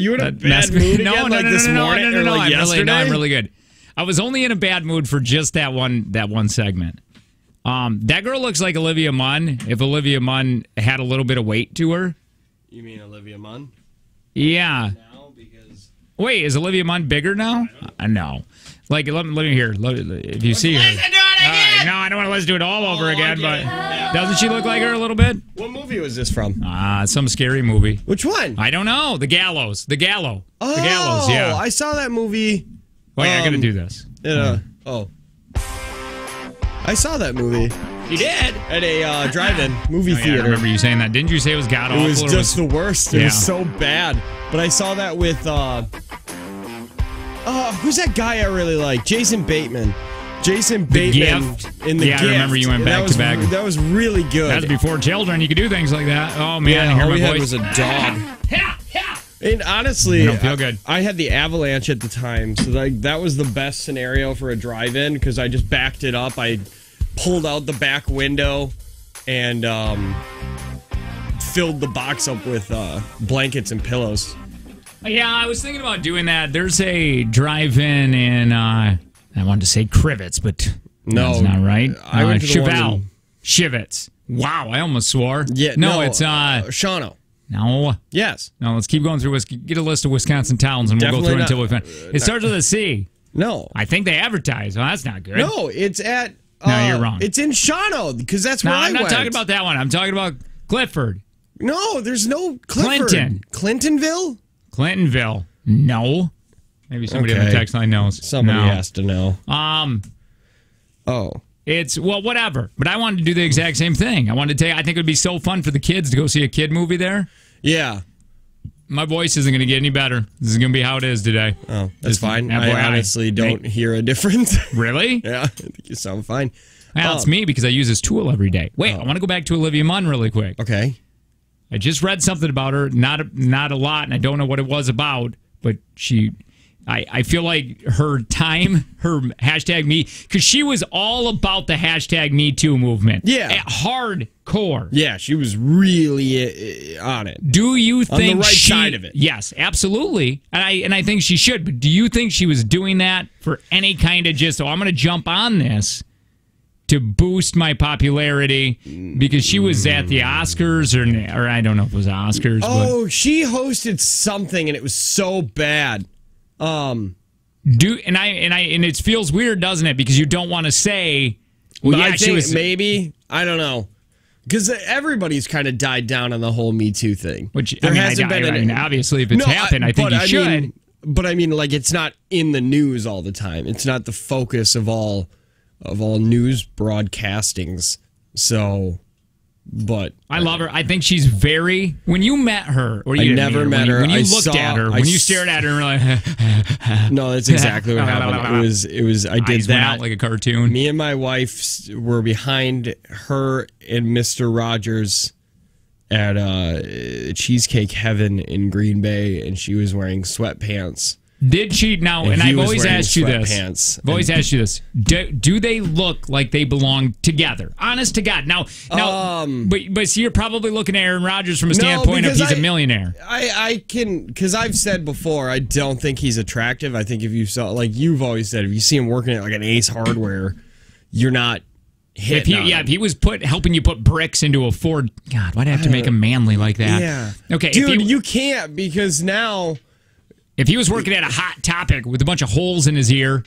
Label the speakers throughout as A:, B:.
A: you in a bad mood again?
B: No,
A: This morning?
B: No.
A: Like
B: I'm really good. I was only in a bad mood for just that one segment. That girl looks like Olivia Munn. If Olivia Munn had a little bit of weight to her.
A: You mean Olivia Munn?
B: Yeah.
A: Now, because...
B: Wait, is Olivia Munn bigger now? No. Like, let me hear. If you see her.
A: Listen to it again!
B: No, I don't want to listen to it all over again, but doesn't she look like her a little bit?
A: What movie was this from?
B: Some scary movie.
A: Which one?
B: I don't know. The Gallows. The Gallows.
A: Oh,
B: the Gallows, yeah.
A: I saw that movie.
B: Wait, I gotta do this.
A: I saw that movie.
B: You did?
A: At a drive-in movie
B: Yeah, I
A: theater.
B: remember you saying that. Didn't you say it was god-awful?
A: It was just the worst. It
B: Yeah.
A: was so bad. But I saw that with, who's that guy I really like? Jason Bateman. Jason Bateman
B: Gift.
A: in The Gift.
B: I remember you went back to back.
A: That was really good.
B: That was before children. You could do things like that. Oh, man.
A: Yeah,
B: I hear
A: all
B: my
A: we had
B: voice.
A: was a dog. And honestly,
B: I don't feel good.
A: I had the Avalanche at the time, so that was the best scenario for a drive-in because I just backed it up. I pulled out the back window and filled the box up with blankets and pillows.
B: Yeah, I was thinking about doing that. There's a drive-in in, I wanted to say Crivets, but
A: no,
B: that's not right.
A: I went to the one
B: Chevelle. Chivets. Wow, I almost swore.
A: Yeah,
B: no, it's
A: Shawano.
B: No.
A: Yes.
B: No, let's keep going through. Get a list of Wisconsin towns, and we'll go through until we find. It starts with a C.
A: No.
B: I think they advertise. Well, that's not good.
A: No, it's at...
B: no, you're wrong.
A: It's in Shawano, because that's where I went.
B: I'm not talking about that one. I'm talking about Clifford.
A: No, there's no Clifford.
B: Clinton.
A: Clintonville?
B: Clintonville. No. Maybe somebody on the text line knows.
A: Somebody has to know.
B: It's, well, whatever. But I wanted to do the exact same thing. I wanted to tell you, I think it would be so fun for the kids to go see a kid movie there.
A: Yeah.
B: My voice isn't going to get any better. This is going to be how it is today.
A: Oh, that's fine. I honestly don't hear a difference.
B: Really?
A: Yeah, I think you sound fine.
B: Well, it's me because I use this tool every day. Wait, I want to go back to Olivia Munn really quick.
A: Okay.
B: I just read something about her, not a lot, and I don't know what it was about, but I feel like her hashtag me, because she was all about the hashtag Me Too movement.
A: Yeah.
B: Hardcore.
A: Yeah, she was really on it.
B: Do you think
A: on the right side of it?
B: Yes, absolutely. And I think she should, but do you think she was doing that for any kind of I'm going to jump on this to boost my popularity because she was at the Oscars or I don't know if it was Oscars.
A: Oh, she hosted something and it was so bad.
B: And it feels weird, doesn't it? Because you don't want to say. Well, yeah,
A: I think maybe I don't know because everybody's kind of died down on the whole Me Too thing.
B: Which hasn't been. Obviously, if it's happened, I think you should.
A: But I mean, like it's not in the news all the time. It's not the focus of all news broadcastings. So. But
B: I love her. I think she's very. When you met her, or you
A: never met her.
B: When you looked at her, when you stared at her, and were like,
A: no, that's exactly what happened. It was. I did
B: eyes
A: that
B: went out like a cartoon.
A: Me and my wife were behind her and Mr. Rogers at Cheesecake Heaven in Green Bay, and she was wearing sweatpants.
B: Did she now? And I've always asked you this.
A: I've
B: always asked you this. Do they look like they belong together? Honest to God. Now, but see, you're probably looking at Aaron Rodgers from a standpoint of he's a millionaire.
A: I can, because I've said before, I don't think he's attractive. I think if you saw, like you've always said, if you see him working at like an Ace Hardware, you're not hitting.
B: If he was helping you put bricks into a Ford, God, why'd I have to make him manly like that?
A: Yeah.
B: Okay,
A: dude, you can't because now.
B: If he was working at a Hot Topic with a bunch of holes in his ear,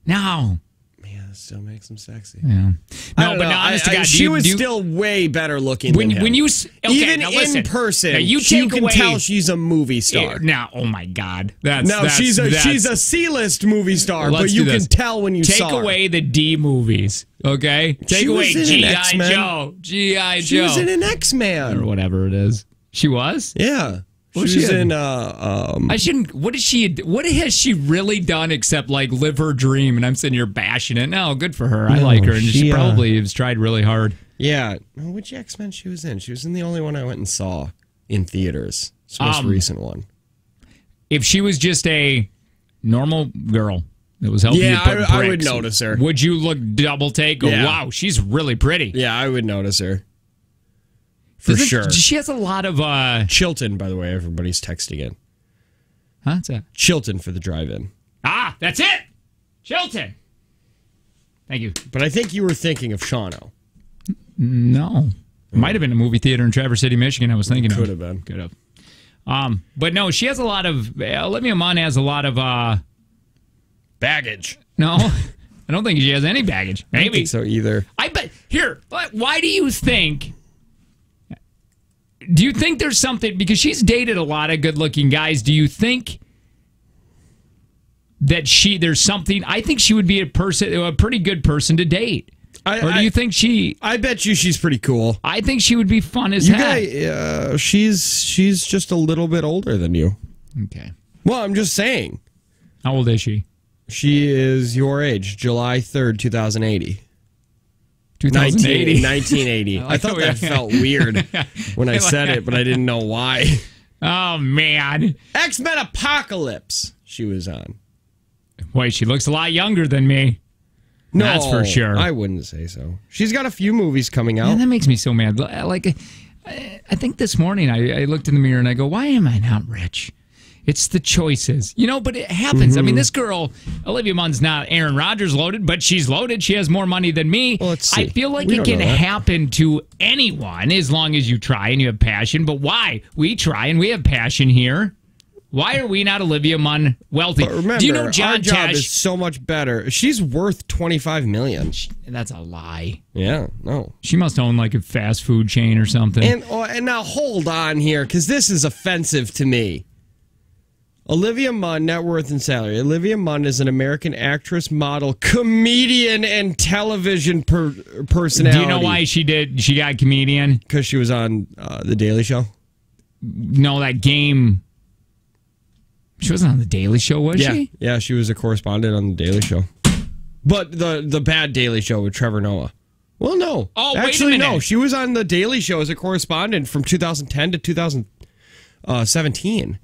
B: no.
A: Man, that still makes him sexy.
B: Yeah. No, but honest to God,
A: she was still way better looking than him.
B: When you
A: even in person, you can tell she's a movie star.
B: Now, oh my God,
A: she's a C-list movie star, but you can tell when you saw her.
B: Take away the D movies, okay? Take away G.I. Joe. G.I. Joe.
A: She was in an X-Men
B: or whatever it is. She was?
A: Yeah. She was in.
B: I shouldn't. What has she really done except like live her dream? And I'm sitting here bashing it. No, good for her. I like her, and she probably has tried really hard.
A: Yeah. Which X-Men she was in? She was in the only one I went and saw in theaters. It's the most recent one.
B: If she was just a normal girl that was helping you put bricks,
A: I would notice her.
B: Would you look double take? Go, wow, she's really pretty.
A: Yeah, I would notice her. For sure.
B: She has a lot of...
A: Chilton, by the way, everybody's texting in.
B: Huh? What's that?
A: Chilton for the drive-in.
B: Ah, that's it. Chilton. Thank you.
A: But I think you were thinking of Shawano.
B: No. It might have been a movie theater in Traverse City, Michigan. I was thinking of.
A: Could have been.
B: Could have. But no, she has a lot of. Olivia Munn has a lot of
A: Baggage.
B: No, I don't think she has any baggage. Maybe
A: I don't think so either.
B: I bet. Here, why do you think? Do you think there's something, because she's dated a lot of good-looking guys? Do you think that there's something? I think she would be a pretty good person to date. Or do you think she?
A: I bet you she's pretty cool.
B: I think she would be fun as heck.
A: She's just a little bit older than you.
B: Okay.
A: Well, I'm just saying.
B: How old is she?
A: She is your age, July 3rd, 2080.
B: 2080.
A: 1980. I thought that felt weird when I said it, but I didn't know why.
B: Oh, man.
A: X-Men Apocalypse she was on.
B: Wait, she looks a lot younger than me.
A: No,
B: that's for sure.
A: I wouldn't say so. She's got a few movies coming out.
B: Man, that makes me so mad. Like, I think this morning I looked in the mirror and I go, why am I not rich? It's the choices, but it happens.
A: Mm-hmm.
B: I mean, this girl, Olivia Munn's not Aaron Rodgers loaded, but she's loaded. She has more money than me.
A: Well, let's see.
B: I feel like it can happen to anyone as long as you try and you have passion. But why? We try and we have passion here. Why are we not Olivia Munn wealthy?
A: But remember,
B: do you know John
A: our job
B: Tesh?
A: is so much better. She's worth $25 million.
B: That's a lie.
A: Yeah, no.
B: She must own like a fast food chain or something.
A: And now hold on here, because this is offensive to me. Olivia Munn, net worth and salary. Olivia Munn is an American actress, model, comedian, and television personality.
B: Do you know why she got comedian?
A: Because she was on The Daily Show?
B: No, that game. She wasn't on The Daily Show, was she?
A: Yeah, she was a correspondent on The Daily Show. But the bad Daily Show with Trevor Noah. Well, no.
B: Oh,
A: actually,
B: wait a minute.
A: no. She was on The Daily Show as a correspondent from 2010 to 2017.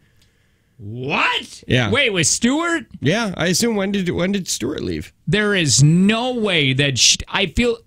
B: What?
A: Yeah.
B: Wait, with Stewart?
A: Yeah, I assume when did Stewart leave?
B: There is no way that I feel.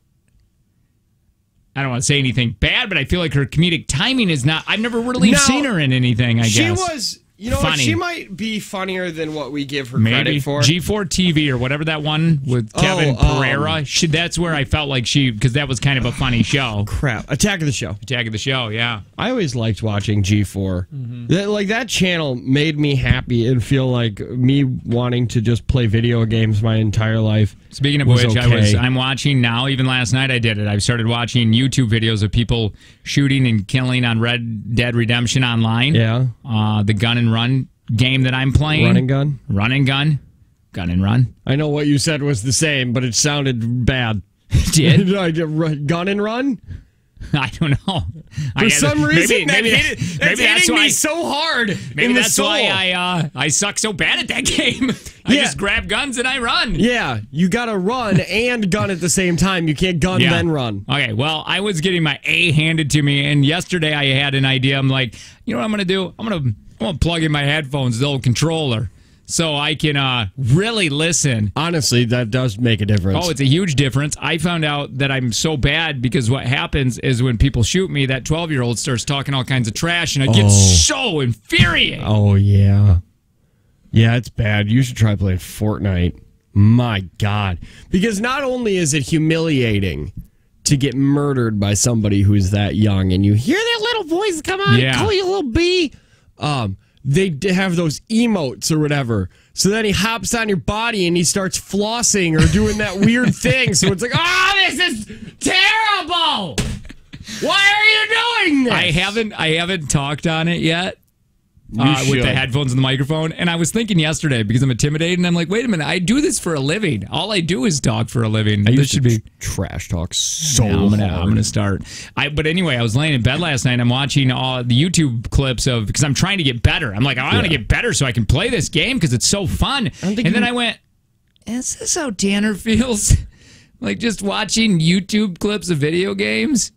B: I don't want to say anything bad, but I feel like her comedic timing is not. I've never really seen her in anything. I guess
A: she was. You know what?
B: funny.
A: She might be funnier than what we give her
B: Maybe
A: credit for.
B: G4 TV or whatever that one with Kevin Pereira. That's where I felt like because that was kind of a funny show.
A: Crap. Attack of the Show.
B: Attack of the Show, yeah.
A: I always liked watching G4. Mm-hmm. That channel made me happy and feel like me wanting to just play video games my entire life.
B: Speaking of which, I'm watching now. Even last night I did it. I started watching YouTube videos of people shooting and killing on Red Dead Redemption Online.
A: Yeah.
B: The gun and run game that I'm playing.
A: Run and gun?
B: Run and gun. Gun and run.
A: I know what you said was the same, but it sounded bad.
B: Did?
A: Gun and run?
B: I don't know.
A: For some reason,
B: maybe
A: that's
B: that's
A: hitting
B: why
A: me so hard.
B: Maybe that's
A: soul.
B: why I suck so bad at that game. I just grab guns and I run.
A: Yeah, you gotta run and gun at the same time. You can't gun then run.
B: Okay, well, I was getting my A handed to me, and yesterday I had an idea. I'm like, you know what I'm gonna do? I'm gonna plug in my headphones, the old controller, so I can really listen.
A: Honestly, that does make a difference.
B: Oh, it's a huge difference. I found out that I'm so bad because what happens is when people shoot me, that 12-year-old starts talking all kinds of trash, and I get so infuriated.
A: Oh, yeah. Yeah, it's bad. You should try playing Fortnite. My God. Because not only is it humiliating to get murdered by somebody who's that young, and you hear their little voice come out and call you a little bee, they have those emotes or whatever. So then he hops on your body and he starts flossing or doing that weird thing. So it's like, this is terrible. Why are you doing this?
B: I haven't talked on it yet. With the headphones and the microphone. And I was thinking yesterday, because I'm intimidated, and I'm like, wait a minute, I do this for a living. All I do is talk for a living. This should be
A: trash talk so
B: hard.
A: I'm
B: gonna start. But anyway, I was laying in bed last night and I'm watching all the YouTube clips because I'm trying to get better. I'm like, I want to get better so I can play this game because it's so fun. And then I went, is this how Tanner feels? Like just watching YouTube clips of video games?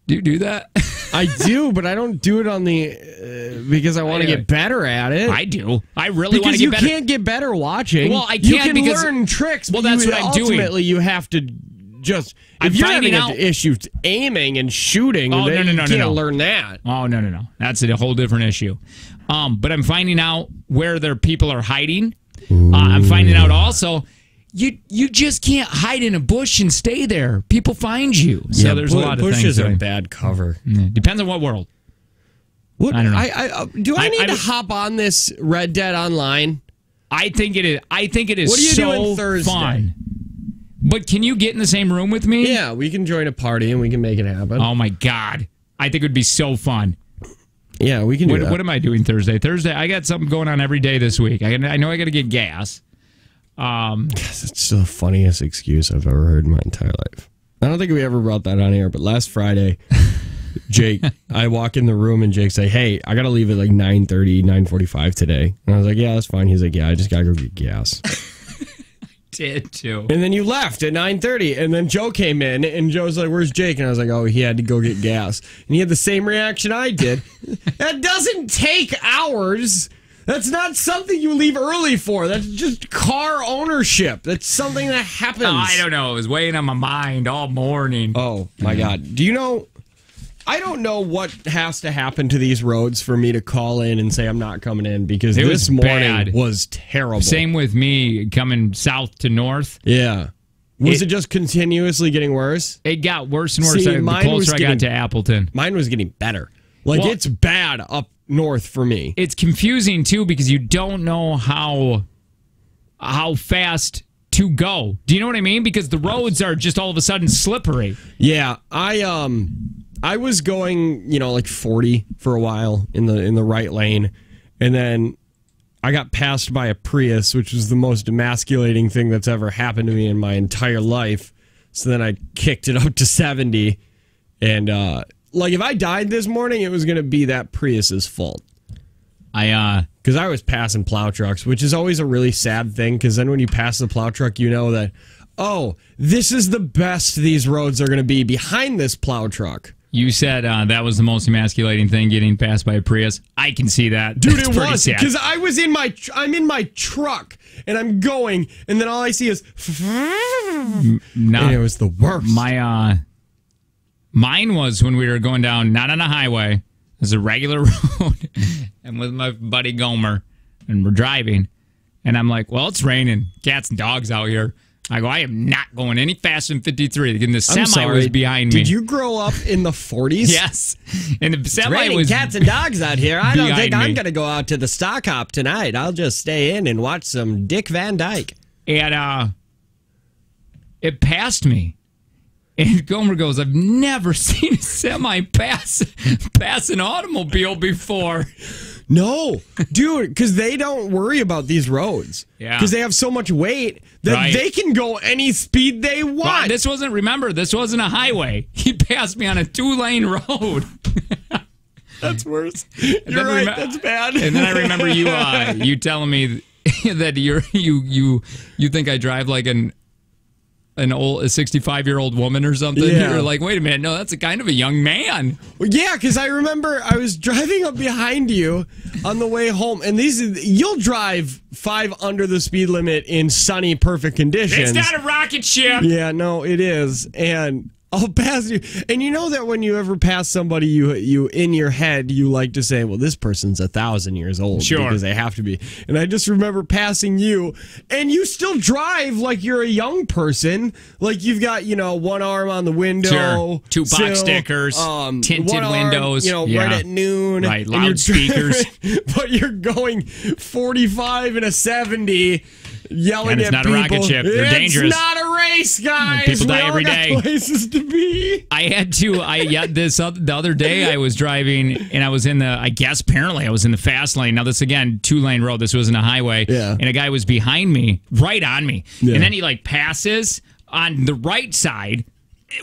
B: Do you do that?
A: I do, but I don't do it on the because I want to get better at it.
B: I do. I really want to
A: Because
B: get better.
A: you can't get better watching.
B: Well, I can't
A: you can
B: because
A: learn tricks.
B: Well,
A: but
B: that's what I'm doing.
A: Ultimately, you have to just.
B: I'm
A: if you're
B: finding
A: having
B: out
A: an issue aiming and shooting, then you can't learn that.
B: Oh, no. That's a whole different issue. But I'm finding out where their people are hiding. I'm finding out also you just can't hide in a bush and stay there. People find you. So there's a lot of things.
A: Bushes are bad cover.
B: Depends on what world.
A: What
B: I don't know.
A: Do I need to hop on this Red Dead Online?
B: I think it is. What are
A: you
B: so
A: doing Thursday?
B: Fun. But can you get in the same room with me?
A: Yeah, we can join a party and we can make it happen.
B: Oh my God, I think it would be so fun.
A: Yeah, we can do that.
B: What am I doing Thursday? Thursday, I got something going on every day this week. I know I got to get gas.
A: It's the funniest excuse I've ever heard in my entire life. I don't think we ever brought that on air, but last Friday, Jake, I walk in the room and Jake say, "Hey, I got to leave at like 9:30, 9:45 today." And I was like, "Yeah, that's fine." He's like, "Yeah, I just got to go get gas."
B: Did too.
A: And then you left at 9:30, and then Joe came in, and Joe's like, "Where's Jake?" And I was like, "Oh, he had to go get gas." And he had the same reaction I did. That doesn't take hours. That's not something you leave early for. That's just car ownership. That's something that happens.
B: I don't know. It was weighing on my mind all morning.
A: Oh, my God. Do you know... I don't know what has to happen to these roads for me to call in and say I'm not coming in, because this morning was terrible.
B: Same with me coming south to north.
A: Yeah. Was it just continuously getting worse?
B: It got worse and worse the closer I got to Appleton.
A: Mine was getting better. It's bad up north for me.
B: It's confusing, too, because you don't know how fast to go. Do you know what I mean? Because the roads are just all of a sudden slippery.
A: Yeah. I was going, like 40 for a while in the right lane, and then I got passed by a Prius, which was the most emasculating thing that's ever happened to me in my entire life. So then I kicked it up to 70, and if I died this morning, it was going to be that Prius's fault. Because I was passing plow trucks, which is always a really sad thing, because then when you pass the plow truck, you know that, oh, this is the best these roads are going to be behind this plow truck.
B: You said that was the most emasculating thing, getting passed by a Prius. I can see that.
A: Dude, it was. Because I'm in my truck, and I'm going, and then all I see is... and it was the worst.
B: Mine was when we were going down, not on a highway, it was a regular road, and with my buddy Gomer, and we're driving, and I'm like, well, it's raining, cats and dogs out here. I go, I am not going any faster than 53. And the semi was behind me.
A: Did you grow up in the 40s?
B: Yes. And the semi
A: it's raining
B: was
A: cats and dogs out here. I don't think I'm going to go out to the stock hop tonight. I'll just stay in and watch some Dick Van Dyke.
B: And it passed me. And Gomer goes, I've never seen a semi pass an automobile before.
A: No, dude, because they don't worry about these roads.
B: Yeah.
A: Because they have so much weight that they can go any speed they want.
B: Well, this wasn't a highway. He passed me on a 2-lane road.
A: That's worse. You're right, that's bad.
B: And then I remember you telling me that you think I drive like a 65-year-old woman or something.
A: Yeah.
B: You're like, wait a minute, no, that's a kind of a young man.
A: Well, yeah, because I remember I was driving up behind you on the way home, and you'll drive 5 under the speed limit in sunny, perfect conditions.
B: It's not a rocket ship.
A: Yeah, no, it is, and I'll pass you. And you know that when you ever pass somebody, you in your head, you like to say, well, this person's 1,000 years old.
B: Sure.
A: Because they have to be. And I just remember passing you, and you still drive like you're a young person. Like you've got, one arm on the window.
B: Sure. 2 box stickers, tinted windows.
A: Right at noon.
B: Right, loudspeakers.
A: But you're going 45 and a 70. Yelling
B: and it's
A: at
B: not
A: people.
B: A rocket ship. They're dangerous.
A: It's not a race, guys.
B: People die every day.
A: Places to be.
B: I had to. The other day I was driving and I was in apparently I was in the fast lane. Now this again 2-lane road. This wasn't a highway.
A: Yeah.
B: And a guy was behind me, right on me.
A: Yeah.
B: And then he passes on the right side.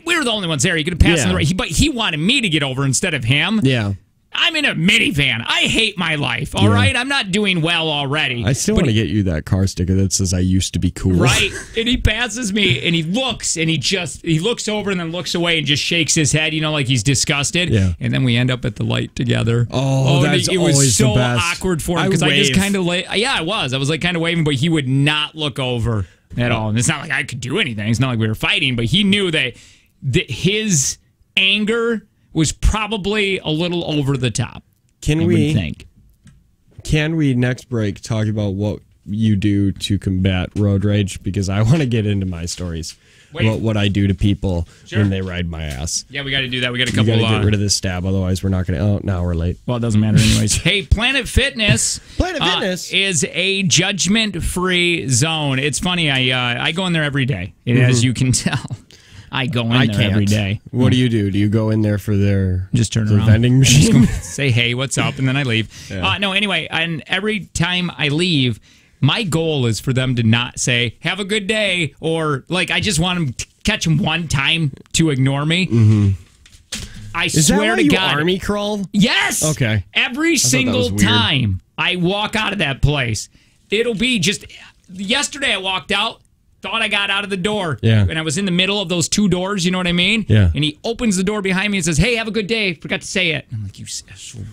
B: We were the only ones there. He could have passed on the right, but he wanted me to get over instead of him.
A: Yeah.
B: I'm in a minivan. I hate my life, all right? I'm not doing well already.
A: I still want to get you that car sticker that says I used to be cool.
B: Right. And he passes me, and he looks, and he looks over and then looks away and just shakes his head, like he's disgusted.
A: Yeah.
B: And then we end up at the light together.
A: Oh, that's
B: it
A: always
B: was so
A: the best.
B: awkward for him because I just kind of I was like kind of waving, but he would not look over at all. And it's not like I could do anything. It's not like we were fighting, but he knew that his anger was probably a little over the top.
A: Can
B: we think?
A: Can we next break talk about what you do to combat road rage? Because I want to get into my stories. What I do to people when they ride my ass.
B: Yeah, we got to do that. We got a couple.
A: We got to get rid of this stab, otherwise we're not going to. Oh, now we're late.
B: Well, it doesn't matter anyways. Hey, Planet Fitness.
A: Planet Fitness
B: is a judgment-free zone. It's funny. I go in there every day, as you can tell. I go in there every day.
A: What do? Do you go in there for their
B: just turn around
A: vending machine?
B: Say, hey, what's up? And then I leave.
A: Yeah.
B: No, anyway, and every time I leave, my goal is for them to not say, have a good day, or like, I just want them to catch them one time to ignore me.
A: Mm-hmm.
B: I swear to God.
A: Army crawl?
B: Yes.
A: Okay.
B: Every single time I walk out of that place, it'll be just, yesterday I walked out, thought I got out of the door.
A: Yeah.
B: And I was in the middle of those two doors, you know what I mean?
A: Yeah.
B: And he opens the door behind me and says, hey, have a good day. Forgot to say it. I'm like, you SOB.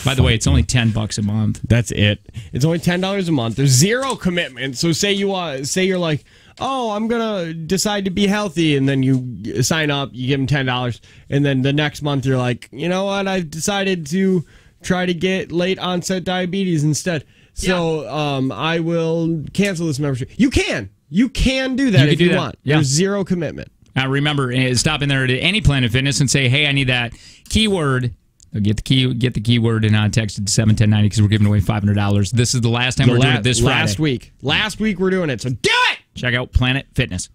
B: By the way, it's only $10 a month.
A: That's it. It's only $10 a month. There's zero commitment. So say you're like, oh, I'm gonna decide to be healthy, and then you sign up, you give them $10, and then the next month you're like, you know what? I've decided to try to get late onset diabetes instead. So I will cancel this membership. You can do that if you want.
B: Yeah.
A: There's zero commitment.
B: Remember, stop in there at any Planet Fitness and say, hey, I need that keyword. Get the keyword and text it to 71090 because we're giving away $500. This is the last time we're doing it this Friday.
A: Last week we're doing it, so do it!
B: Check out Planet Fitness.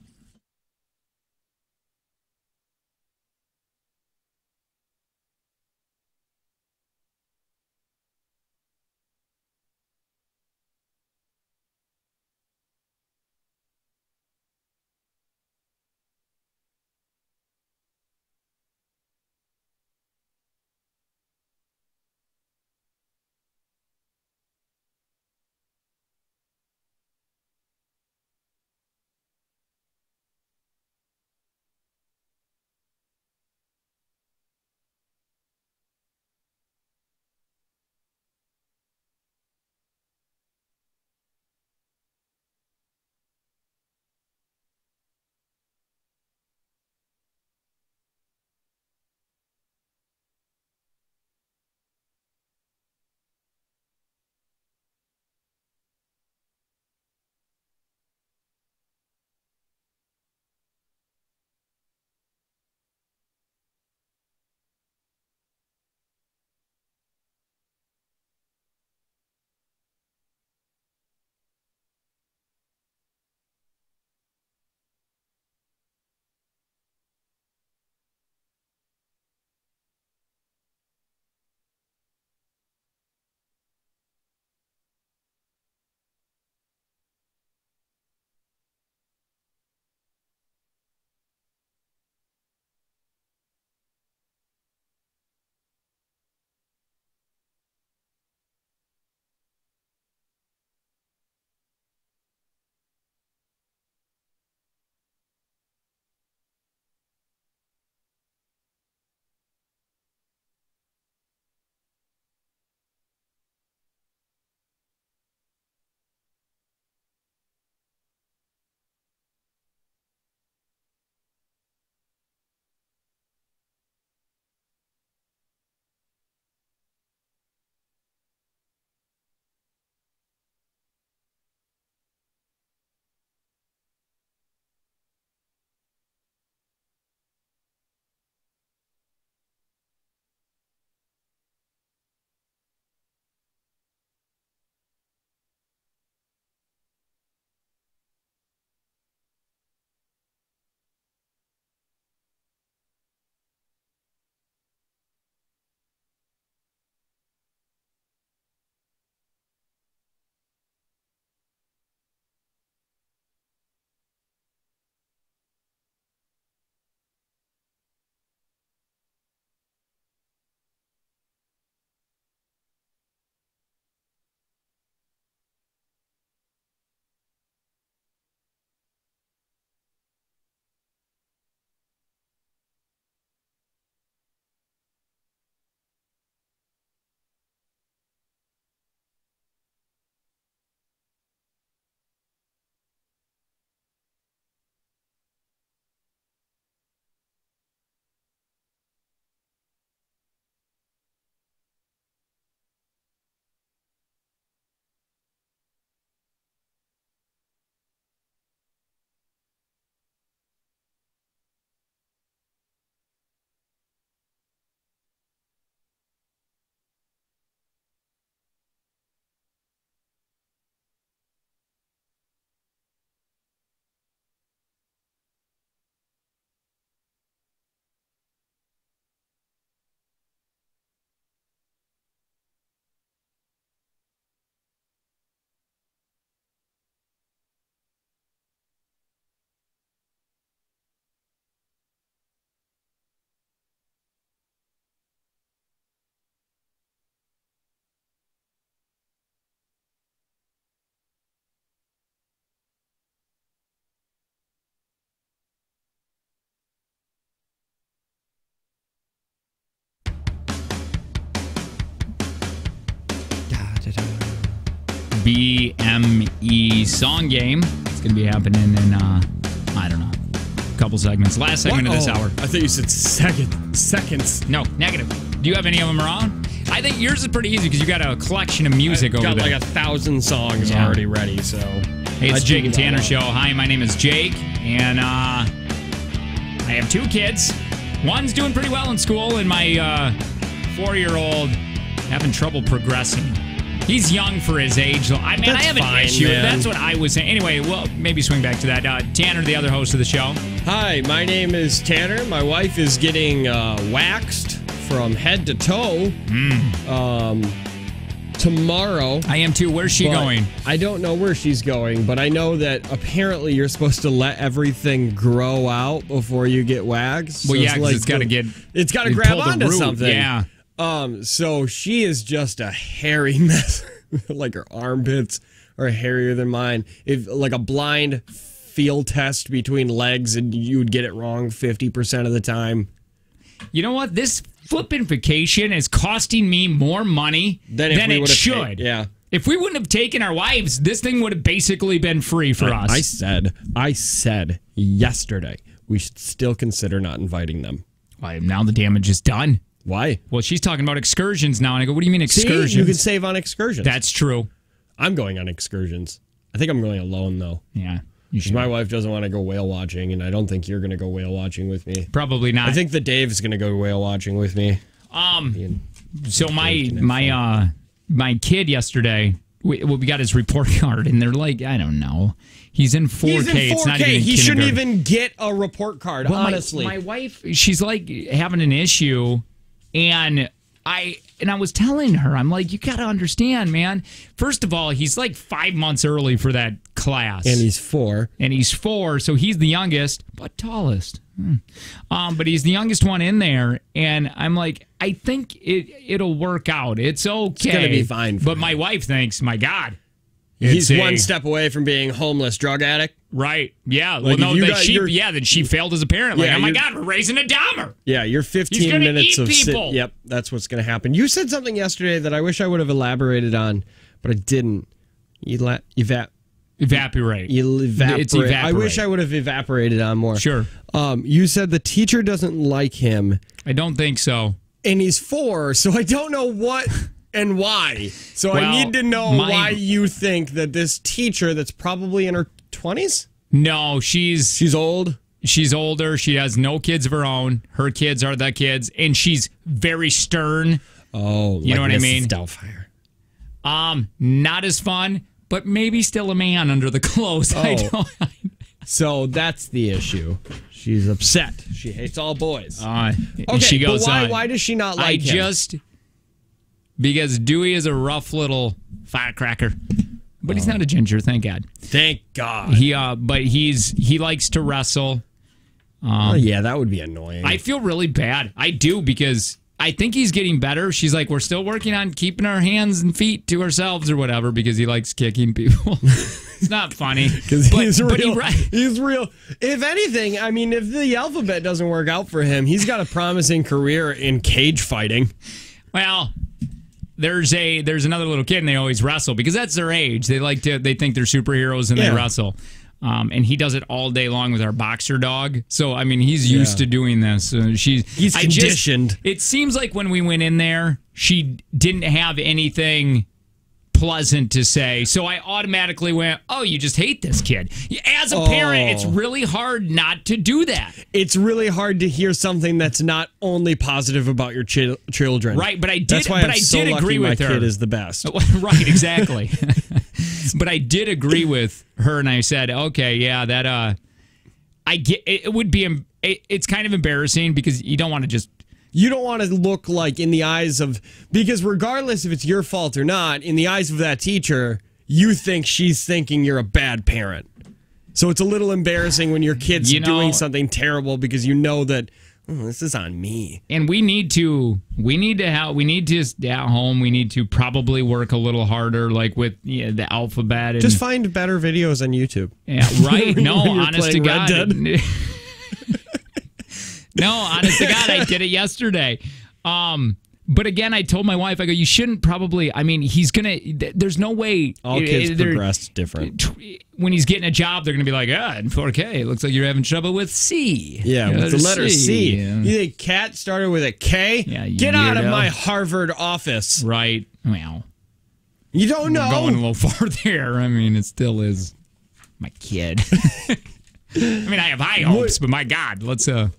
B: BME song game. It's going to be happening in, I don't know, a couple segments. Last segment of this hour.
A: I thought you said seconds.
B: No, negative. Do you have any of them around? I think yours is pretty easy because you got a collection of music over there.
A: Got like 1,000 songs already ready, so...
B: Hey, it's Jake and Tanner Show. Hi, my name is Jake, and I have 2 kids. One's doing pretty well in school, and my 4-year-old having trouble progressing. He's young for his age. I have an issue. Man. That's what I was saying. Anyway, well, maybe swing back to that. Tanner, the other host of the show.
A: Hi, my name is Tanner. My wife is getting waxed from head to toe tomorrow.
B: I am too. Where's she going?
A: I don't know where she's going, but I know that apparently you're supposed to let everything grow out before you get waxed.
B: Well, yeah, because
A: it's got to grab onto something.
B: Yeah.
A: So she is just a hairy mess. Like her armpits are hairier than mine. If like a blind field test between legs, and you would get it wrong 50% of the time.
B: You know what? This flipping vacation is costing me more money than it should.
A: Yeah.
B: If we wouldn't have taken our wives, this thing would have basically been free for us.
A: I said yesterday we should still consider not inviting them.
B: Why? Now the damage is done.
A: Why?
B: Well, she's talking about excursions now, and I go, what do you mean excursions?
A: See, you can save on excursions.
B: That's true.
A: I'm going on excursions. I think I'm going alone, though.
B: Yeah.
A: My wife doesn't want to go whale watching, and I don't think you're going to go whale watching with me.
B: Probably not.
A: I think the Dave's going to go whale watching with me.
B: So my kid yesterday, we got his report card, and they're like, I don't know. He's in 4K.
A: He's in 4K.
B: It's not even
A: he shouldn't even get a report card, honestly.
B: My wife, she's like having an issue, and I was telling her, I'm like, you got to understand, man. First of all, he's like 5 months early for that class.
A: And he's 4.
B: So he's the youngest, but tallest. But he's the youngest one in there, and I'm like, I think it'll work out. It's okay. It's
A: going to be fine for him.
B: my wife thinks, my God.
A: He's one step away from being homeless drug addict.
B: Right. Yeah.
A: Like
B: well, no, that she failed as a parent. Like, oh my God, we're raising a Dahmer.
A: Yeah, you're 15 minutes of
B: people.
A: Yep, that's what's going to happen. You said something yesterday that I wish I would have elaborated on, but I didn't.
B: Evaporate.
A: It's evaporate. I wish I would have evaporated on more.
B: Sure.
A: You said the teacher doesn't like him.
B: I don't think so.
A: And he's 4, so I don't know what and why. So I need to know why you think that this teacher that's probably in her 20s?
B: No, she's
A: old.
B: She's older. She has no kids of her own. Her kids are the kids, and she's very stern.
A: Oh,
B: you know what I mean?
A: Doubtfire.
B: Not as fun, but maybe still a man under the clothes.
A: Oh. So that's the issue. She's upset. She hates all boys.
B: Okay, she goes
A: but why does she not like him?
B: Because Dewey is a rough little firecracker. But he's not a ginger, thank God.
A: Thank God.
B: But he likes to wrestle.
A: Yeah, that would be annoying.
B: I feel really bad. I do, because I think he's getting better. She's like, we're still working on keeping our hands and feet to ourselves or whatever, because he likes kicking people. It's not funny.
A: Because he's real. He's real. If anything, I mean, if the alphabet doesn't work out for him, he's got a promising career in cage fighting.
B: Well, there's another little kid, and they always wrestle because that's their age. They think they're superheroes, and they wrestle. And he does it all day long with our boxer dog. So I mean, he's used to doing this. He's
A: conditioned.
B: It seems like when we went in there, she didn't have anything pleasant to say, so I automatically went, oh, you just hate this kid. As a parent, it's really hard not to do that.
A: It's really hard to hear something that's not only positive about your children.
B: Right, but I did.
A: That's why
B: but
A: I'm so
B: did
A: lucky
B: agree with
A: my
B: her.
A: kid is the best.
B: Right, exactly. But I did agree with her, and I said, okay, yeah, that I get. It would be. It's kind of embarrassing because you don't want to just.
A: You don't want to look like in the eyes of, because regardless if it's your fault or not, in the eyes of that teacher, you think she's thinking you're a bad parent. So it's a little embarrassing when your kid's doing something terrible because you know that this is on me.
B: And we need to at home. We need to probably work a little harder, like with the alphabet. And,
A: just find better videos on YouTube.
B: Yeah, right. No, honest to God. No, honest to God, I did it yesterday. But again, I told my wife, I go, you shouldn't probably. I mean, he's gonna. There's no way.
A: All kids progress different.
B: When he's getting a job, they're gonna be like, in 4K, it looks like you're having trouble with C.
A: Yeah, with the letter C.
B: Yeah.
A: You think cat started with a K?
B: Yeah,
A: get out of my Harvard office.
B: Right. Well,
A: you don't know.
B: We're going a little far there. I mean, it still is my kid. I mean, I have high hopes, but my God, let's keep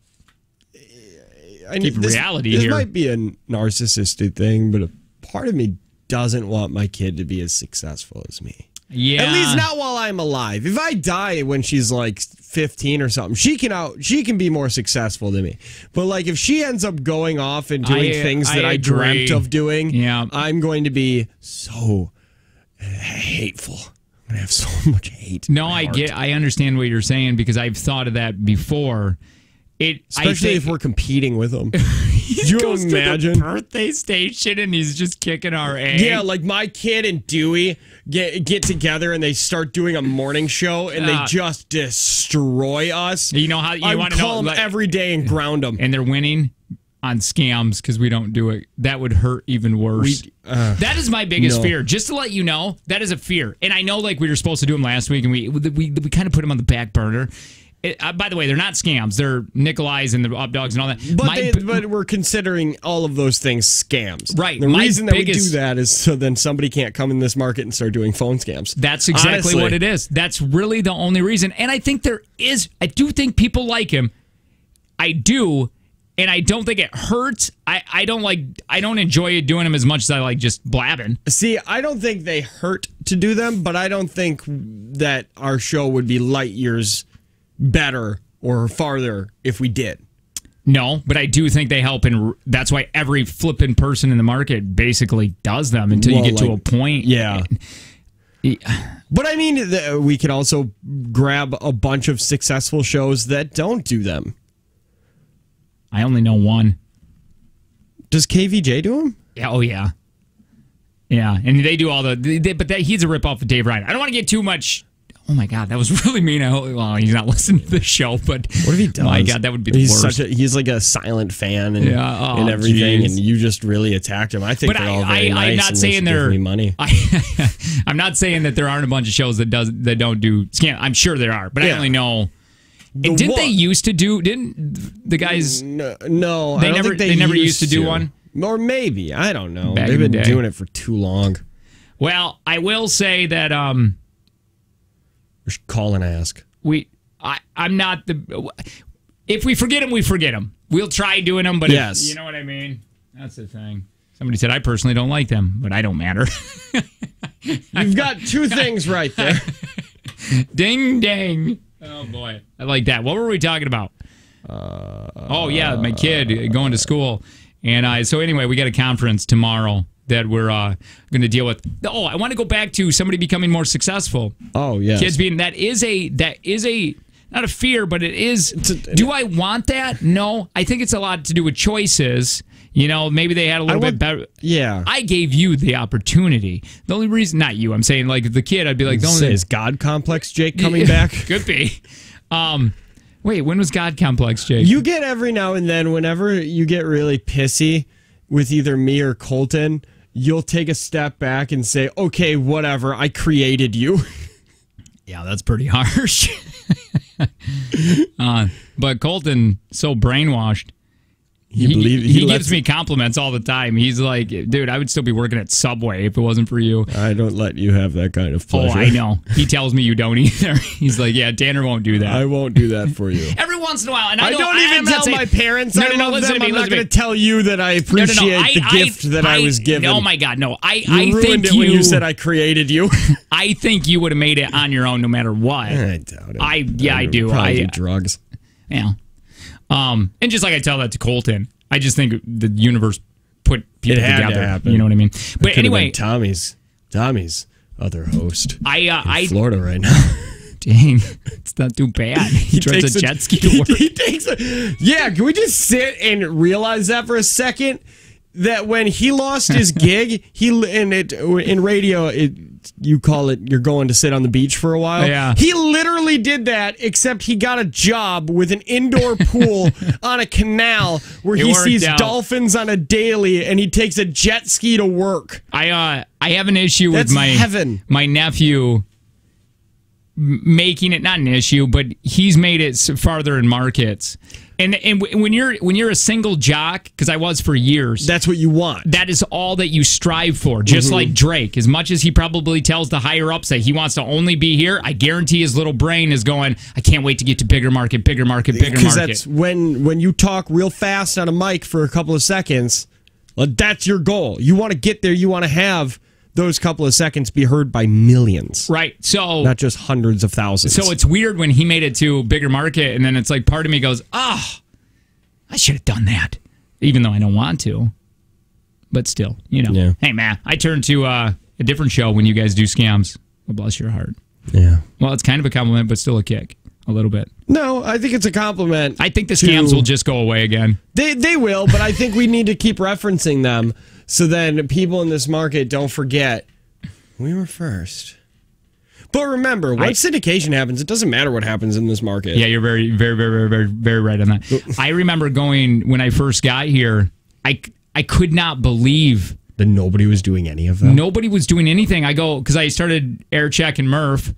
B: reality here.
A: This might be a narcissistic thing, but a part of me doesn't want my kid to be as successful as me.
B: Yeah.
A: At least not while I'm alive. If I die when she's like 15 or something, she can be more successful than me. But like if she ends up going off and doing things that I dreamt of doing, I'm going to be so hateful. I'm going to have so much hate.
B: No, I understand what you're saying because I've thought of that before.
A: Especially if we're competing with them.
B: He
A: you
B: goes
A: imagine?
B: to the birthday station and he's just kicking our ass.
A: Yeah, like my kid and Dewey get together and they start doing a morning show and they just destroy us.
B: You know how you want to
A: call them every day and ground them.
B: And they're winning on scams because we don't do it. That would hurt even worse. That is my biggest fear. Just to let you know, that is a fear. And I know like we were supposed to do them last week and we kind of put them on the back burner. By the way, they're not scams. They're Nikolai's and the Up Dogs and all that.
A: But we're considering all of those things scams.
B: Right.
A: The reason that we do that is so then somebody can't come in this market and start doing phone scams.
B: That's exactly what it is. That's really the only reason. And I think I do think people like him. I do. And I don't think it hurts. I don't enjoy doing them as much as I like just blabbing.
A: See, I don't think they hurt to do them, but I don't think that our show would be light years better or farther if we did.
B: No, but I do think they help, and that's why every flipping person in the market basically does them until you get to a point.
A: Yeah. But I mean, we could also grab a bunch of successful shows that don't do them.
B: I only know one.
A: Does KVJ do them?
B: Yeah. Oh, yeah. Yeah, and they do all but he's a ripoff of Dave Ryan. I don't want to get too much. Oh my God, that was really mean. Well, he's not listening to the show, but
A: what if he does?
B: My God, that would be the worst.
A: He's like a silent fan and everything, and you just really attacked him. I think they're all very nice.
B: I'm not saying they're
A: money.
B: I'm not saying that there aren't a bunch of shows that don't do scam. I'm sure there are, but I only know. And didn't they used to do? Didn't the guys?
A: No,
B: they never used to do one.
A: Or maybe I don't know. They've been doing it for too long.
B: Well, I will say that.
A: We should call and ask.
B: I'm not the. If we forget them, we forget them. We'll try doing them, but
A: yes,
B: you know what I mean. That's the thing. Somebody said I personally don't like them, but I don't matter.
A: You've got two things right there.
B: Ding dang. Oh boy, I like that. What were we talking about? Oh yeah, my kid going to school, and so anyway, we got a conference tomorrow that we're going to deal with. Oh, I want to go back to somebody becoming more successful.
A: Oh, yes.
B: Kids being that is a not a fear, but it is. Do I want that? No, I think it's a lot to do with choices. You know, maybe they had a little bit better.
A: Yeah,
B: I gave you the opportunity. The only reason, not you, I'm saying like the kid. I'd be like,
A: is God Complex Jake coming back?
B: Could be. Wait, when was God Complex Jake?
A: You get every now and then, whenever you get really pissy with either me or Colton, you'll take a step back and say, okay, whatever, I created you.
B: Yeah, that's pretty harsh. But Colton, so brainwashed. He gives me compliments all the time. He's like, dude, I would still be working at Subway if it wasn't for you.
A: I don't let you have that kind of pleasure.
B: Oh, I know. He tells me you don't either. He's like, yeah, Tanner won't do that.
A: I won't do that for you.
B: Every once in a while. And I
A: don't even tell my parents I love them. I'm not going to tell you that I appreciate the gift that I was given.
B: Oh, my God, no. I
A: ruined
B: think
A: it when you said I created you.
B: I think you would have made it on your own no matter what.
A: I doubt it.
B: I do.
A: Probably do drugs.
B: Yeah. And just like I tell that to Colton, I just think the universe put people together. You know what I mean? But anyway,
A: Tommy's other host.
B: In
A: Florida right now.
B: Dang, it's not too bad. He drives a jet ski to work.
A: Yeah, can we just sit and realize that for a second? That when he lost his gig, in radio, you call it you're going to sit on the beach for a while.
B: Yeah.
A: He literally did that, except he got a job with an indoor pool on a canal where he sees dolphins on a daily, and he takes a jet ski to work.
B: I have an issue
A: That's
B: with
A: heaven.
B: my nephew making it not an issue, but he's made it farther in markets. And when you're a single jock, because I was for years,
A: that's what you want.
B: That is all that you strive for. Just like Drake, as much as he probably tells the higher ups that he wants to only be here, I guarantee his little brain is going, I can't wait to get to bigger market, bigger market, bigger market.
A: Because that's when you talk real fast on a mic for a couple of seconds, that's your goal. You want to get there. You want to have those couple of seconds be heard by millions.
B: Right. So
A: not just hundreds of thousands.
B: So it's weird when he made it to bigger market, and then it's like part of me goes, I should have done that. Even though I don't want to. But still,
A: Yeah.
B: Hey, man, I turn to a different show when you guys do scams. Well, bless your heart.
A: Yeah.
B: Well, it's kind of a compliment, but still a kick. A little bit.
A: No, I think it's a compliment.
B: I think the scams will just go away again.
A: They will, but I think we need to keep referencing them so then people in this market don't forget we were first. But remember, once syndication happens, it doesn't matter what happens in this market.
B: Yeah, you're very, very, very, very, very right on that. I remember going when I first got here. I could not believe
A: that nobody was doing any of them.
B: Nobody was doing anything. I go because I started Air Check and Murph,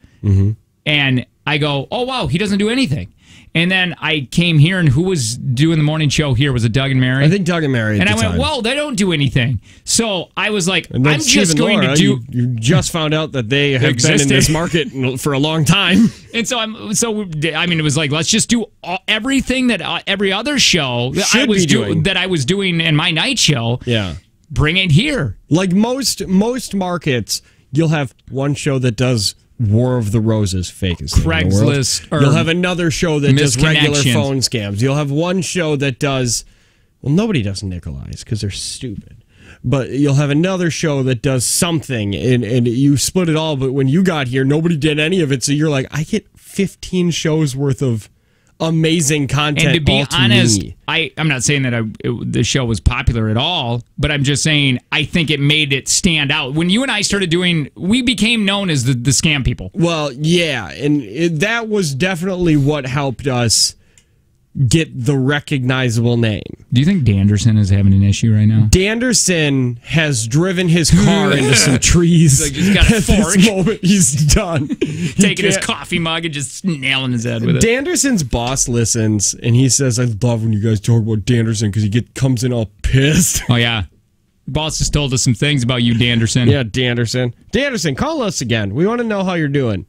B: and I go, oh wow, he doesn't do anything. And then I came here, and who was doing the morning show here? Was it Doug and Mary?
A: I think Doug and Mary.
B: And I went, whoa, they don't do anything. So I was like, I'm just
A: Stephen
B: going
A: Laura,
B: to do.
A: You just found out that they have been in this market for a long time.
B: And so it was like, let's just do everything that every other show that I was doing in my night show.
A: Yeah,
B: bring it here.
A: Like most markets, you'll have one show that does War of the Roses, fakest
B: Craigslist.
A: You'll have another show that does regular phone scams. You'll have one show that does, well, nobody does Nikolai's because they're stupid. But you'll have another show that does something, and you split it all. But when you got here, nobody did any of it. So you're like, I get 15 shows worth of amazing content.
B: And to be honest,
A: me.
B: I'm not saying that the show was popular at all, but I'm just saying I think it made it stand out. When you and I started doing, we became known as the scam people.
A: Well, yeah, and that was definitely what helped us get the recognizable name.
B: Do you think Danderson is having an issue right now?
A: Danderson has driven his car into some trees.
B: He's got a fork.
A: At this moment, he's done.
B: Taking his coffee mug and just nailing his head with it.
A: Danderson's boss listens, and he says, I love when you guys talk about Danderson because he comes in all pissed.
B: Oh, yeah. Boss just told us some things about you, Danderson.
A: Yeah, Danderson. Danderson, call us again. We want to know how you're doing.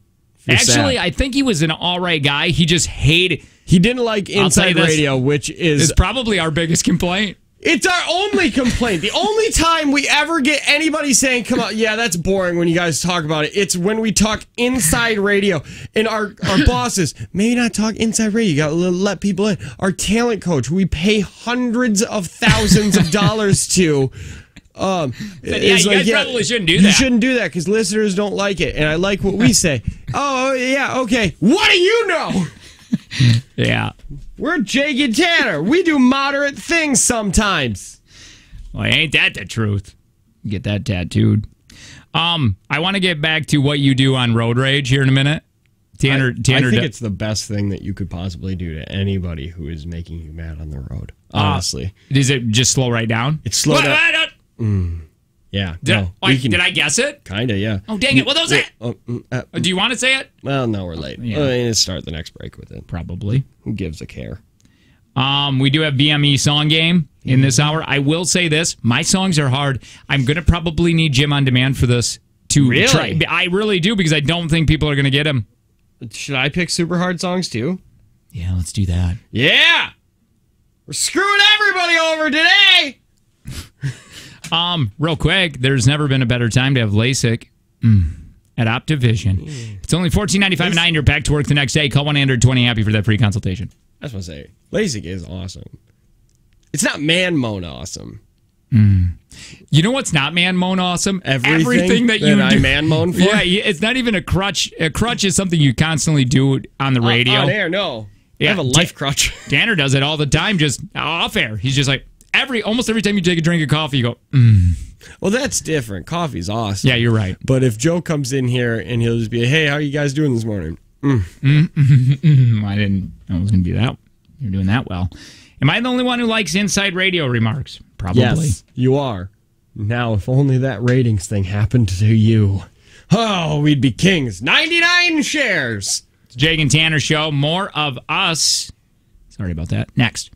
B: Actually, I think he was an all right guy. He just hated...
A: He didn't like Inside Radio, which is
B: probably our biggest complaint.
A: It's our only complaint. The only time we ever get anybody saying, come on, yeah, that's boring when you guys talk about it. It's when we talk Inside Radio. And our bosses, maybe not talk Inside Radio. You got to let people in. Our talent coach, who we pay hundreds of thousands of dollars to.
B: You guys probably shouldn't do that.
A: You shouldn't do that because listeners don't like it. And I like what we say. Oh, yeah, okay. What do you know?
B: Yeah.
A: We're Jake and Tanner. We do moderate things sometimes.
B: Well, ain't that the truth? Get that tattooed. I want to get back to what you do on Road Rage here in a minute. Tanner,
A: I think it's the best thing that you could possibly do to anybody who is making you mad on the road. Honestly.
B: Does it just slow right down?
A: It's slow down. Yeah.
B: Did I guess it?
A: Kind of, yeah.
B: Oh, dang it. Well, those do you want to say it?
A: Well, no, we're late.
B: Yeah.
A: Let's start the next break with it.
B: Probably.
A: Who gives a care?
B: We do have BME song game in this hour. I will say this. My songs are hard. I'm going to probably need Jim on demand for this to try. I really do because I don't think people are going to get him.
A: Should I pick super hard songs too?
B: Yeah, let's do that.
A: Yeah! We're screwing everybody over today!
B: Real quick, there's never been a better time to have LASIK at Optivision. It's only $14.95 You're back to work the next day. Call 1-800-20-HAPPY for that free consultation.
A: I just want to say, LASIK is awesome. It's not man-moan awesome.
B: You know what's not man-moan awesome?
A: Everything
B: that you do.
A: I man-moan for?
B: Yeah, it's not even a crutch. A crutch is something you constantly do on the radio.
A: On air, no.
B: Yeah,
A: I have a life crutch.
B: Tanner does it all the time, just off air. He's just like, almost every time you take a drink of coffee, you go,
A: Well, that's different. Coffee's awesome.
B: yeah, you're right.
A: But if Joe comes in here and he'll just be, hey, how are you guys doing this morning?
B: I was going to do that. You're doing that well. Am I the only one who likes inside radio remarks? Probably.
A: Yes, you are. Now, if only that ratings thing happened to you. Oh, we'd be kings. 99 shares.
B: It's Jake and Tanner Show. More of us. Sorry about that. Next.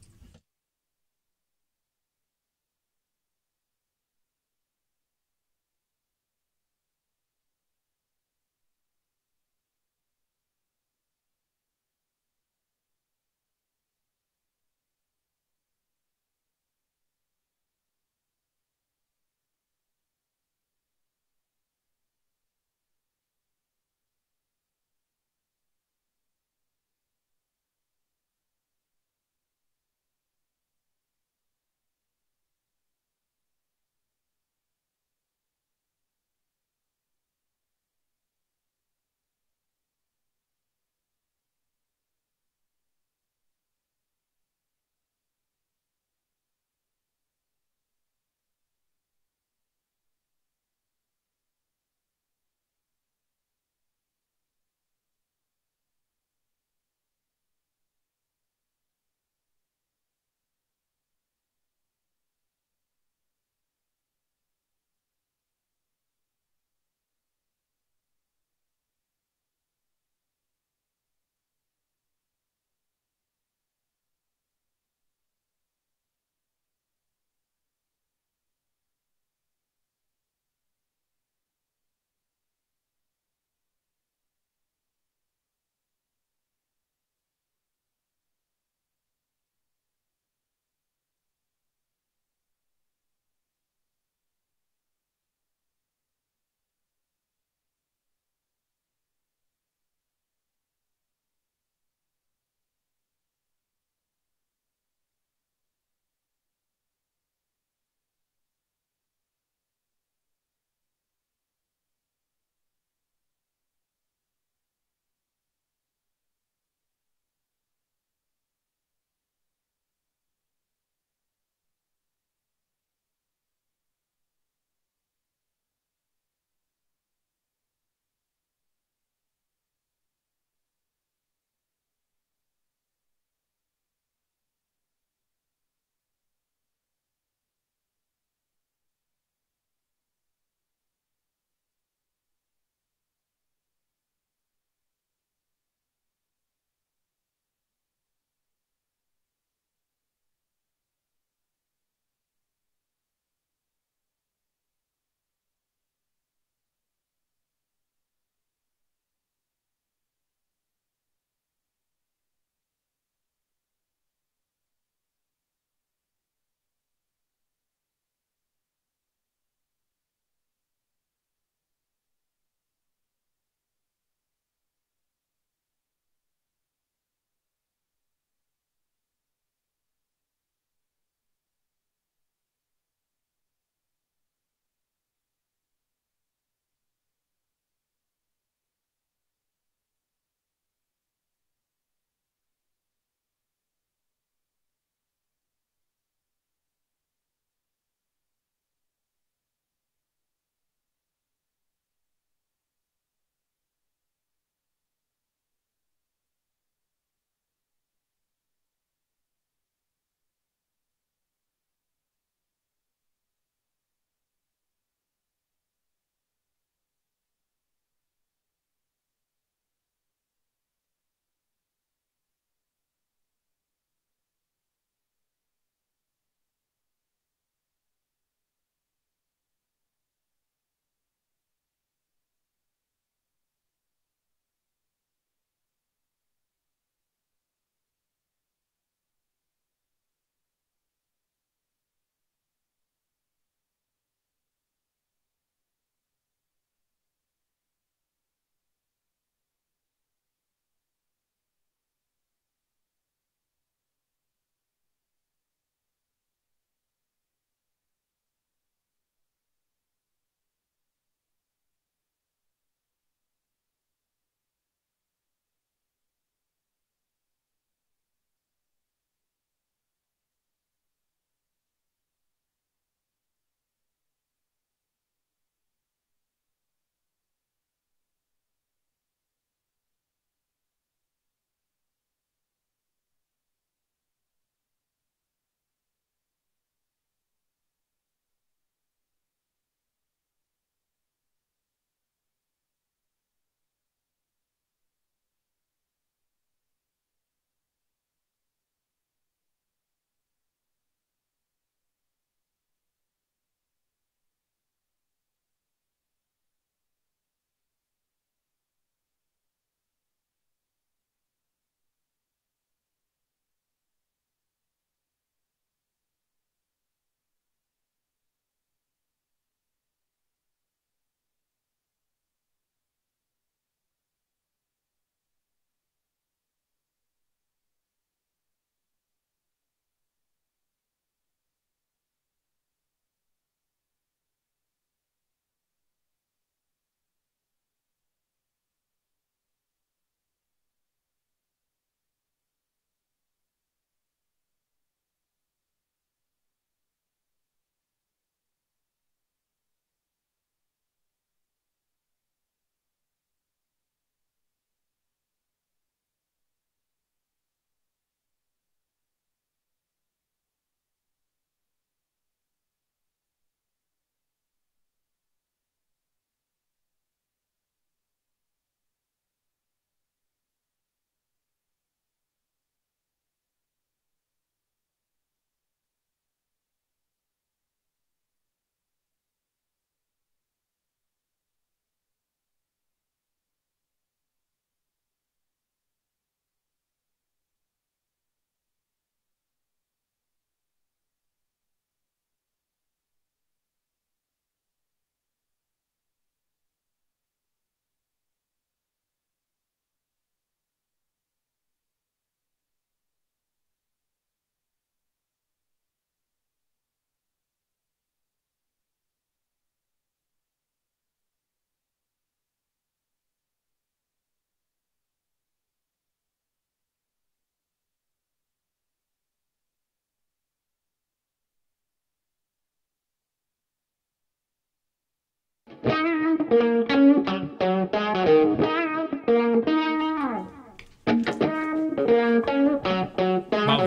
B: About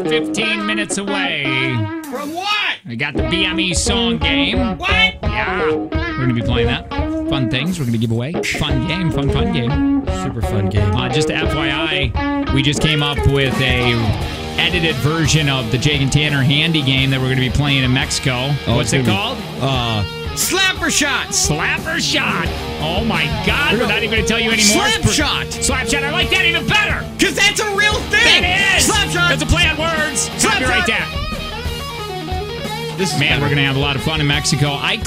B: 15 minutes away.
A: From what?
B: I got the BME song game.
A: What?
B: Yeah. We're going to be playing that. Fun things we're going to give away. Fun game. Fun game.
A: Super fun game.
B: Just FYI, we just came up with a edited version of the Jake and Tanner handy game that we're going to be playing in Mexico. What's it called?
A: Slapper Shot.
B: Slapper Shot. Oh my God. We're not even going to tell you anymore.
A: Slap Shot.
B: Slap Shot. I like that even better.
A: Because that's a real thing.
B: That is.
A: Slap Shot.
B: That's a play on words.
A: Slap
B: Copyright
A: Shot.
B: that.
A: This
B: Man, we're going to have a lot of fun in Mexico. I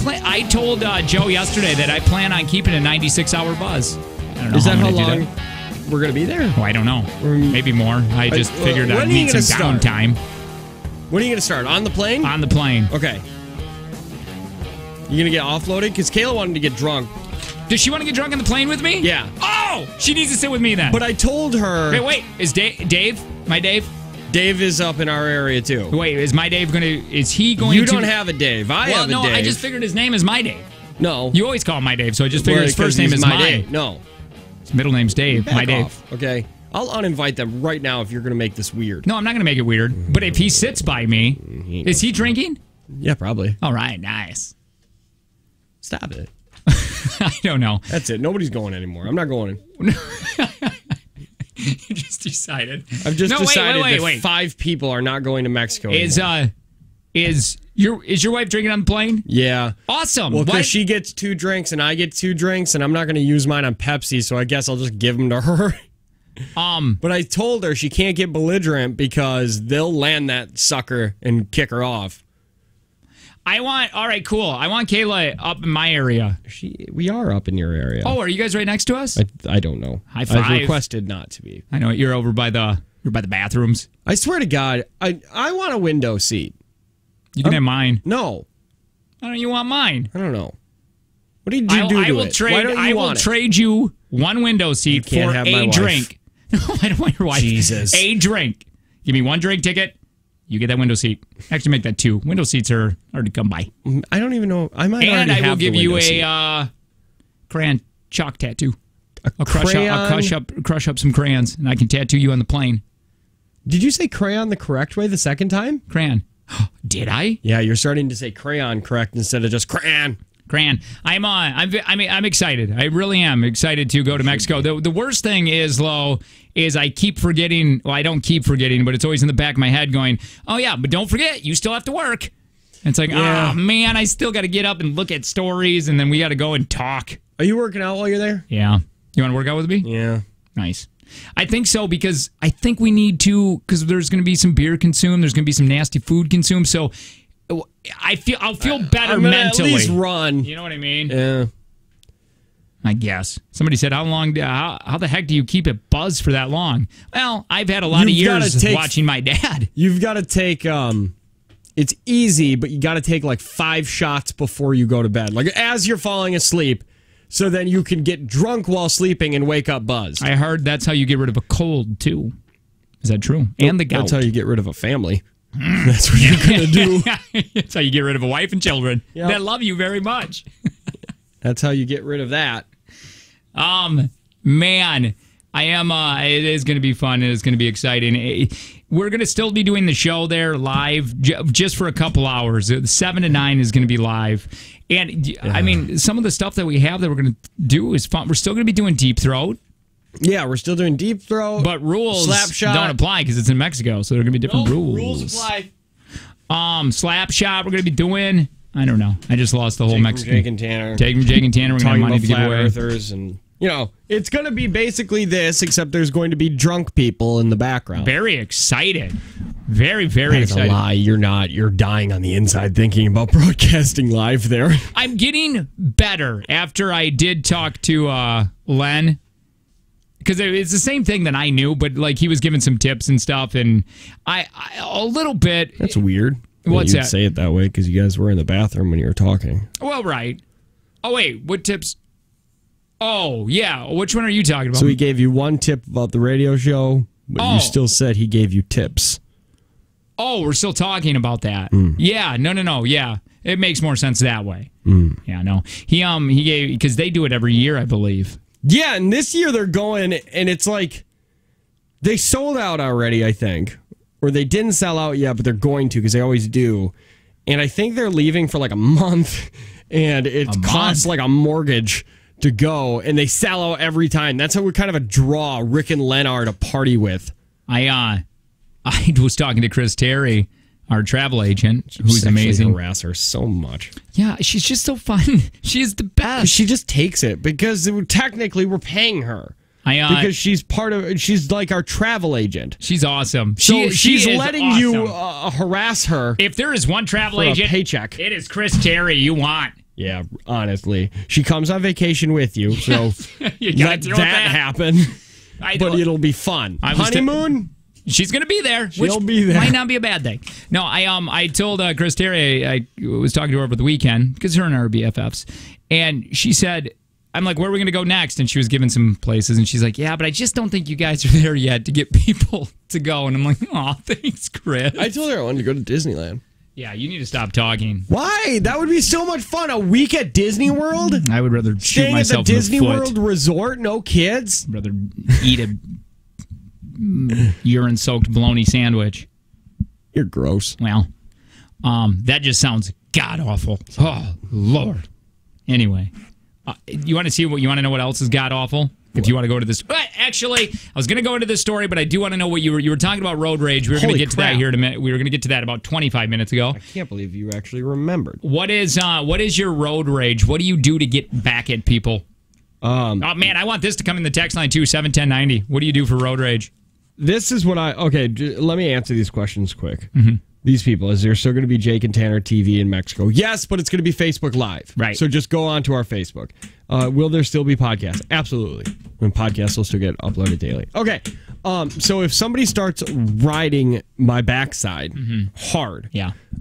B: told Joe yesterday that I plan on keeping a 96-hour buzz. I don't know.
A: Is that how
B: I'm gonna
A: long
B: do that.
A: we're going to be there?
B: Oh, I don't know. Maybe more. I just figured I'd need some downtime.
A: When are you going to start? On the plane?
B: On the plane.
A: Okay. You going to get offloaded? Because Kayla wanted to get drunk.
B: Does she want to get drunk on the plane with me?
A: Yeah.
B: Oh! She needs to sit with me then.
A: But I told her...
B: Hey, wait. Is Dave? My Dave?
A: Dave is up in our area, too.
B: Wait, is my Dave going to... Is he going to...
A: You don't have a Dave. I have a Dave.
B: I just figured his name is my Dave.
A: No.
B: You always call him my Dave, so I just figured his first name is
A: my
B: mine.
A: Dave. No.
B: His middle name's Dave.
A: Back
B: my Dave.
A: off, okay? I'll uninvite them right now if you're going to make this weird.
B: No, I'm not going to make it weird. But if he sits by me... Is he drinking?
A: Yeah, probably.
B: All right, nice.
A: Stop it.
B: I don't know.
A: That's it. Nobody's going anymore. I'm not going.
B: You just decided.
A: I've just decided that
B: wait.
A: 5 people are not going to Mexico anymore.
B: Is your wife drinking on the plane?
A: Yeah.
B: Awesome.
A: Well, because she gets 2 drinks and I get 2 drinks, and I'm not going to use mine on Pepsi, so I guess I'll just give them to her. But I told her she can't get belligerent because they'll land that sucker and kick her off.
B: All right, cool. I want Kayla up in my area.
A: We are up in your area.
B: Oh, are you guys right next to us?
A: I don't know.
B: High five.
A: I've requested not to be.
B: I know you're over by the bathrooms.
A: I swear to God, I want a window seat.
B: You can have mine.
A: No.
B: I don't. You want mine?
A: I don't know. What did you do to it? Why don't you
B: I will trade you one window seat for a drink. No, I don't want your wife.
A: Jesus.
B: A drink. Give me 1 drink ticket. You get that window seat. Actually, make that 2. Window seats are hard to come by.
A: I don't even know. I might already have.
B: And I will give you
A: seat.
B: a crayon chalk tattoo. I'll crush up some crayons, and I can tattoo you on the plane.
A: Did you say crayon the correct way the second time?
B: Crayon. Did I?
A: Yeah, you're starting to say crayon correct instead of just crayon.
B: Crayon. I'm excited. I really am excited to go to Mexico. The worst thing is, Lo, is I keep forgetting. Well, I don't keep forgetting, but it's always in the back of my head going, oh, yeah, but don't forget, you still have to work. And it's like, oh, man, I still got to get up and look at stories, and then we got to go and talk.
A: Are you working out while you're there?
B: Yeah. You want to work out with me?
A: Yeah.
B: Nice. I think so, because I think we need to, because there's going to be some beer consumed. There's going to be some nasty food consumed. So I'll feel better mentally.
A: At least run.
B: You know what I mean?
A: Yeah.
B: I guess. Somebody said, how the heck do you keep it buzzed for that long? Well, I've had a lot of years watching my dad.
A: You've got to take, it's easy, but you got to take like 5 shots before you go to bed. Like as you're falling asleep, so then you can get drunk while sleeping and wake up buzzed.
B: I heard that's how you get rid of a cold, too. Is that true? And the gout.
A: That's how you get rid of a family. That's what you're going to do.
B: That's how you get rid of a wife and children that love you very much.
A: That's how you get rid of that.
B: Man, I am. It is going to be fun. It is going to be exciting. We're going to still be doing the show there live just for a couple hours. 7 to 9 is going to be live. And I mean, some of the stuff that we have that we're going to do is fun. We're still going to be doing Deep Throat.
A: Yeah, we're still doing Deep Throat.
B: But rules
A: Slap Shot
B: don't apply because it's in Mexico. So there are going to be different rules.
A: Rules apply.
B: Slap Shot we're going to be doing. I don't know. I just lost the whole Mexican.
A: Jake and Tanner.
B: Take from Jake and Tanner. We're going to have money to give away.
A: Earthers and, you know, it's going to be basically this, except there's going to be drunk people in the background.
B: Very excited. Very, very excited.
A: That's a lie. You're not. You're dying on the inside thinking about broadcasting live there.
B: I'm getting better after I did talk to Len. Because it's the same thing that I knew, but like he was giving some tips and stuff, and I a little bit.
A: That's weird.
B: What's
A: you'd
B: that?
A: Say it that way because you guys were in the bathroom when you were talking.
B: Well, right. Oh wait, what tips? Oh yeah, which one are you talking about?
A: So he gave you one tip about the radio show, but you still said he gave you tips.
B: Oh, we're still talking about that. Yeah, no, yeah. It makes more sense that way. Yeah, no. He gave, because they do it every year, I believe.
A: Yeah, and this year they're going, and it's like they sold out already, I think. Or they didn't sell out yet, but they're going to because they always do. And I think they're leaving for like a month, and it costs like a mortgage to go, and they sell out every time. That's how we're kind of a draw Rick and Len are to party with.
B: I was talking to Chris Terry, our travel agent, who's amazing.
A: Harass her so much.
B: Yeah, she's just so fun. She's the best.
A: She just takes it because technically we're paying her. Because she's she's like our travel agent.
B: She's awesome.
A: She's letting awesome. You harass her.
B: If there is one travel agent,
A: paycheck.
B: It is Chris Terry you want.
A: Yeah, honestly. She comes on vacation with you, so
B: you
A: let that happen. But it'll be fun. Honeymoon?
B: She's going to be there.
A: She'll be there.
B: Might not be a bad thing. No, I told Chris Terry, I was talking to her over the weekend, because her and I are BFFs, and she said, I'm like, where are we going to go next? And she was giving some places, and she's like, yeah, but I just don't think you guys are there yet to get people to go. And I'm like, oh, thanks, Chris.
A: I told her I wanted to go to Disneyland.
B: Yeah, you need to stop talking.
A: Why? That would be so much fun. A week at Disney World?
B: I would rather shoot myself in the foot.
A: Disney World Resort, no kids?
B: I'd rather eat a urine-soaked bologna sandwich.
A: You're gross.
B: Well, that just sounds god-awful. Oh, Lord. Anyway. You want to know what else is god awful? If you want to go to this, actually, I was going to go into this story, but I do want to know what you were talking about road rage. We were going to get to that here in a minute. We were going to get to that about 25 minutes ago.
A: I can't believe you actually remembered.
B: What is your road rage? What do you do to get back at people? Oh man, I want this to come in the text line too. 71090. What do you do for road rage?
A: This is what let me answer these questions quick. Mm-hmm. These people, is there still going to be Jake and Tanner TV in Mexico? Yes, but it's going to be Facebook Live.
B: Right.
A: So just go on to our Facebook. Will there still be podcasts? Absolutely. And podcasts will still get uploaded daily. Okay. So if somebody starts riding my backside hard,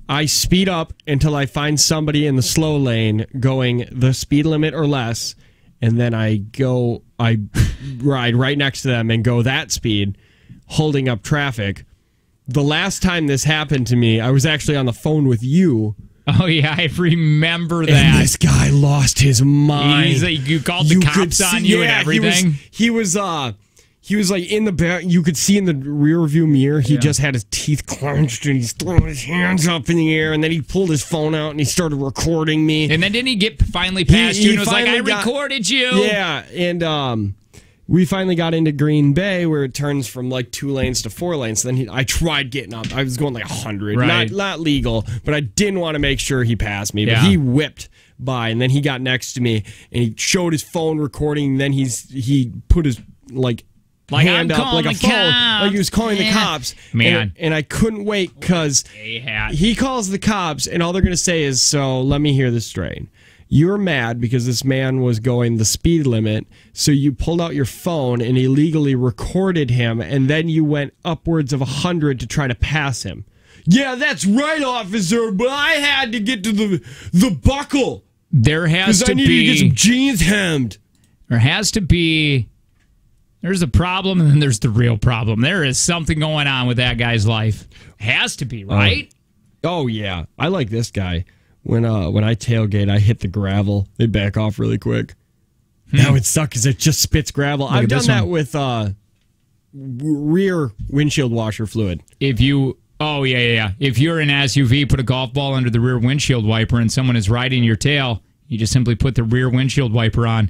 A: I speed up until I find somebody in the slow lane going the speed limit or less, and then I ride right next to them and go that speed, holding up traffic. The last time this happened to me, I was actually on the phone with you.
B: Oh, yeah, I remember that.
A: And this guy lost his mind.
B: You called the cops on you and everything?
A: He was like in the back. You could see in the rear view mirror, he just had his teeth clenched and he's throwing his hands up in the air. And then he pulled his phone out and he started recording me.
B: And then didn't he get finally past you and was like, I recorded you?
A: Yeah, and we finally got into Green Bay where it turns from like 2 lanes to 4 lanes. So then I tried getting up. I was going like 100.
B: Right.
A: Not legal, but I didn't want to make sure he passed me. But he whipped by, and then he got next to me, and he showed his phone recording. And then he put his hand up like a phone, like he was calling the cops.
B: Man.
A: And I couldn't wait because he calls the cops, and all they're going to say is, so let me hear this straight. You're mad because this man was going the speed limit, so you pulled out your phone and illegally recorded him, and then you went upwards of 100 to try to pass him. Yeah, that's right, officer, but I had to get to the buckle.
B: There has to be...
A: because I needed to get some jeans hemmed.
B: There has to be... There's a problem, and then there's the real problem. There is something going on with that guy's life. Has to be, right?
A: Oh yeah. I like this guy. When I tailgate, I hit the gravel. They back off really quick. That would suck because it just spits gravel. I've done that with rear windshield washer fluid.
B: If you if you're an SUV, put a golf ball under the rear windshield wiper and someone is riding your tail, you just simply put the rear windshield wiper on.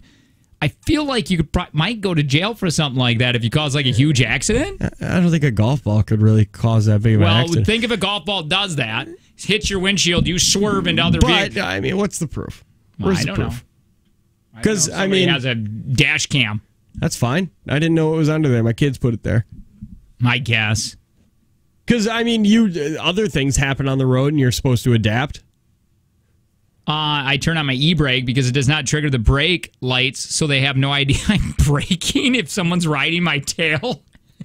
B: I feel like you might go to jail for something like that if you cause like a huge accident.
A: I don't think a golf ball could really cause that big of an accident.
B: Well, think if a golf ball does that, hits your windshield, you swerve into other vehicles.
A: But, I mean, what's the proof? Where's the proof?
B: Because, I mean... has a dash cam.
A: That's fine. I didn't know it was under there. My kids put it there.
B: I guess.
A: Because, I mean, other things happen on the road and you're supposed to adapt.
B: I turn on my e-brake because it does not trigger the brake lights, so they have no idea I'm braking if someone's riding my tail.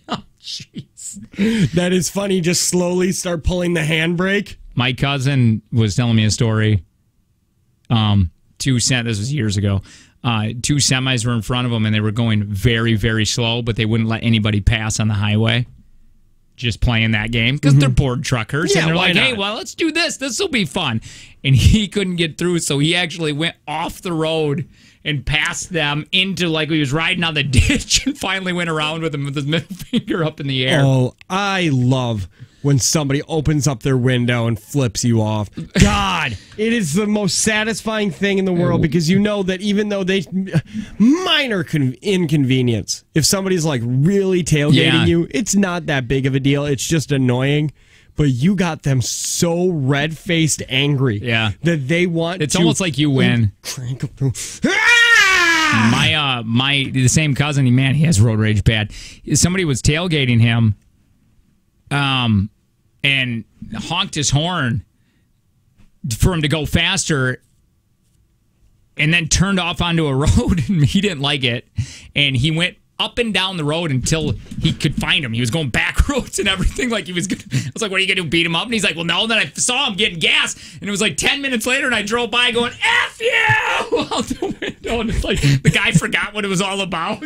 B: Oh, jeez.
A: That is funny. Just slowly start pulling the handbrake.
B: My cousin was telling me a story. This was years ago. 2 semis were in front of them, and they were going very, very slow, but they wouldn't let anybody pass on the highway. just playing that game because they're bored truckers.
A: Yeah,
B: and they're
A: why
B: like, hey,
A: not?
B: well, let's do this. This will be fun. And he couldn't get through, so he actually went off the road and passed them into, like, he was riding on the ditch and finally went around with him with his middle finger up in the air.
A: Oh, I love when somebody opens up their window and flips you off. God, it is the most satisfying thing in the world because you know that even though they minor inconvenience, if somebody's like really tailgating you, it's not that big of a deal. It's just annoying. But you got them so red-faced angry that they want
B: It's almost like you win.
A: Crank up the...
B: The same cousin, man, he has road rage bad. Somebody was tailgating him and honked his horn for him to go faster and then turned off onto a road, and he didn't like it. And he went up and down the road until he could find him. He was going back roads and everything. Like he was gonna, I was like, what are you going to do, beat him up? And he's like, well, no. And then I saw him getting gas, and it was like 10 minutes later, and I drove by going, F you! Out the window, and it's like the guy forgot what it was all about.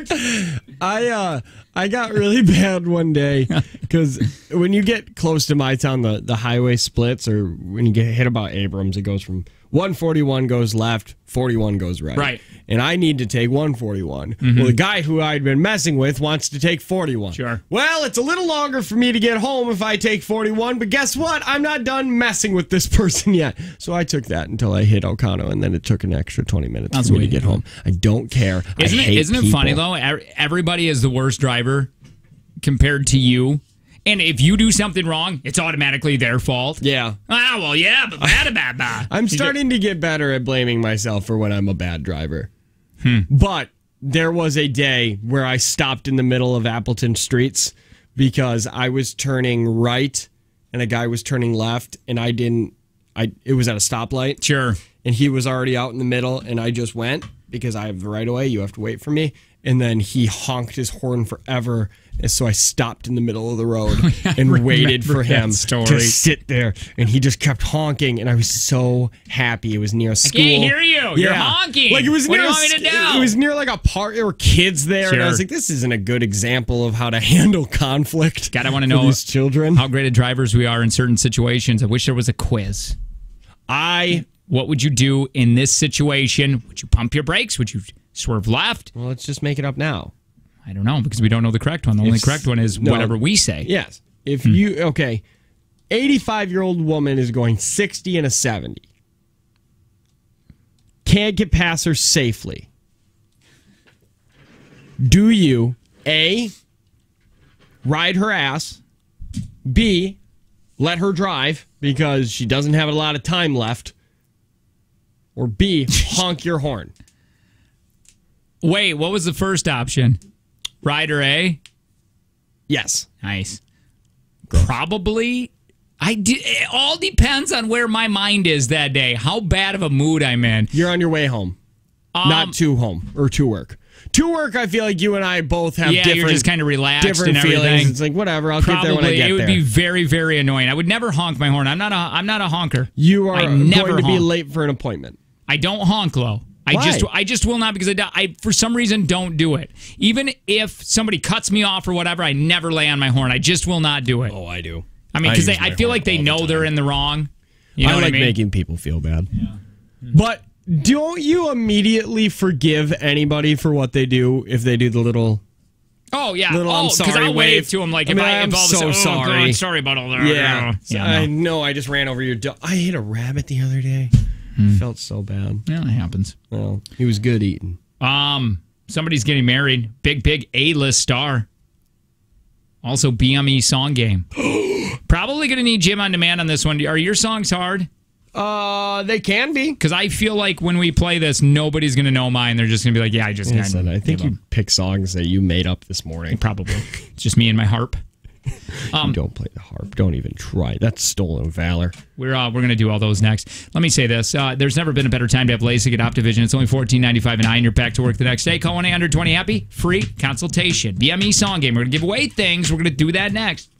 A: I got really bad one day because when you get close to my town, the highway splits, or when you get hit about Abrams, it goes from 141 goes left, 41 goes right.
B: Right.
A: And I need to take 141. Well, the guy who I'd been messing with wants to take 41.
B: Sure.
A: Well, it's a little longer for me to get home if I take 41, but guess what? I'm not done messing with this person yet. So I took that until I hit Ocano, and then it took an extra 20 minutes for me to get home. I don't care.
B: Isn't it funny, though? Everybody is the worst driver compared to you. And if you do something wrong, it's automatically their fault.
A: Yeah.
B: Ah, well, yeah, but bad.
A: I'm starting to get better at blaming myself for when I'm a bad driver. But there was a day where I stopped in the middle of Appleton streets because I was turning right and a guy was turning left, and it was at a stoplight.
B: Sure.
A: And he was already out in the middle, and I just went because I have the right of way. You have to wait for me. And then he honked his horn forever. And so I stopped in the middle of the road and waited for him to sit there. And he just kept honking. And I was so happy. It was near a school.
B: I can't hear you. You're honking.
A: Like it was
B: what
A: near
B: do you want me to do?
A: It was near like a park. There were kids there. And I was like, this isn't a good example of how to handle conflict.
B: God, I want to know
A: these children.
B: How great of drivers we are in certain situations. I wish there was a quiz. What would you do in this situation? Would you pump your brakes? Would you swerve left?
A: Well, let's just make it up now.
B: I don't know, because we don't know the correct one. The only correct one is whatever we say.
A: Yes. If you, 85-year-old woman is going 60 and a 70. Can't get past her safely. Do you, A, ride her ass, B, let her drive because she doesn't have a lot of time left, or B, honk your horn?
B: Wait, what was the first option? Rider A?
A: Yes.
B: Nice. Probably. It all depends on where my mind is that day. How bad of a mood I'm in.
A: You're on your way home. Not to home or to work. To work, I feel like you and I both have different.
B: You're just kind of relaxed
A: different
B: and everything.
A: Feelings. It's like whatever. I'll get there when I get there.
B: It would be very, very annoying. I would never honk my horn. I'm not a honker.
A: You are going to be late for an appointment.
B: I don't honk, Lo. I just will not, because I for some reason don't do it. Even if somebody cuts me off or whatever, I never lay on my horn. I just will not do it.
A: Oh, I do.
B: I mean, because I feel like they know they're in the wrong. You know
A: I
B: what
A: like
B: I mean?
A: making people feel bad. Yeah. But don't you immediately forgive anybody for what they do if they do the little...
B: Oh, yeah.
A: I'm sorry,
B: because I'll wave
A: wave
B: to them like,
A: I'm so sorry.
B: God, sorry about all that.
A: Yeah.
B: No.
A: I know, I just ran over your dog. I hit a rabbit the other day. Felt so bad.
B: Yeah, it happens.
A: Well, he was good eating.
B: Somebody's getting married. Big A-list star. Also, BME song game. Probably going to need Jim on demand on this one. Are your songs hard?
A: They can be.
B: Because I feel like when we play this, nobody's going to know mine. They're just going to be like, yeah, I just...
A: Listen, I think you pick songs that you made up this morning.
B: Probably. It's just me and my harp.
A: You don't play the harp. Don't even try. That's stolen valor.
B: We're going to do all those next. Let me say this. There's never been a better time to have LASIK at Optivision. It's only $14.95 an eye, and you're back to work the next day. Call 1-800-20-HAPPY. Free consultation. BME song game. We're going to give away things. We're going to do that next.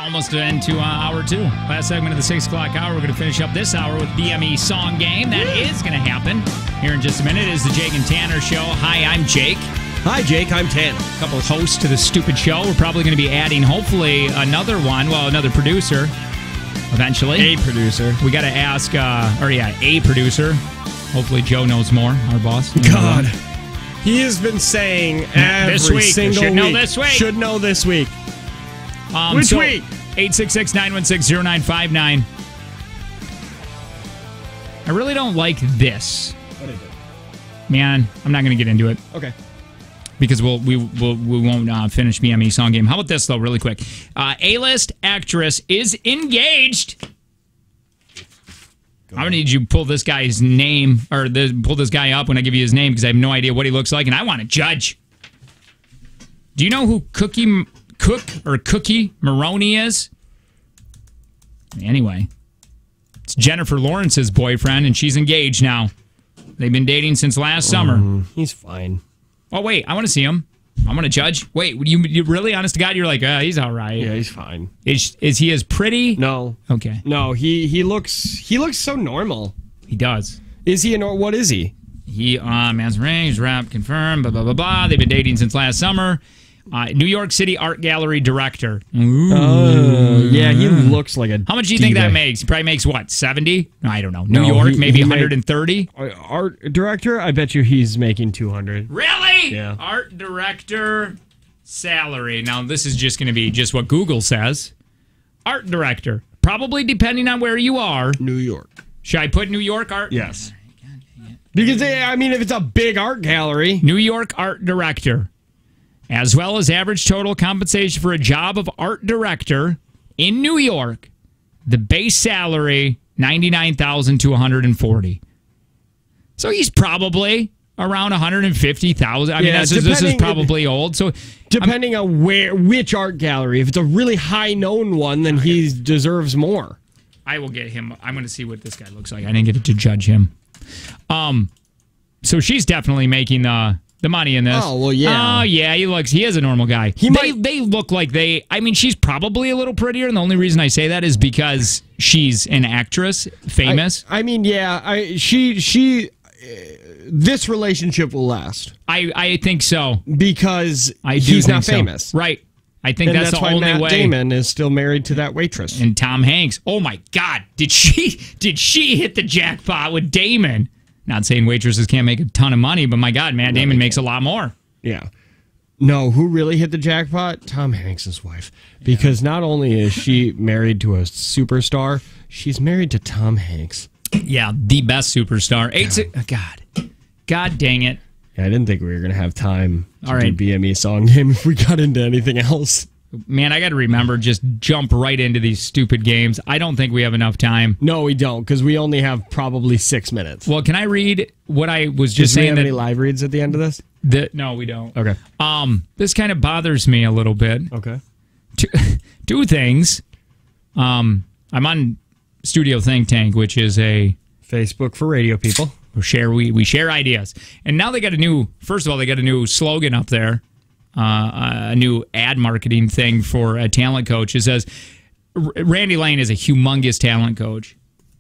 B: almost into hour 2. Last segment of the 6 o'clock hour. We're going to finish up this hour with BME Song Game. That is going to happen here in just a minute. It is the Jake and Tanner Show. Hi, I'm Jake.
A: Hi, Jake. I'm Tanner.
B: A couple of hosts to the stupid show. We're probably going to be adding, hopefully, another producer eventually.
A: A producer.
B: We got to ask, a producer. Hopefully Joe knows more, our boss.
A: God. He has been saying every
B: this week,
A: single
B: should
A: week.
B: know this week.
A: Should know this week. Which week?
B: 866-916-0959. I really don't like this.
A: What is it?
B: Man, I'm not going to get into it.
A: Okay.
B: Because we won't finish BME Song Game. How about this, though, really quick? A-list actress is engaged. I'm going to need you to pull this guy's name, or pull this guy up when I give you his name, because I have no idea what he looks like, and I want to judge. Do you know who Cookie Maroney is? Anyway, it's Jennifer Lawrence's boyfriend, and she's engaged now. They've been dating since last summer.
A: He's fine.
B: Oh, wait, I want to see him. I want to judge. Wait, you really, honest to God, you're like, he's all right.
A: Yeah, he's fine.
B: Is he as pretty?
A: No.
B: Okay.
A: No, he looks so normal.
B: He does.
A: Is he what is he?
B: He, man's range, rap, confirmed, blah, blah, blah, blah. They've been dating since last summer. New York City art gallery director.
A: Yeah, he looks like a
B: How much do you think that makes? He probably makes, what, 70? I don't know. New York, maybe 130?
A: Art director? I bet you he's making 200.
B: Really?
A: Yeah.
B: Art director salary. Now, this is just going to be just what Google says. Art director. Probably depending on where you are.
A: New York.
B: Should I put New York art?
A: Yes. Because, if it's a big art gallery.
B: New York art director. As well as average total compensation for a job of art director in New York. The base salary, $99,000 to $140,000. So he's probably around $150,000. I mean, this is probably old. So
A: depending on which art gallery, if it's a really high known one, then he deserves more.
B: I will get him. I'm going to see what this guy looks like. I didn't get to judge him. So she's definitely making the money in this.
A: Oh, well, yeah.
B: Oh, yeah, he is a normal guy. They look like she's probably a little prettier, and the only reason I say that is because she's an actress, famous.
A: This relationship will last.
B: I think so.
A: Because he's not famous.
B: So. Right. I think that's the only
A: Matt
B: way.
A: Damon is still married to that waitress.
B: And Tom Hanks. Oh, my God. Did she hit the jackpot with Damon? Not saying waitresses can't make a ton of money, but my God, Matt Damon makes a lot more.
A: Yeah. No, who really hit the jackpot? Tom Hanks' wife. Because not only is she married to a superstar, she's married to Tom Hanks.
B: Yeah, the best superstar. God dang it.
A: Yeah, I didn't think we were going to have time to
B: do
A: BME Song Game if we got into anything else.
B: Man, I got to remember, just jump right into these stupid games. I don't think we have enough time.
A: No, we don't, because we only have probably 6 minutes.
B: Well, can I read what I was just
A: saying?
B: Do we have
A: any live reads at the end of this?
B: No, we don't.
A: Okay.
B: This kind of bothers me a little bit.
A: Okay.
B: Two things. I'm on Studio Think Tank, which is a
A: Facebook for radio people.
B: We share ideas. And now they got a new slogan up there. A new ad marketing thing for a talent coach. It says, Randy Lane is a humongous talent coach.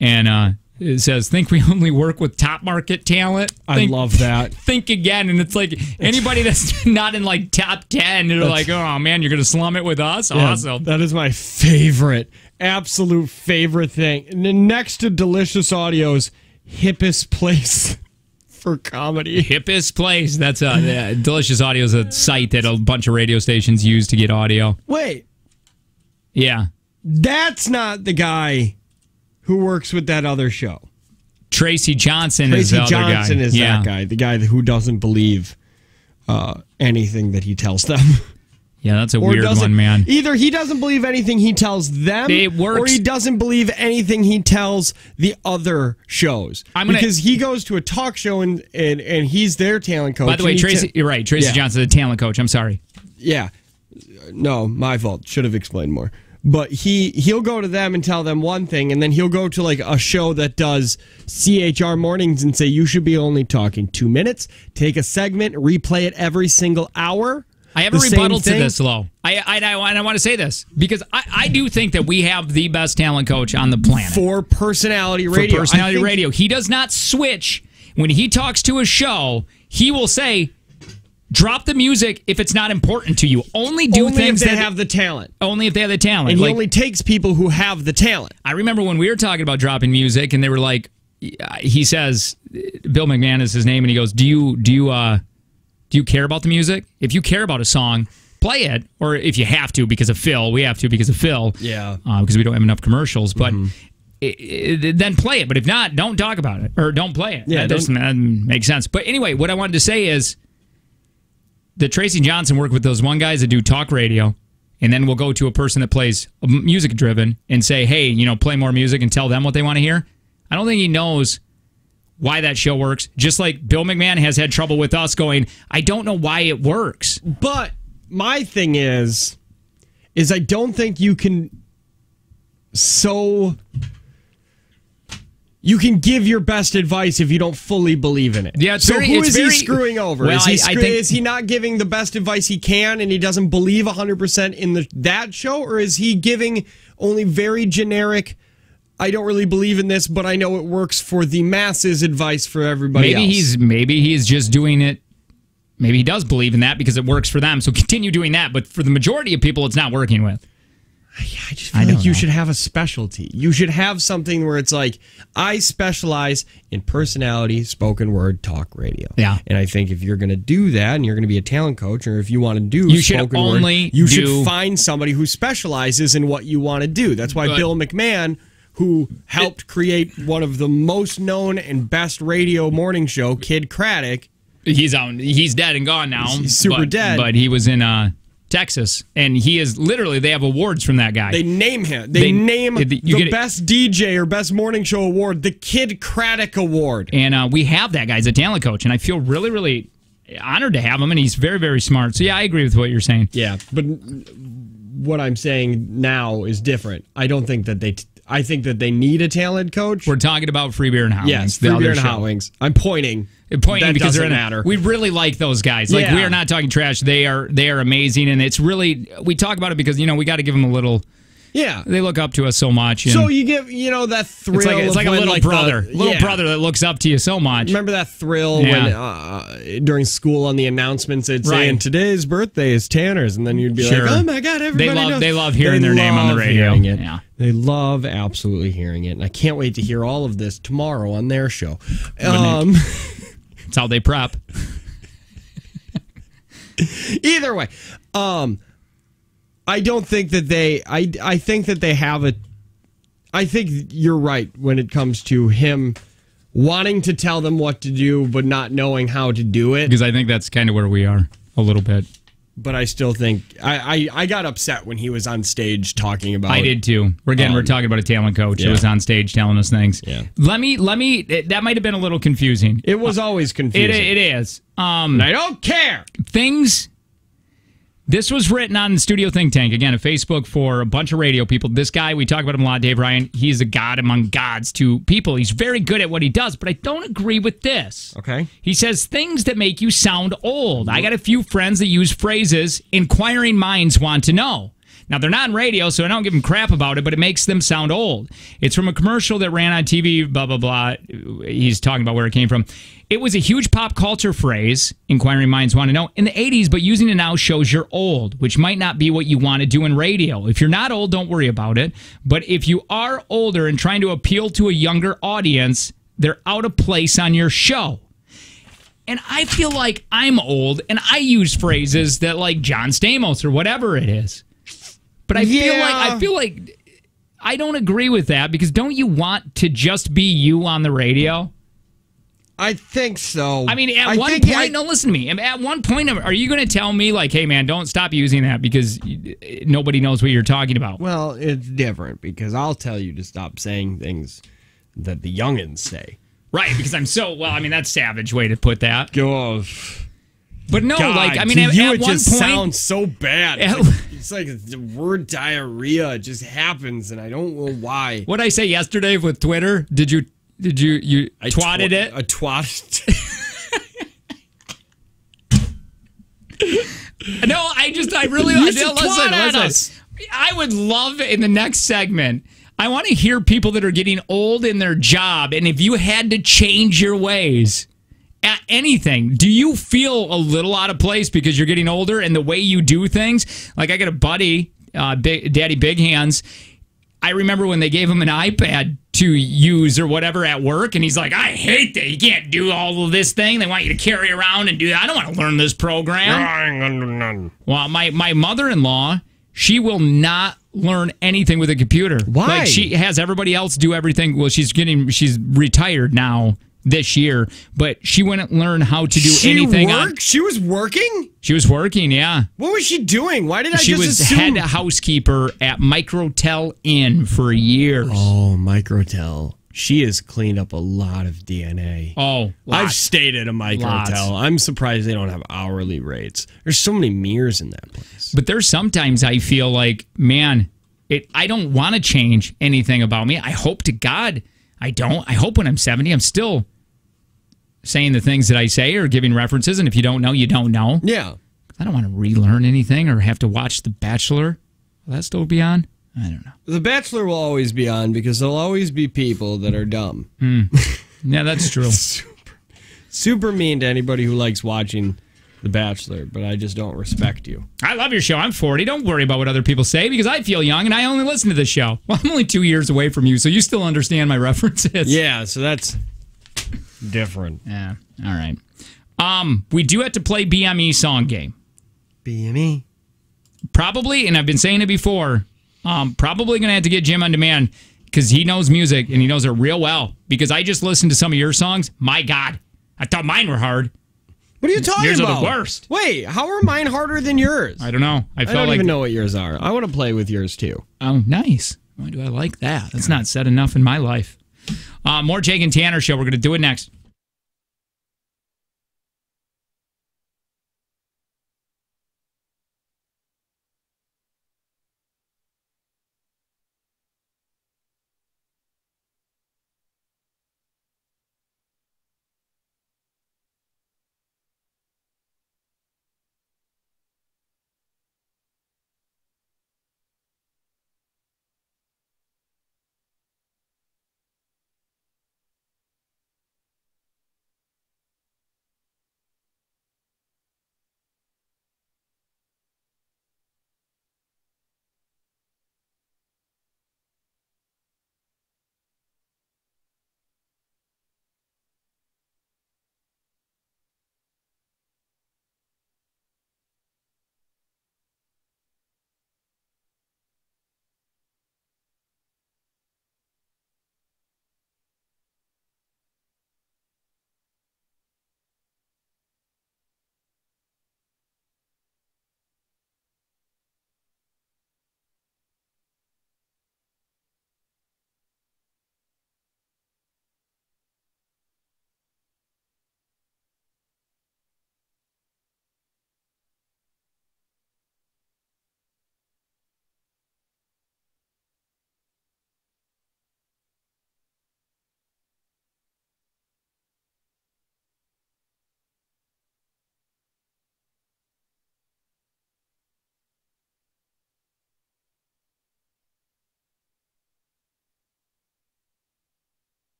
B: And it says, think we only work with top market talent?
A: I love that.
B: Think again. And it's like, anybody that's not in like top 10, they're like, oh man, you're going to slum it with us?
A: Yeah,
B: awesome.
A: That is my absolute favorite thing. And then next to Delicious Audio's hippest place for comedy.
B: Hippest place. That's Delicious Audio is a site that a bunch of radio stations use to get audio.
A: Wait.
B: Yeah.
A: That's not the guy who works with that other show.
B: Tracy Johnson is the other guy.
A: Tracy Johnson is that guy. The guy who doesn't believe anything that he tells them.
B: Yeah, that's a weird one, man.
A: Either he doesn't believe anything he tells them, or he doesn't believe anything he tells the other shows. Because he goes to a talk show and he's their talent coach.
B: By the way, you're right. Tracy Johnson, the talent coach. I'm sorry.
A: Yeah. No, my fault. Should have explained more. But he'll go to them and tell them one thing, and then he'll go to like a show that does CHR mornings and say, you should be only talking 2 minutes, take a segment, replay it every single hour.
B: I have a rebuttal to this, though. I want to say this because I do think that we have the best talent coach on the planet.
A: For personality radio.
B: For personality radio. He does not switch. When he talks to a show, he will say, drop the music if it's not important to you. Only things
A: if they have the talent.
B: Only if they have the talent.
A: And he only takes people who have the talent.
B: I remember when we were talking about dropping music, and they were like, he says, Bill McMahon is his name, and he goes, do you care about the music? If you care about a song, play it. Or if you have to because of Phil, we have to because of Phil.
A: Yeah.
B: Because we don't have enough commercials. But then play it. But if not, don't talk about it. Or don't play it.
A: Yeah,
B: that doesn't make sense. But anyway, what I wanted to say is that Tracy Johnson worked with those one guys that do talk radio, and then we'll go to a person that plays music-driven and say, hey, play more music and tell them what they want to hear. I don't think he knows why that show works. Just like Bill McMahon has had trouble with us going, I don't know why it works.
A: But my thing is I don't think you can you can give your best advice if you don't fully believe in it.
B: Yeah,
A: who is he screwing over?
B: Well,
A: is he not giving the best advice he can and he doesn't believe 100% in that show? Or is he giving only very generic, I don't really believe in this, but I know it works for the masses advice for everybody else?
B: Maybe he's just doing it. Maybe he does believe in that because it works for them. So continue doing that. But for the majority of people, it's not working with.
A: I just feel like you should have a specialty. You should have something where it's like, I specialize in personality, spoken word, talk radio.
B: Yeah.
A: And I think if you're going to do that and you're going to be a talent coach, or if you want to do spoken word, you should find somebody who specializes in what you want to do. That's why Bill McMahon, who helped create one of the most known and best radio morning show, Kid Craddock.
B: He's dead and gone now.
A: He's super dead.
B: But he was in Texas, and he is literally, they have awards from that guy.
A: They name him. They name the best DJ or best morning show award, the Kid Craddock Award.
B: And we have that guy as a talent coach, and I feel really, really honored to have him, and he's very, very smart. So, yeah, I agree with what you're saying.
A: Yeah, but what I'm saying now is different. I don't think that I think that they need a talent coach.
B: We're talking about Free Beer and Hot Wings.
A: Yes, Free Beer and Hot Wings. I'm pointing that
B: because
A: doesn't matter.
B: We really like those guys. Like, we are not talking trash. They are amazing, and it's really, we talk about it because we got to give them a little. Yeah, they look up to us so much.
A: So you give that thrill.
B: It's like a little brother, brother that looks up to you so much.
A: Remember that thrill when during school on the announcements they'd say, "And today's birthday is Tanner's," and then you'd be like, "Oh my god, everybody knows."
B: They love hearing their name on the radio.
A: Yeah. They love absolutely hearing it, and I can't wait to hear all of this tomorrow on their show.
B: That's how they prep.
A: Either way, I don't think that they. I think that they have a. I think you're right when it comes to him wanting to tell them what to do, but not knowing how to do it.
B: Because I think that's kind of where we are a little bit.
A: But I still think I got upset when he was on stage talking about.
B: I did too. We're talking about a talent coach who was on stage telling us things.
A: Yeah.
B: Let me. That might have been a little confusing.
A: It was always confusing.
B: It is.
A: I don't care.
B: This was written on Studio Think Tank, again, a Facebook for a bunch of radio people. This guy, we talk about him a lot, Dave Ryan. He's a god among gods to people. He's very good at what he does, but I don't agree with this.
A: Okay.
B: He says things that make you sound old. I got a few friends that use phrases inquiring minds want to know. Now, they're not on radio, so I don't give them crap about it, but it makes them sound old. It's from a commercial that ran on TV, blah, blah, blah. He's talking about where it came from. It was a huge pop culture phrase, inquiring minds want to know, in the 80s, but using it now shows you're old, which might not be what you want to do in radio. If you're not old, don't worry about it. But if you are older and trying to appeal to a younger audience, they're out of place on your show. And I feel like I'm old, and I use phrases that like John Stamos or whatever it is. But I feel like I don't agree with that, because don't you want to just be you on the radio?
A: I think so.
B: I mean, at one point, no, listen to me. At one point, are you going to tell me, like, hey, man, don't stop using that because nobody knows what you're talking about?
A: Well, it's different, because I'll tell you to stop saying things that the youngins say.
B: Right, because I'm so, well, I mean, that's a savage way to put that.
A: Go.
B: But no,
A: God,
B: like, I mean,
A: at
B: one
A: it just
B: point,
A: sounds so bad. It's like the word diarrhea. It just happens, and I don't know why.
B: What did I say yesterday with Twitter? Did you twatted it?
A: A twat.
B: No, I really
A: You
B: listen.
A: should twat at us.
B: I would love in the next segment. I want to hear people that are getting old in their job, and if you had to change your ways at anything, do you feel a little out of place because you're getting older and the way you do things? Like I got a buddy, Daddy Big Hands. I remember when they gave him an iPad to use or whatever at work, and he's like, I hate that. You can't do all of this thing. They want you to carry around and do that. I don't want to learn this program. Well, my mother-in-law, she will not learn anything with a computer.
A: Why?
B: Like she has everybody else do everything. Well, she's retired now this year, but she wouldn't learn how to do anything.
A: She was working?
B: She was working, yeah.
A: What was she doing? Why did I
B: She
A: just
B: was
A: assume?
B: head housekeeper at Microtel Inn for years.
A: Oh, Microtel. She has cleaned up a lot of DNA.
B: Oh,
A: I've
B: lots.
A: stayed at a Microtel.
B: Lots.
A: I'm surprised they don't have hourly rates. There's so many mirrors in that place.
B: But there's sometimes I feel like, man, I don't want to change anything about me. I hope to God I don't. I hope when I'm 70, I'm still saying the things that I say or giving references. And if you don't know, you don't know.
A: Yeah.
B: I don't want to relearn anything or have to watch The Bachelor. Will that still be on? I don't know.
A: The Bachelor will always be on because there'll always be people that are dumb.
B: Yeah, that's true.
A: Super mean to anybody who likes watching The Bachelor, but I just don't respect you.
B: I love your show. I'm 40. Don't worry about what other people say because I feel young and I only listen to this show. Well, I'm only 2 years away from you, so you still understand my references.
A: Yeah, so that's different.
B: Yeah. All right. We do have to play BME song game.
A: BME.
B: Probably, and I've been saying it before, probably going to have to get Jim on demand because he knows music and he knows it real well. Because I just listened to some of your songs. My God. I thought mine were hard.
A: What are you talking
B: Yours
A: about?
B: are the worst.
A: Wait, how are mine harder than yours?
B: I don't know.
A: I don't even know what yours are. I want to play with yours too.
B: Oh, nice. Why do I like that? That's not said enough in my life. More Jake and Tanner show. We're going to do it next.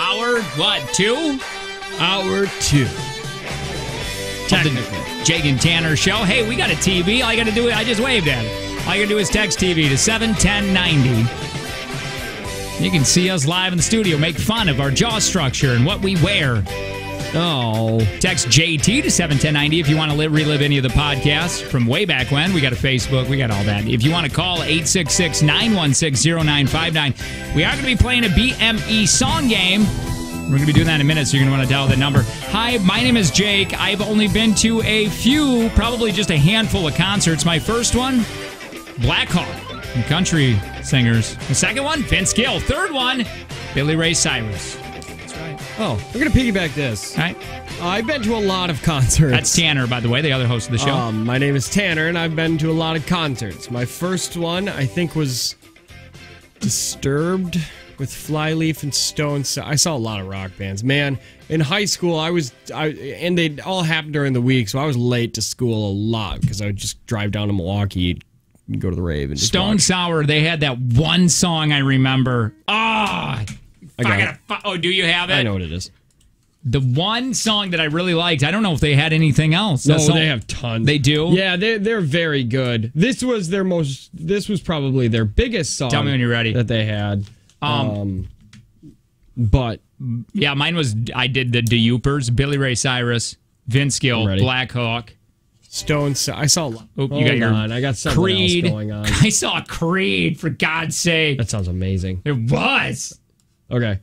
B: hour, two?
A: Hour 2.
B: Technically. Jake and Tanner show. Hey, we got a TV. All you got to do, I just waved at it. All you got to do is text TV to 71090. You can see us live in the studio, make fun of our jaw structure and what we wear.
A: Oh.
B: Text JT to 71090 if you want to relive any of the podcasts from way back when. We got a Facebook. We got all that. If you want to call 866-916-0959. We are going to be playing a BME song game. We're going to be doing that in a minute, so you're going to want to dial the number. Hi, my name is Jake. I've only been to a few, probably just a handful of concerts. My first one, Black Hawk, country singers. The second one, Vince Gill. Third one, Billy Ray Cyrus. That's right.
A: Oh, we're going to piggyback this.
B: All right.
A: I've been to a lot of concerts.
B: That's Tanner, by the way, the other host of the show.
A: My name is Tanner, and I've been to a lot of concerts. My first one, I think, was Disturbed with Flyleaf and Stone. So I saw a lot of rock bands. Man, in high school, and they all happened during the week, so I was late to school a lot because I would just drive down to Milwaukee and go to the rave. And just
B: Stone Sour, they had that one song I remember. Oh, do you have it?
A: I know what it is.
B: The one song that I really liked, I don't know if they had anything else.
A: No, they have tons.
B: They do?
A: Yeah, they're very good. This was probably their biggest song.
B: Tell me when you're ready.
A: That they had. But
B: yeah, mine was, I did the Youpers, Billy Ray Cyrus, Vince Gill, Black Hawk,
A: Stone. I saw.
B: Oh, you got your
A: I got something
B: Creed
A: else going on.
B: I saw Creed, for God's sake.
A: That sounds amazing.
B: It was.
A: Okay.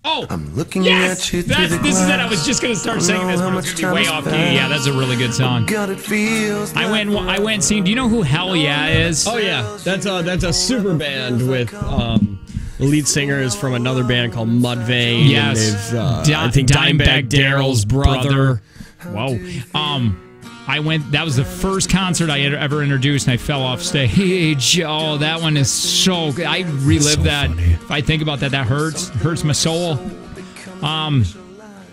B: Oh,
C: I'm looking at you through the glass.
B: This is it. I was just going to start singing this, but it's going to be way off key. Yeah, that's a really good song.
C: God, it feels
B: I went seeing. Do you know who Hell Yeah is?
A: Oh yeah, that's a super band with the lead singer is from another band called Mudvayne.
B: Yes,
A: and I think Dimebag Darrell's brother.
B: Whoa. I went. That was the first concert I had ever introduced, and I fell off stage. Oh, that one is so good. I relive that.
A: Funny.
B: If I think about that, that hurts my soul.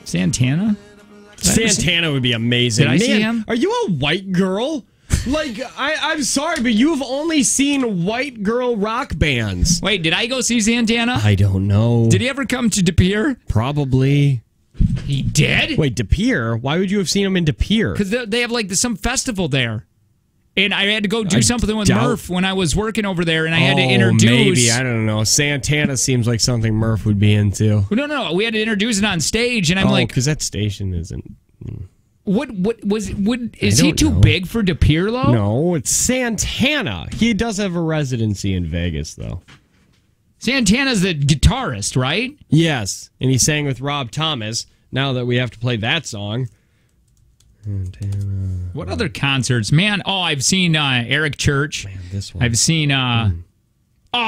B: Santana.
A: Santana would be amazing.
B: Did I see him?
A: Are you a white girl? Like, I'm sorry, but you've only seen white girl rock bands.
B: Wait, did I go see Santana?
A: I don't know.
B: Did he ever come to De Pere?
A: Probably.
B: He did?
A: Wait, De Pere? Why would you have seen him in De Pere?
B: Because they have like some festival there. And I had to go do something with Murph when I was working over there, and I had to introduce.
A: Maybe, I don't know. Santana seems like something Murph would be into.
B: No. We had to introduce it on stage, and I'm like,
A: because that station isn't.
B: Is he too big for De Pere, though?
A: No, it's Santana. He does have a residency in Vegas, though.
B: Santana's the guitarist, right?
A: Yes, and he sang with Rob Thomas. Now that we have to play that song. Santana.
B: What other concerts? Man, I've seen Eric Church.
A: Man, this one.
B: I've seen... Oh,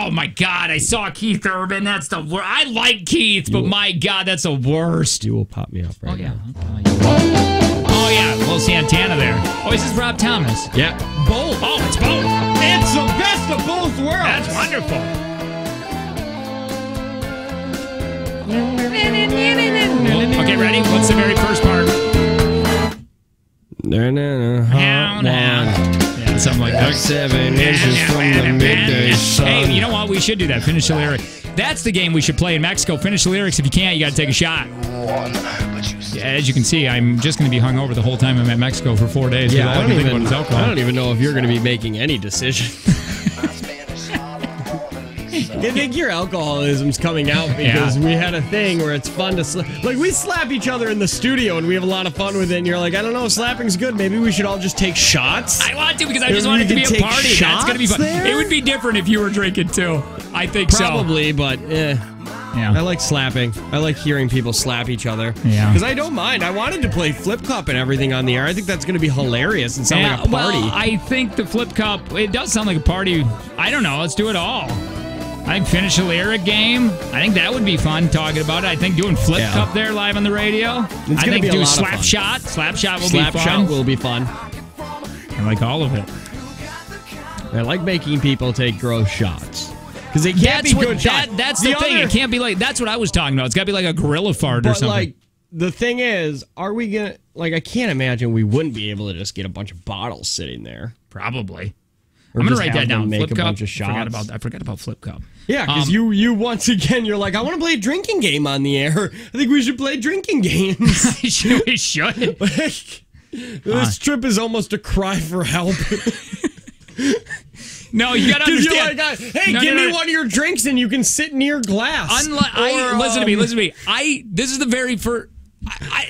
B: my God, I saw Keith Urban. That's the worst. I like Keith, but my God, that's the worst.
A: You will pop me up right now.
B: Oh, yeah, little Santana there. Oh, is this Rob Thomas?
A: Yeah.
B: Both. Oh, it's both.
A: It's the best of both worlds.
B: That's wonderful. Okay, ready? What's the very first part? Yeah, something like that.
A: 7 inches from the midday sun.
B: Hey, you know what? We should do that. Finish the lyric. That's the game we should play in Mexico. Finish the lyrics. If you can't, you got to take a shot. Yeah, as you can see, I'm just going to be hung over the whole time I'm at Mexico for 4 days.
A: Yeah,
B: I
A: don't even know if you're going to be making any decision. I think your alcoholism's coming out because we had a thing where it's fun to we slap each other in the studio and we have a lot of fun with it. And you're like, I don't know, slapping's good. Maybe we should all just take shots.
B: I want to because I just want it to be a party. That's gonna be fun. It would be different if you were drinking too. I think
A: probably, but yeah. I like slapping. I like hearing people slap each other. Yeah. Because I don't mind. I wanted to play Flip Cup and everything on the air. I think that's going to be hilarious and sound like a party.
B: Well, I think the Flip Cup, it does sound like a party. I don't know. Let's do it all. I think finish a lyric game. I think that would be fun talking about it. I think doing Flip Cup there live on the radio.
A: It's going to be a lot of fun.
B: Slap Shot. Slap Shot will be fun.
A: Slap Shot will be fun.
B: I like all of it.
A: I like making people take gross shots. Because they can't be good shots.
B: That's the thing. It can't be like, that's what I was talking about. It's got to be like a gorilla fart or something. But like,
A: the thing is, are we going to, I can't imagine we wouldn't be able to just get a bunch of bottles sitting there.
B: Probably.
A: Or
B: I'm gonna
A: just
B: write
A: have
B: that
A: them
B: down.
A: Make
B: Flip
A: a
B: cup.
A: bunch of shots.
B: I forgot about flip cup.
A: Yeah, because you once again, you're like, I want to play a drinking game on the air. I think we should play drinking games.
B: We should.
A: This trip is almost a cry for help.
B: No, you gotta understand.
A: You're like, hey, give me one of your drinks and you can sit near your glass.
B: Listen to me. This is the very first.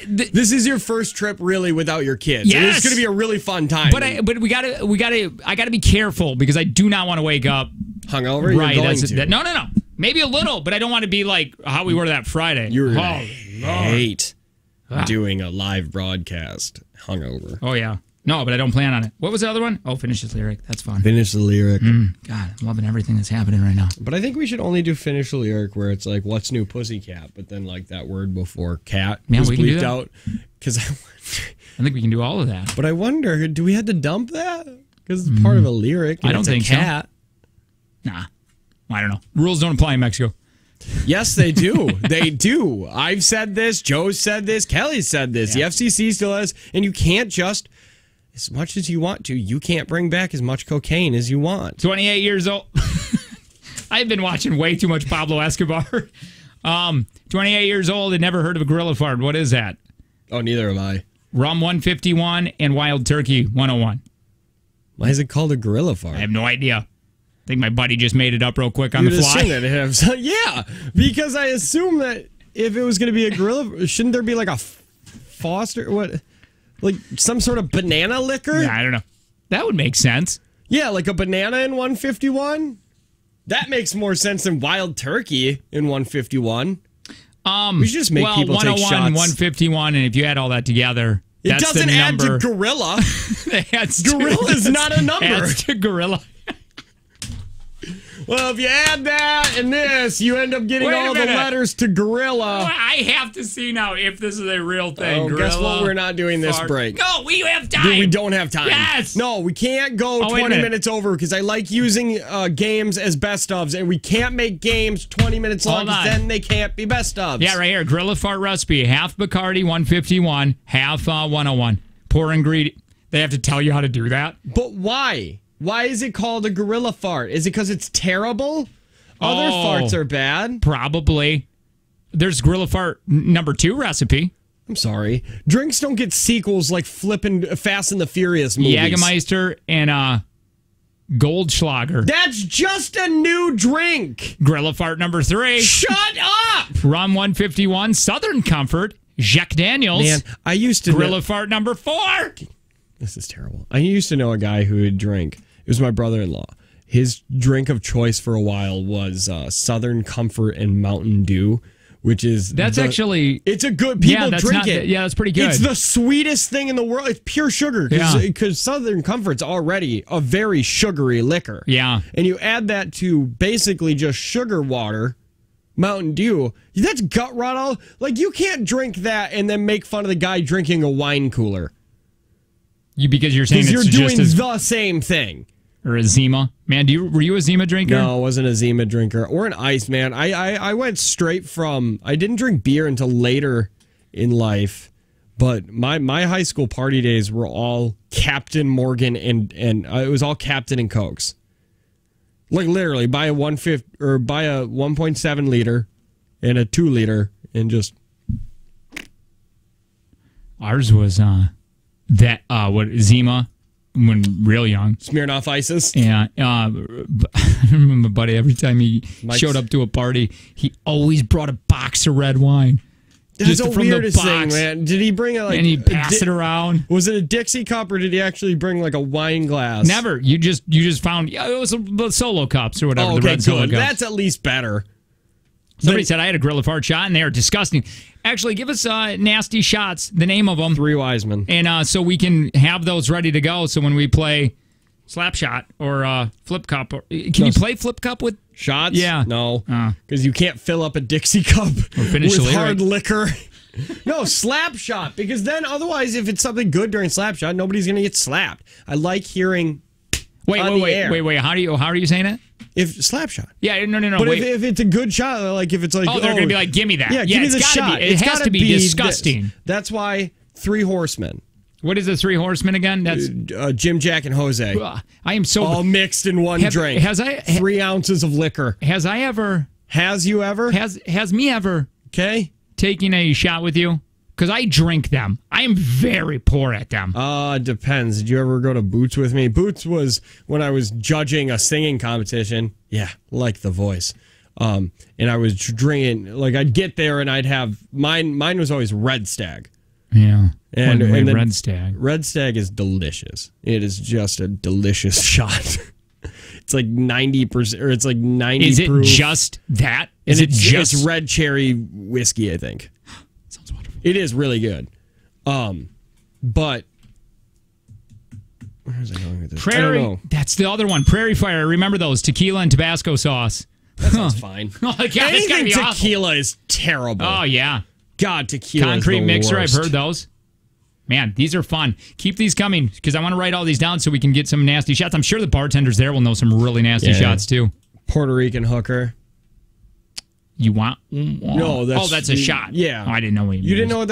A: This is your first trip really without your kids.
B: Yes.
A: And it's going to be a really fun time.
B: But I gotta be careful because I do not want to wake up
A: hungover.
B: Right?
A: You're going to.
B: No. Maybe a little, but I don't want to be like how we were that Friday.
A: You're gonna hate doing a live broadcast hungover.
B: Oh yeah. No, but I don't plan on it. What was the other one? Oh, finish this lyric. That's fun.
A: Finish the lyric.
B: God, I'm loving everything that's happening right now.
A: But I think we should only do finish the lyric where it's like, what's new pussycat? But then like that word before cat was
B: we can do
A: bleeped
B: that.
A: out. Because
B: I think we can do all of that.
A: But I wonder, do we have to dump that? Because it's part of a lyric. And
B: I don't
A: it's
B: think
A: a cat.
B: So. Nah. I don't know. Rules don't apply in Mexico.
A: Yes, they do. They do. I've said this. Joe's said this. Kelly's said this.
B: Yeah.
A: The FCC still has. And you can't just, as much as you want to, you can't bring back as much cocaine as you want.
B: 28 years old. I've been watching way too much Pablo Escobar. 28 years old and never heard of a gorilla fart. What is that?
A: Oh, neither have I.
B: Rum 151 and Wild Turkey 101.
A: Why is it called a gorilla fart?
B: I have no idea. I think my buddy just made it up real quick on the fly.
A: Yeah, because I assume that if it was going to be a gorilla, shouldn't there be like a Foster? What? Like some sort of banana liquor?
B: Yeah, I don't know. That would make sense.
A: Yeah, like a banana in 151? That makes more sense than Wild Turkey in 151. We should just make people take
B: 101,
A: shots.
B: 151, and if you add all that together,
A: It
B: that's
A: doesn't
B: the
A: add
B: number.
A: to gorilla.
B: Gorilla
A: is not a number.
B: Adds to gorilla.
A: Well, if you add that and this, you end up getting
B: Wait a
A: all the
B: minute.
A: letters to gorilla.
B: I have to see now if this is a real thing.
A: Oh, guess what? We're not doing this break.
B: No, we have time.
A: We don't have time.
B: Yes.
A: No, we can't go
B: wait a
A: 20
B: minute.
A: minutes over because I like using games as best ofs, and we can't make games 20 minutes long
B: Hold on.
A: because then they can't be best ofs.
B: Yeah, right here. Gorilla fart recipe. Half Bacardi, 151. Half 101. Pour ingredient. They have to tell you how to do that?
A: But why? Why is it called a gorilla fart? Is it because it's terrible? Other farts are bad.
B: Probably. There's Gorilla Fart number 2 recipe.
A: I'm sorry. Drinks don't get sequels like flipping Fast and the Furious movies.
B: Jägermeister and Goldschlager.
A: That's just a new drink.
B: Gorilla Fart number 3.
A: Shut up!
B: Rum 151. Southern Comfort. Jack Daniels.
A: Man, I used to
B: Gorilla Fart number 4.
A: This is terrible. I used to know a guy who would drink. It was my brother-in-law. His drink of choice for a while was Southern Comfort and Mountain Dew, which is...
B: actually...
A: It's a good... People drink it.
B: Yeah, that's pretty good.
A: It's the sweetest thing in the world. It's pure sugar. Because Southern Comfort's already a very sugary liquor.
B: Yeah.
A: And you add that to basically just sugar water, Mountain Dew. That's gut rot all... Like, you can't drink that and then make fun of the guy drinking a wine cooler.
B: Because you're saying it's
A: you're
B: just
A: doing
B: as...
A: the same thing.
B: Or a Zima. Man, were you a Zima drinker?
A: No, I wasn't a Zima drinker. Or an ice, man. I went straight from... I didn't drink beer until later in life. But my high school party days were all Captain Morgan and it was all Captain and Cokes. Like literally, buy a 1.7 liter and a 2 liter and just...
B: Ours was Zima when real young.
A: Smirnoff Ices.
B: Yeah, I remember, buddy. Every time he showed up to a party, he always brought a box of red wine.
A: That's the weirdest thing, man. Did he bring
B: and he passed it around?
A: Was it a Dixie cup or did he actually bring like a wine glass?
B: Never. You just found it was the Solo cups or whatever.
A: Oh, okay,
B: the red Solo
A: good.
B: cups.
A: That's at least better.
B: Somebody said I had a Gorilla Fart shot, and they are disgusting. Actually, give us nasty shots. The name of them.
A: 3 Wiseman.
B: And so we can have those ready to go. So when we play Slap Shot or Flip Cup, can you play Flip Cup with
A: shots?
B: Yeah,
A: no, because you can't fill up a Dixie cup with hard liquor. No, Slap Shot, because then otherwise, if it's something good during Slap Shot, nobody's gonna get slapped. I like hearing. Wait.
B: How are you saying it?
A: If Slap Shot.
B: Yeah, no.
A: But if it's a good shot, like if it's like,
B: they're gonna be like, give me that.
A: Yeah, give me the shot.
B: It has to be disgusting.
A: That's why 3 Horsemen.
B: What is the Three Horsemen again? That's
A: Jim, Jack, and Jose.
B: I am so
A: all mixed in one drink. 3 ounces of liquor.
B: Has I ever?
A: Has you ever?
B: Has me ever?
A: Okay.
B: Taking a shot with you? Because I drink them. I am very poor at them.
A: Depends. Did you ever go to Boots with me? Boots was when I was judging a singing competition. Yeah, like The Voice. And I was drinking, like I'd get there and I'd have, mine was always Red Stag.
B: Yeah.
A: And
B: Red Stag.
A: Red Stag is delicious. It is just a delicious shot. It's like 90%, or it's like 90
B: Is it
A: proof.
B: Just that?
A: Is it just red cherry whiskey, I think.
B: Sounds wonderful.
A: It is really good. But where was I going with this? I don't know.
B: That's the other one. Prairie Fire. Remember those? Tequila and Tabasco sauce.
A: That sounds fine.
B: Oh, God, it's gotta
A: Anything
B: be awful.
A: tequila is terrible.
B: Oh, yeah.
A: God, tequila
B: Concrete
A: is the
B: Mixer.
A: worst.
B: I've heard those. Man, these are fun. Keep these coming because I want to write all these down so we can get some nasty shots. I'm sure the bartenders there will know some really nasty shots too.
A: Puerto Rican hooker.
B: You want?
A: No,
B: that's a shot.
A: Yeah.
B: Oh, I didn't know what
A: you didn't know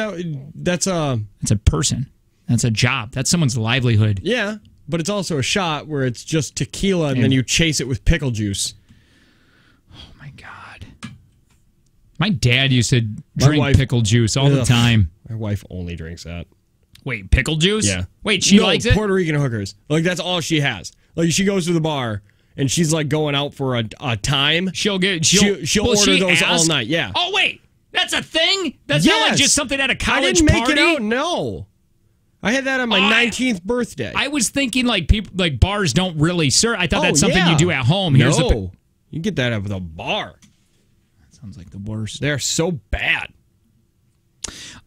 A: that's a...
B: That's a person. That's a job. That's someone's livelihood.
A: Yeah, but it's also a shot where it's just tequila and then you chase it with pickle juice.
B: Oh, my God. My dad used to drink pickle juice all the time.
A: My wife only drinks that.
B: Wait, pickle juice?
A: Yeah.
B: Wait, she likes it?
A: Puerto Rican hookers. Like, that's all she has. Like, she goes to the bar, and she's, like, going out for a time.
B: She'll order
A: those all night, yeah.
B: Oh, wait. That's a thing? That's not like just something at a college
A: I didn't make
B: party?
A: it out, no. I had that on my 19th birthday.
B: I was thinking, like, people, like, bars don't really serve. I thought that's something you do at home. Here's
A: no. You get that at the bar.
B: That sounds like the worst.
A: They're so bad.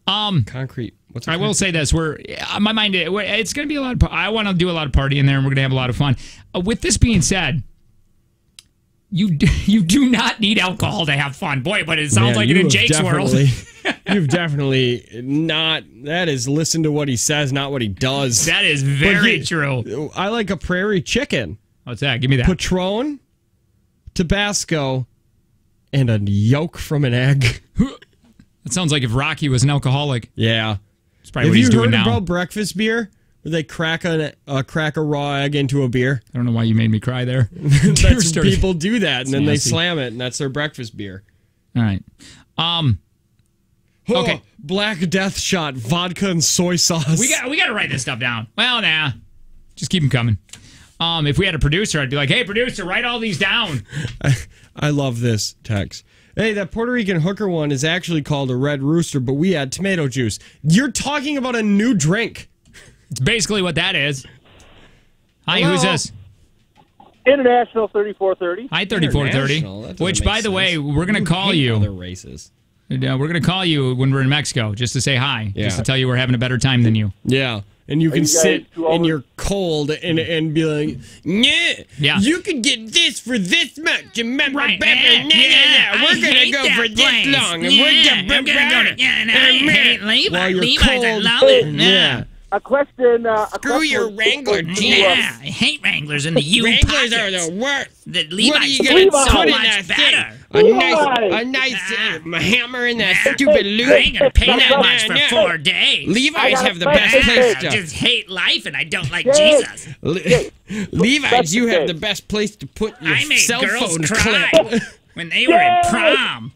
A: Concrete.
B: I will say this: my mind. It's going to be a lot. I want to do a lot of partying there, and we're going to have a lot of fun. With this being said, you do not need alcohol to have fun, boy. But it sounds like it in Jake's world.
A: You've definitely not. That is listen to what he says, not what he does.
B: That is very true.
A: I like a prairie chicken.
B: What's that? Give me that.
A: Patron, Tabasco, and a yolk from an egg.
B: That sounds like if Rocky was an alcoholic.
A: Yeah.
B: That's probably what he's doing now.
A: Have you heard about breakfast beer? Where they crack a raw egg into a beer?
B: I don't know why you made me cry there.
A: People do that, and then they slam it, and that's their breakfast beer.
B: All right. Okay.
A: Black Death shot, vodka and soy sauce.
B: We got to write this stuff down. Well, nah. Just keep them coming. If we had a producer, I'd be like, hey, producer, write all these down.
A: I love this text. Hey, that Puerto Rican hooker one is actually called a Red Rooster, but we add tomato juice. You're talking about a new drink.
B: It's basically what that is. Hi, who's this?
D: International 3430.
B: Hi, 3430. Which, by the way, we're going to call you.
A: Other races.
B: We're going to call you when we're in Mexico just to say hi. Yeah. Just to tell you we're having a better time than you.
A: Yeah. And you can sit in your cold and be like, yeah, you could get this for this much. Right. We're going to go for this long. And we're going to go to... And I hate Levi's. I love it. Yeah.
D: A question.
A: Screw your Wrangler jeans.
B: Yeah, I hate Wranglers in the U
A: Wranglers are the worst.
B: The Levi's
A: are
B: so much better.
A: A nice hammer in that stupid loop.
B: I ain't gonna pay that much for 4 days.
A: Levi's have the best place to...
B: I just hate life and I don't like Jesus.
A: Levi's, you have the best place to put your cell phone clip.
B: When they were in prom.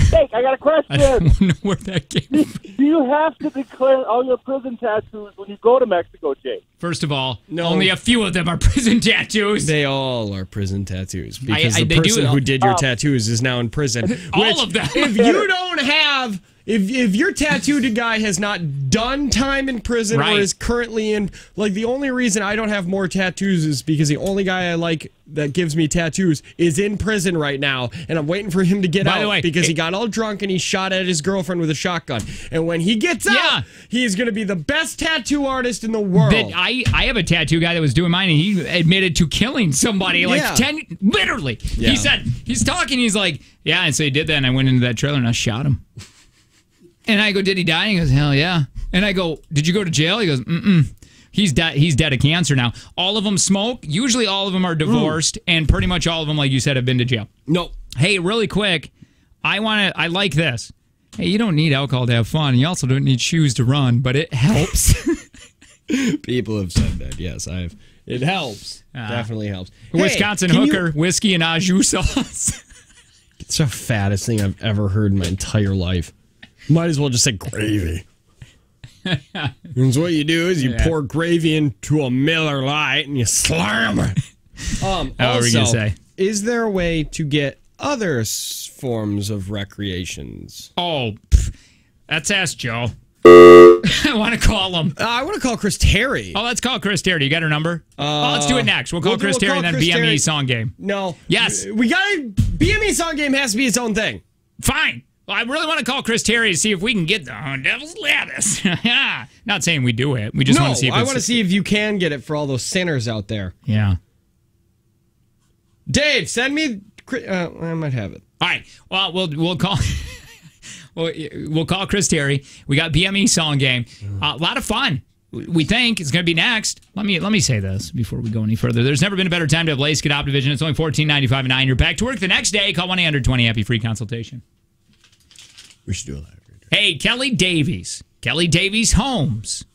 D: Jake, I got a question.
B: I don't know where that came from.
D: Do you have to declare all your prison tattoos when you go to Mexico, Jake?
B: First of all, only a few of them are prison tattoos.
A: They all are prison tattoos because the person who did your tattoos is now in prison.
B: All of them.
A: If you don't have... If your tattooed guy has not done time in prison or is currently in... Like, the only reason I don't have more tattoos is because the only guy I like that gives me tattoos is in prison right now, and I'm waiting for him to get out because he got all drunk and he shot at his girlfriend with a shotgun. And when he gets out, he's going to be the best tattoo artist in the world.
B: I have a tattoo guy that was doing mine, and he admitted to killing somebody, literally. Yeah. He said, he's talking, he's like, yeah, and so he did that, and I went into that trailer and I shot him. And I go, did he die? And he goes, hell yeah. And I go, did you go to jail? He goes, mm-mm. He's dead of cancer now. All of them smoke. Usually all of them are divorced, and pretty much all of them, like you said, have been to jail.
A: No.
B: Hey, really quick, I like this. Hey, you don't need alcohol to have fun. You also don't need shoes to run, but it helps.
A: People have said that. Yes, I have. It helps. Definitely helps.
B: Wisconsin
A: Hey,
B: hooker, whiskey and au jus sauce.
A: It's the fattest thing I've ever heard in my entire life. Might as well just say gravy. And what you do is you pour gravy into a Miller Lite and you slam it.
B: What were you gonna say?
A: Is there a way to get other forms of recreations?
B: Let's ask Joe. I want to call him.
A: I want to call Chris Terry.
B: Oh, let's call Chris Terry. You got her number? Let's do it next. We'll call Chris Terry and then
A: Chris
B: BME
A: Terry.
B: song game.
A: No.
B: Yes.
A: We got to. BME song game has to be its own thing.
B: Fine. Well, I really want to call Chris Terry to see if we can get the Devil's Lettuce. Not saying we do it. We just want to see if
A: I want to see if you can get it for all those sinners out there.
B: Yeah.
A: Dave, send me. I might have it.
B: All right. Well, we'll call. We'll call Chris Terry. We got BME song game. A lot of fun. We think it's going to be next. Let me say this before we go any further. There's never been a better time to have LASIK at Optivision. It's only $14.95 a night. You're back to work the next day. Call 1-800-20-HAPPY free consultation.
A: We should do a live read.
B: Hey, Kelly Davies. Kelly Davies Homes.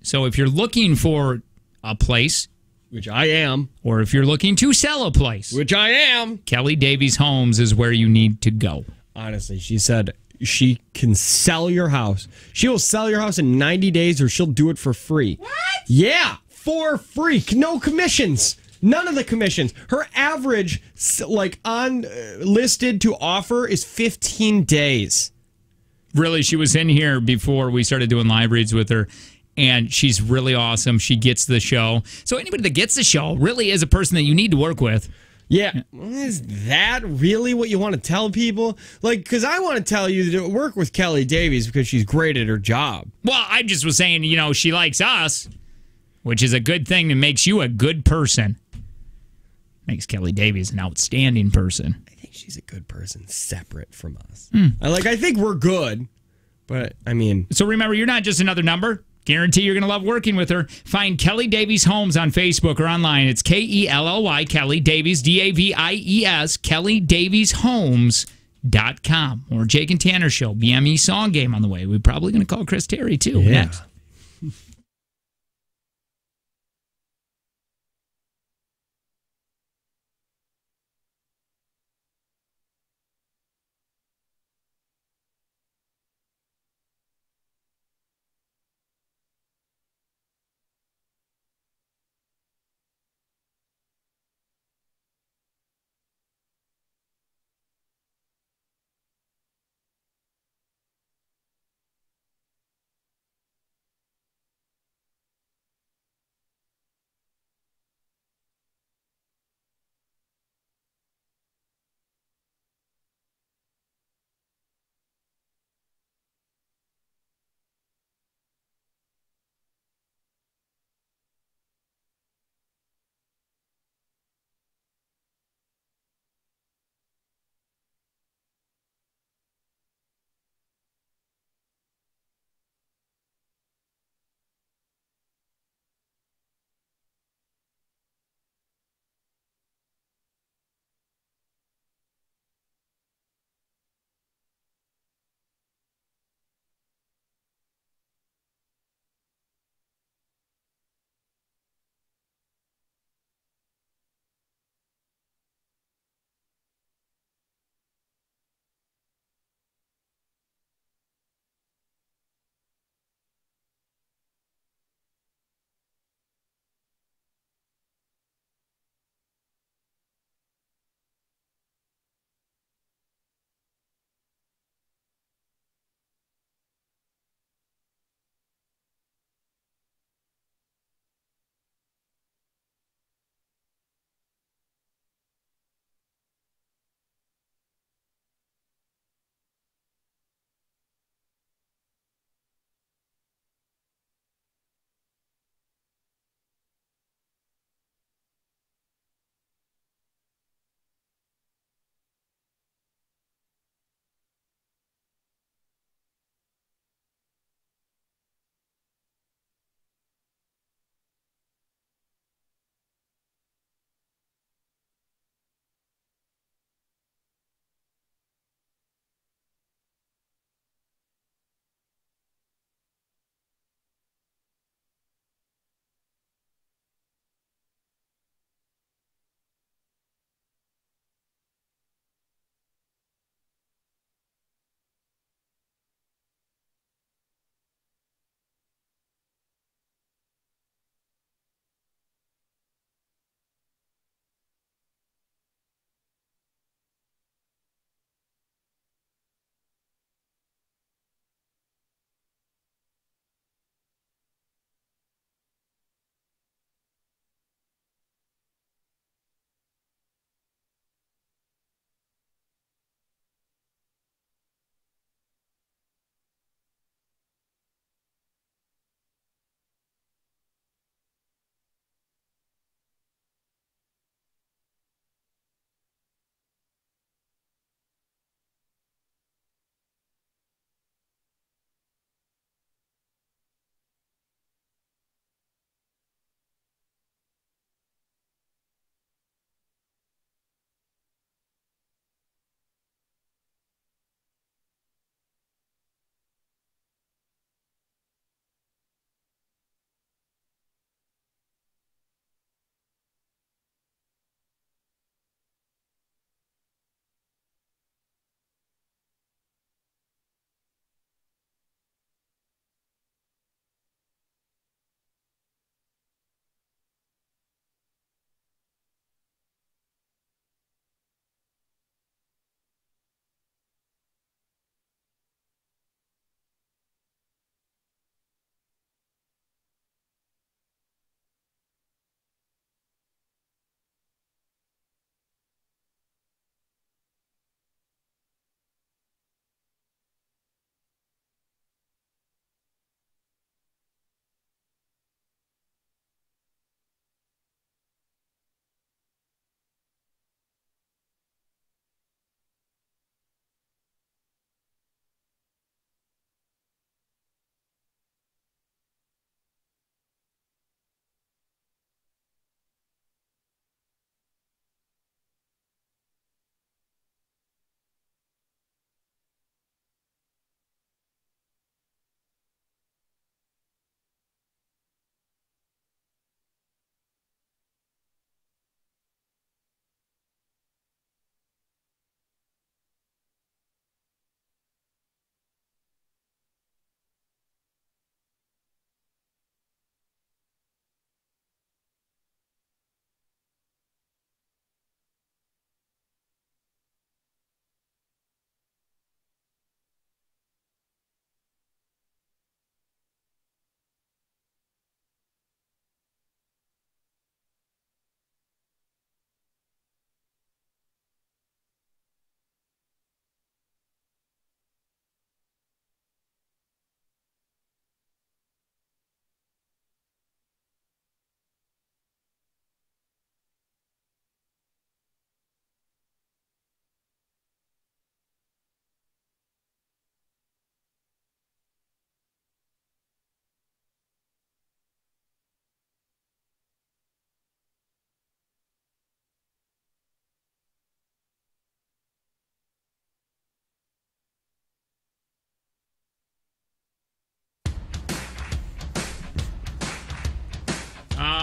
B: So if you're looking for a place,
A: which I am,
B: or if you're looking to sell a place,
A: which I am,
B: Kelly Davies Homes is where you need to go.
A: Honestly, she said she can sell your house. She will sell your house in 90 days or she'll do it for free.
B: What?
A: Yeah, for free. No commissions. None of the commissions. Her average, like on listed to offer, is 15 days.
B: Really, she was in here before we started doing live reads with her, and she's really awesome. She gets the show. So anybody that gets the show really is a person that you need to work with.
A: Yeah. Is that really what you want to tell people? Like, because I want to tell you to work with Kelly Davies because she's great at her job.
B: Well, I just was saying, she likes us, which is a good thing that makes you a good person. Makes Kelly Davies an outstanding person.
A: I think she's a good person separate from us. I think we're good, but I mean.
B: So remember, you're not just another number. Guarantee you're going to love working with her. Find Kelly Davies Homes on Facebook or online. It's Kelly, Kelly Davies, Davies, KellyDaviesHomes.com. Or Jake and Tanner Show, BME Song Game on the way. We're probably going to call Chris Terry, too, next.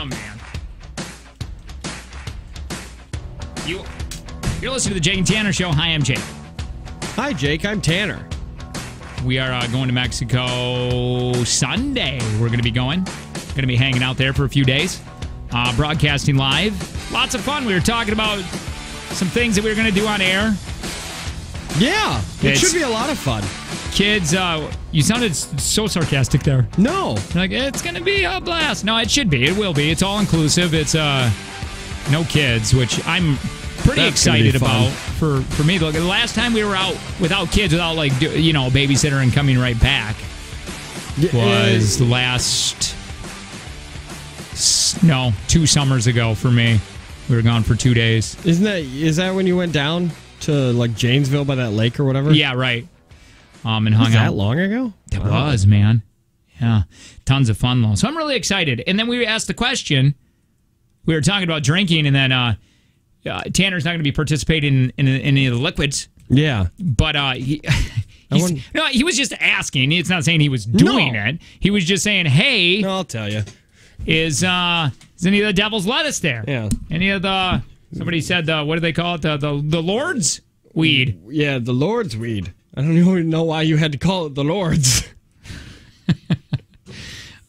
B: Oh, man. You're listening to the Jake and Tanner Show. Hi, I'm Jake.
A: Hi, Jake. I'm Tanner.
B: We are going to Mexico Sunday. We're going to be going. Going to be hanging out there for a few days. Broadcasting live. Lots of fun. We were talking about some things that we were going to do on air.
A: Yeah, it should be a lot of fun.
B: Kids, you sounded so sarcastic there.
A: No.
B: Like, it's going to be a blast. No, it should be. It will be. It's all inclusive. It's no kids, which I'm pretty excited about for me. Look, the last time we were out without kids, without a babysitter and coming right back, was last 2 summers ago for me. We were gone for 2 days.
A: Is that when you went down to like Janesville by that lake or whatever?
B: Yeah, right. And hung out.
A: That long ago?
B: It was, man. Yeah, tons of fun though. So I'm really excited. And then we asked the question. We were talking about drinking, and then Tanner's not going to be participating in any of the liquids.
A: Yeah,
B: but he was just asking. It's not saying he was doing it. He was just saying, "Hey,
A: no, I'll tell you,
B: is any of the devil's lettuce there?
A: Yeah,
B: any of the somebody said what do they call it? The Lord's weed?
A: Yeah, the Lord's weed. I don't even know why you had to call it the Lord's.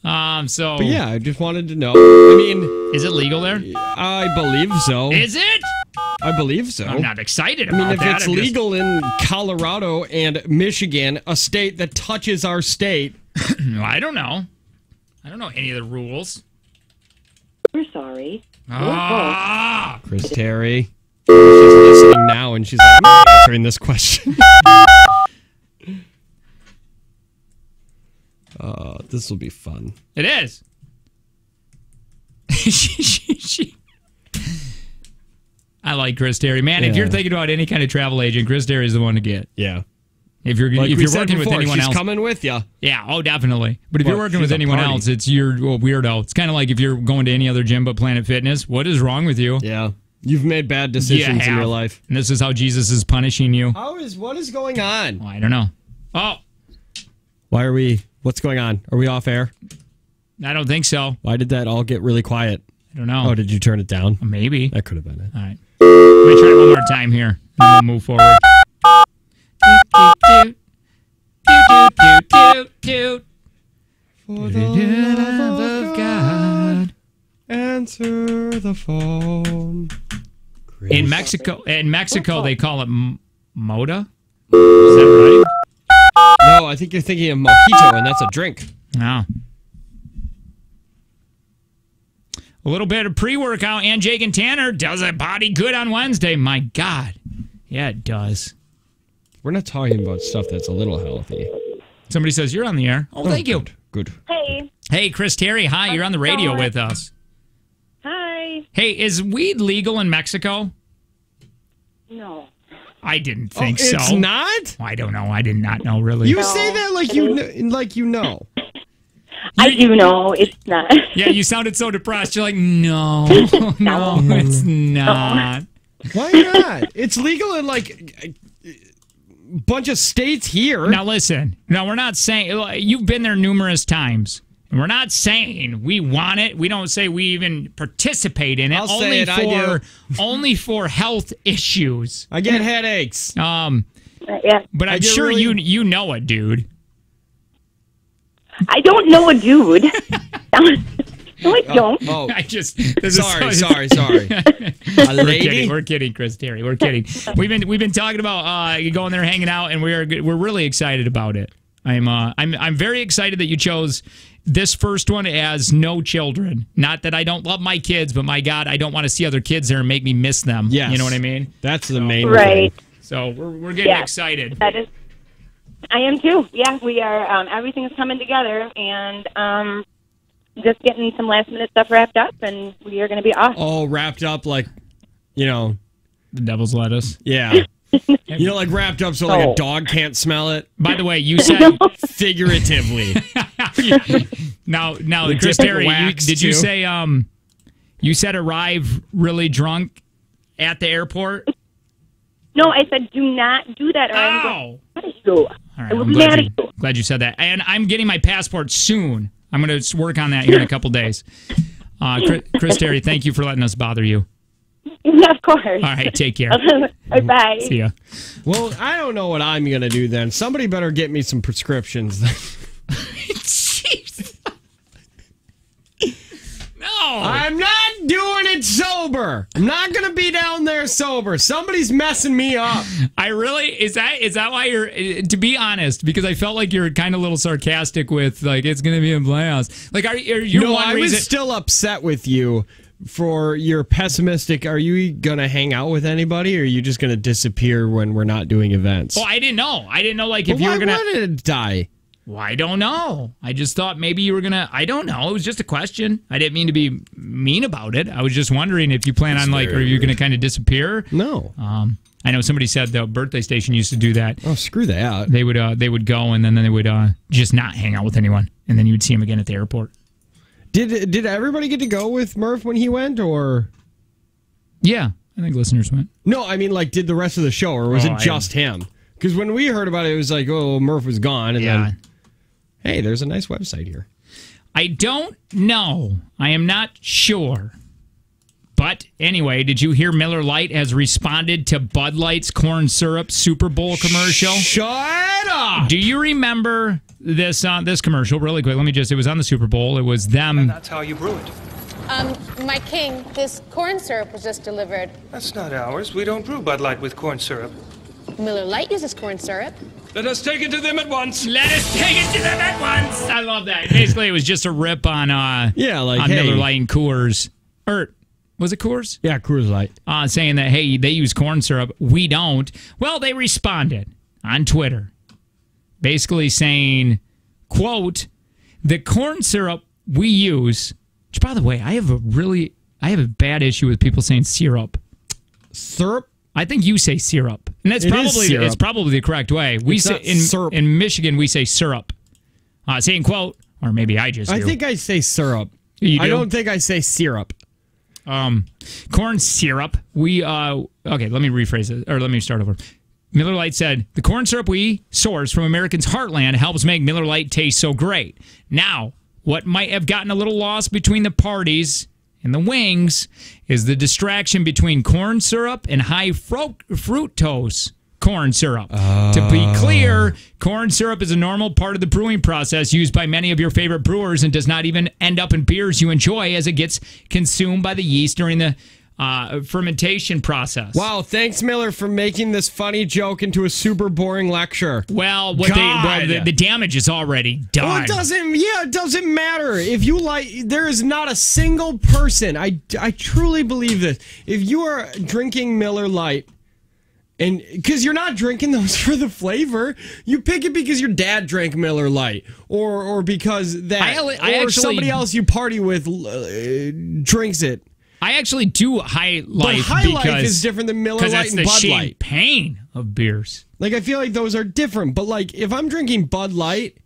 B: So,
A: but yeah, I just wanted to know. I mean,
B: is it legal there?
A: I believe so.
B: Is it?
A: I believe so.
B: I'm not excited about that.
A: I mean, if it's legal in Colorado and Michigan, a state that touches our state.
B: I don't know. I don't know any of the rules.
E: We're sorry.
A: Chris Terry. She's listening now, and she's like, I'm not answering this question. This will be fun.
B: It is. I like Chris Terry. Man, if you're thinking about any kind of travel agent, Chris Terry is the one to get.
A: Yeah.
B: If you're working with anyone else,
A: she's coming with you.
B: Yeah, definitely. But if you're working with anyone else, you're a weirdo. It's kind of like if you're going to any other gym but Planet Fitness. What is wrong with you?
A: Yeah. You've made bad decisions in your life.
B: And this is how Jesus is punishing you.
A: What is going on?
B: Oh, I don't know. Oh.
A: What's going on? Are we off air?
B: I don't think so.
A: Why did that all get really quiet?
B: I don't know.
A: Oh, did you turn it down?
B: Maybe.
A: That could have been it.
B: All right. Let me try it one more time here. And we'll move forward.
A: For the love of God, answer the phone.
B: In Mexico, they call it moda. Is that right?
A: No, I think you're thinking of mojito, and that's a drink.
B: No. A little bit of pre-workout and Jake and Tanner does a body good on Wednesday. My God. Yeah, it does.
A: We're not talking about stuff that's a little healthy.
B: Somebody says, you're on the air. Oh, thank you.
A: Good.
E: Hey.
B: Hey, Chris Terry. Hi, you're on the radio with us.
E: Hi.
B: Hey, is weed legal in Mexico?
E: No.
B: I didn't think so.
A: It's not?
B: I don't know. I did not know, really.
A: You say that like you know.
E: I do know it's not.
B: Yeah, you sounded so depressed. You're like, no, no, it's not.
A: Why not? It's legal in like a bunch of states here.
B: Now listen. No, we're not saying you've been there numerous times. And we're not saying we want it. We don't say we even participate in it.
A: I'll say it. I do.
B: Only for health issues.
A: I get headaches.
E: Yeah.
B: But I'm sure you know it, dude.
E: I don't know a dude. No, I don't.
A: Oh.
B: Sorry.
A: A lady?
B: We're kidding, Chris Terry. We're kidding. We've been talking about going there, hanging out, and we're really excited about it. I'm very excited that you chose this first one as no children. Not that I don't love my kids, but my God, I don't want to see other kids there and make me miss them.
A: Yes.
B: You know what I mean?
A: That's the main
E: right.
A: thing.
B: So we're getting excited.
E: That is. I am too. Yeah, we are. Everything is coming together, and just getting some last minute stuff wrapped up, and we are going to be off.
A: All wrapped up like, the
B: devil's lettuce.
A: Yeah. Like wrapped up so like a dog can't smell it.
B: By the way, you said
A: figuratively.
B: Now, Chris Terry, did you say you said arrive really drunk at the airport?
E: No, I said do not do that, or I'm going to punish you.
B: All right,
E: I will be mad at you.
B: Glad you said that. And I'm getting my passport soon. I'm going to work on that here in a couple days. Chris Terry, thank you for letting us bother you.
E: Of course.
B: All right, take care.
E: Bye.
B: See ya.
A: Well, I don't know what I'm going to do then. Somebody better get me some prescriptions.
B: Jeez. No.
A: I'm not doing it sober. I'm not going to be down there sober. Somebody's messing me up.
B: I really is that why you're, to be honest, because I felt like you're kind of a little sarcastic with like it's going to be a blast. Like are you
A: No,
B: one
A: I
B: reason
A: was still upset with you for your pessimistic. Are you going to hang out with anybody or are you just going to disappear when we're not doing events?
B: Oh, I didn't know. Like if
A: Well,
B: you were going
A: why would it die?
B: Well, I don't know. I just thought maybe you were going to, I don't know. It was just a question. I didn't mean to be mean about it. I was just wondering if you plan on like, are you going to kind of disappear?
A: No.
B: I know somebody said the birthday station used to do that.
A: Oh, screw that.
B: They would go and then they would just not hang out with anyone. And then you'd see them again at the airport.
A: Did everybody get to go with Murph when he went or?
B: Yeah, I think listeners went.
A: No, I mean like did the rest of the show or was it just him? Because when we heard about it, it was like, oh, Murph was gone. And then, hey, there's a nice website here.
B: I don't know. I am not sure. But anyway, did you hear Miller Lite has responded to Bud Light's corn syrup Super Bowl commercial?
A: Shut up!
B: Do you remember this this commercial? Really quick, it was on the Super Bowl. It was them.
F: And that's how you brew it.
G: My king, this corn syrup was just delivered.
F: That's not ours. We don't brew Bud Light with corn syrup.
G: Miller Lite uses corn syrup.
F: Let us take it to them at once.
B: Let us take it to them at once. I love that. Basically, it was just a rip on on
A: hey.
B: Miller Lite and Coors. Or was it Coors?
A: Yeah, Coors Light.
B: Saying that, hey, they use corn syrup. We don't. Well, they responded on Twitter. Basically saying, quote, the corn syrup we use, which, by the way, I have a bad issue with people saying syrup.
A: Syrup?
B: I think you say syrup. And that's probably the correct way. We say in Michigan we say syrup. Saying quote, or maybe I just do.
A: I think I say syrup.
B: You do?
A: I don't think I say syrup.
B: Corn syrup. We okay, let me rephrase it, or let me start over. Miller Lite said, the corn syrup we source from America's heartland helps make Miller Lite taste so great. Now, what might have gotten a little lost between the parties and the wings is the distraction between corn syrup and high fructose corn syrup. To be clear, corn syrup is a normal part of the brewing process used by many of your favorite brewers and does not even end up in beers you enjoy as it gets consumed by the yeast during the fermentation process.
A: Wow, thanks, Miller, for making this funny joke into a super boring lecture.
B: Well, the damage is already done.
A: Well, it doesn't matter. If you there is not a single person, I truly believe this. If you are drinking Miller Lite, and because you're not drinking those for the flavor, you pick it because your dad drank Miller Lite, or because somebody else you party with drinks it.
B: I actually do High Life.
A: But High Life is different than Miller Lite and Bud Light. Because that's the
B: champagne of beers.
A: Like, I feel like those are different. But, like, if I'm drinking Bud Light,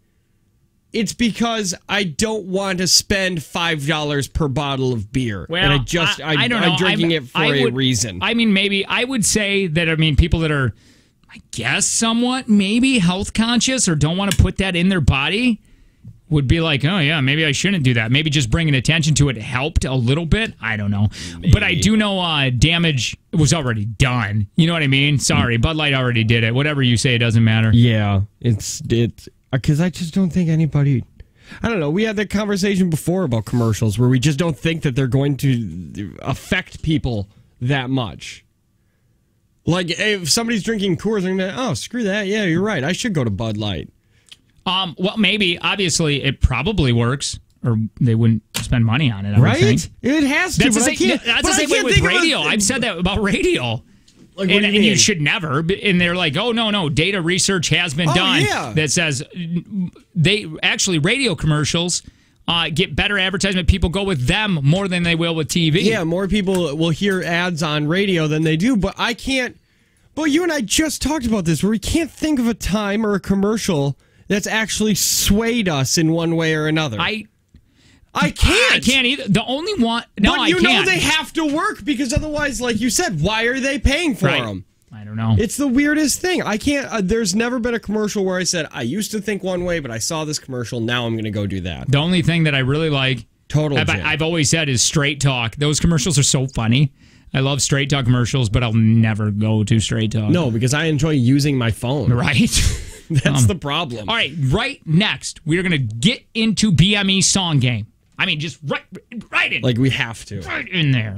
A: it's because I don't want to spend $5 per bottle of beer.
B: Well,
A: and I don't know. I'm drinking it for a reason.
B: I mean, maybe I would say that, people that are, I guess, somewhat maybe health conscious or don't want to put that in their body would be like, oh, yeah, maybe I shouldn't do that. Maybe just bringing attention to it helped a little bit. I don't know. Maybe. But I do know damage was already done. You know what I mean? Sorry, Bud Light already did it. Whatever you say, it doesn't matter.
A: Yeah, it's because I just don't think anybody... I don't know. We had that conversation before about commercials where we just don't think that they're going to affect people that much. Like, if somebody's drinking Coors, they're going to, oh, screw that. Yeah, you're right. I should go to Bud Light.
B: Well, maybe. Obviously, it probably works, or they wouldn't spend money on it. I
A: right?
B: would think.
A: It has to.
B: That's the same way with radio. I've said that about radio. Like, and you should never. And they're like, oh, no. Data research has been done that says radio commercials get better advertisement. People go with them more than they will with TV.
A: Yeah, more people will hear ads on radio than they do. But I can't. But you and I just talked about this, where we can't think of a time or a commercial that's actually swayed us in one way or another. I can't.
B: I can't either. The only one... No,
A: but
B: I can't.
A: Know they have to work, because otherwise, like you said, why are they paying for them?
B: I don't know.
A: It's the weirdest thing. I can't... there's never been a commercial where I said, I used to think one way, but I saw this commercial, now I'm going to go do that.
B: The only thing that I really like
A: Total gym.
B: I've always said is Straight Talk. Those commercials are so funny. I love Straight Talk commercials, but I'll never go to Straight Talk.
A: No, because I enjoy using my phone.
B: Right?
A: That's the problem.
B: All right, right next, we're going to get into BME song game. I mean, just right in.
A: Like we have to.
B: Right in there.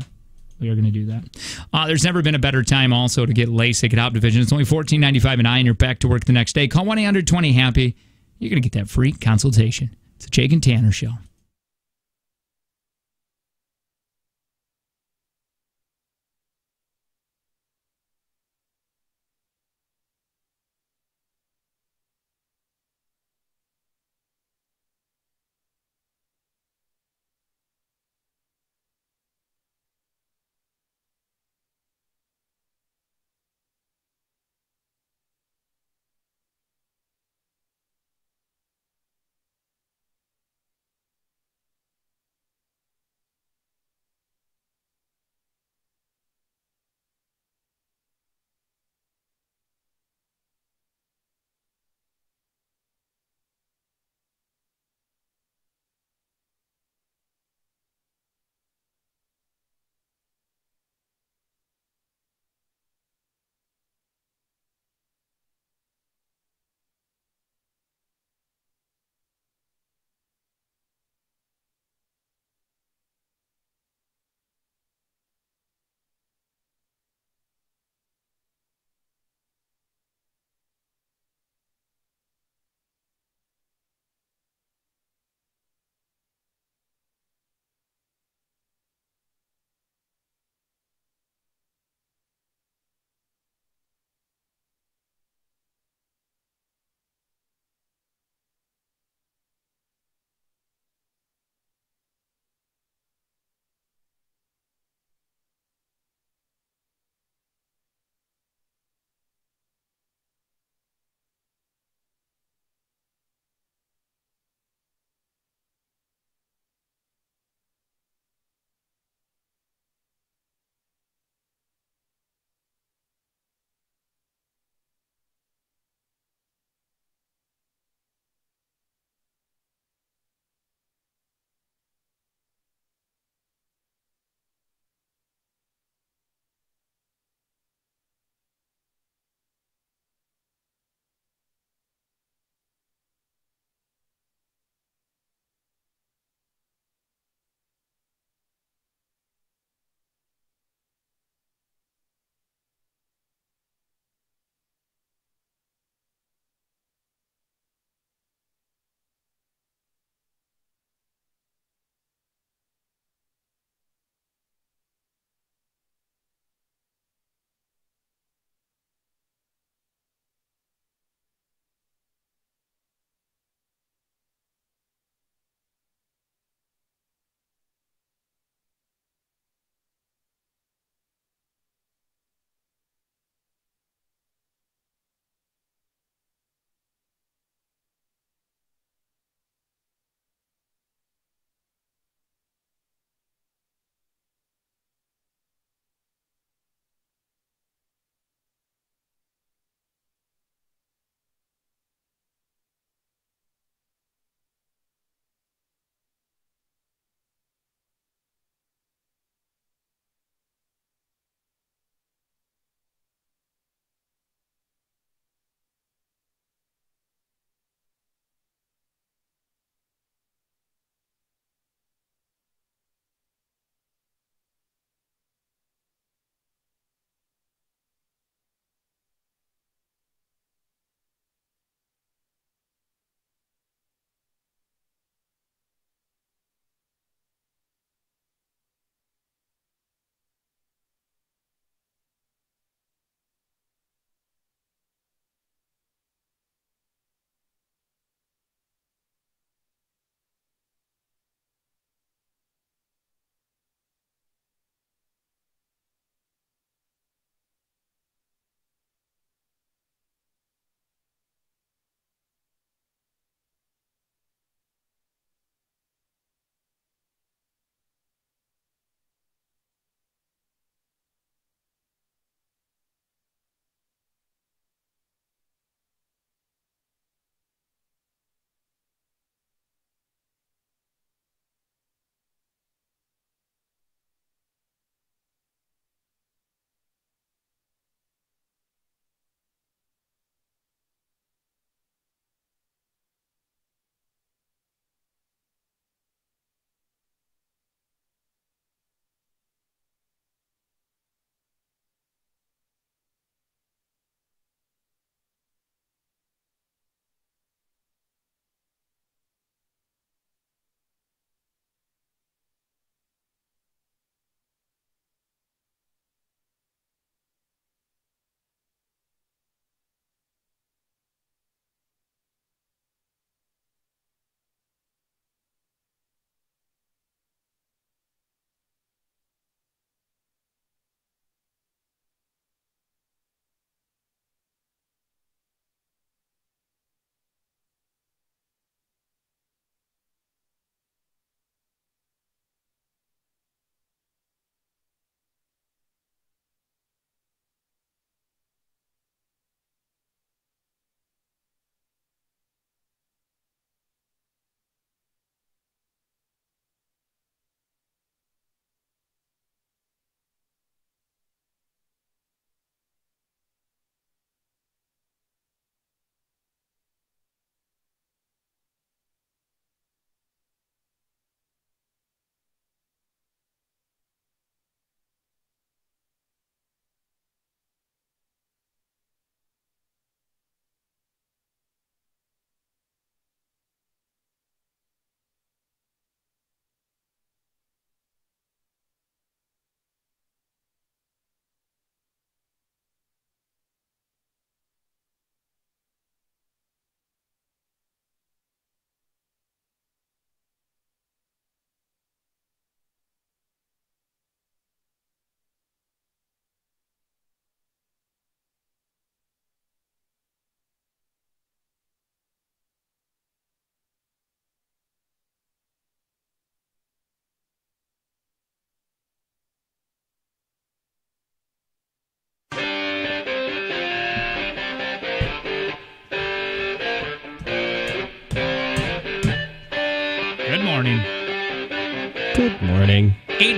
B: We are going to do that. There's never been a better time also to get LASIK at Optivision. It's only $14.95 an eye, and you're back to work the next day. Call 1-800-20-HAPPY. You're going to get that free consultation. It's the Jake and Tanner Show.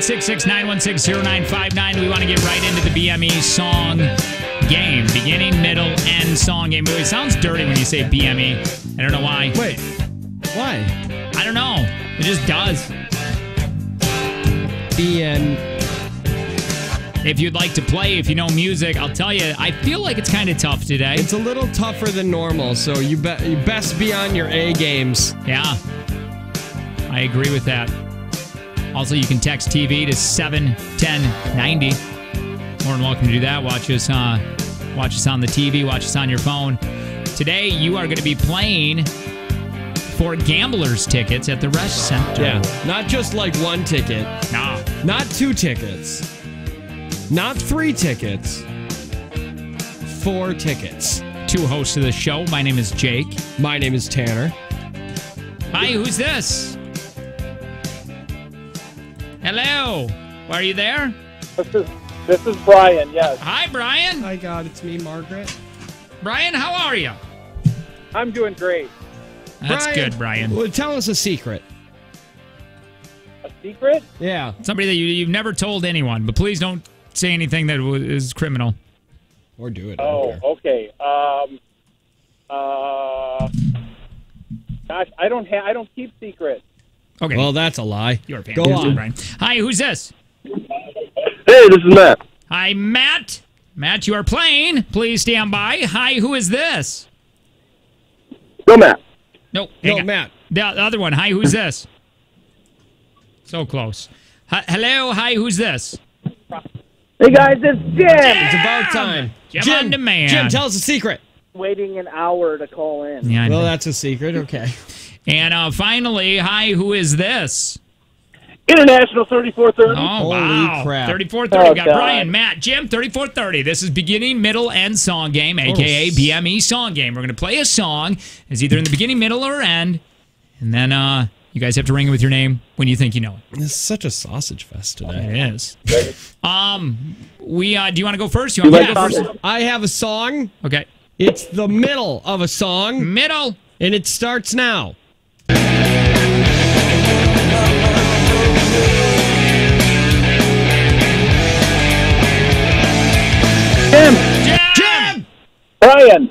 B: 866-916-0959. We want to get right into the BME song game. Beginning, middle, end song game. It sounds dirty when you say BME. I don't know why.
A: Wait, why?
B: I don't know. It just does.
A: BN.
B: If you'd like to play, if you know music, I'll tell you, I feel like it's kind of tough today.
A: It's a little tougher than normal, so you best be on your A games.
B: Yeah. I agree with that. Also, you can text TV to 71090. More than welcome to do that. Watch us on the TV. Watch us on your phone. Today, you are going to be playing for gamblers tickets at the Rush Center.
A: Yeah, not just like one ticket.
B: No.
A: Not 2 tickets. Not 3 tickets. 4 tickets.
B: 2 hosts of the show. My name is Jake.
A: My name is Tanner.
B: Hi, who's this? Hello. Are you there?
D: This is Brian, yes.
B: Hi, Brian.
A: Hi, God, it's me, Margaret.
B: Brian, how are you?
D: I'm doing great.
B: That's good, Brian.
A: Well, tell us a secret.
D: A secret?
A: Yeah.
B: Somebody that you've never told anyone, but please don't say anything that is criminal.
A: Or do it.
D: Oh, okay. Gosh, I don't keep secrets.
B: Okay.
A: Well, that's a lie.
B: You're a fan.
A: Go on.
B: Brian. Hi, who's this?
D: Hey, this is Matt.
B: Hi, Matt. Matt, you are playing. Please stand by. Hi, who is this?
D: Go, Matt.
B: No,
A: No, Matt.
B: The other one. Hi, who's this? So close. Hello. Hi, who's this?
D: Hey, guys, it's Jim.
A: It's about time.
B: Jim on demand.
A: Jim, tell us a secret.
D: Waiting an hour to call in.
B: Yeah, I
A: Well,
B: know.
A: that's a secret. Okay.
B: And finally, hi, who is this?
D: International 3430.
B: Oh,
A: Holy
B: wow.
A: crap.
B: 3430.
D: Oh,
B: Got
D: God.
B: Brian, Matt, Jim, 3430. This is beginning, middle, end song game, a.k.a. BME song game. We're going to play a song. It's either in the beginning, middle, or end. And then you guys have to ring it with your name when you think you know it.
A: It's such a sausage fest today.
B: It is. Do you want to go first? You want me to go first?
A: I have a song.
B: Okay.
A: It's the middle of a song,
B: Middle.
A: and it starts now.
B: Jim!
D: Brian.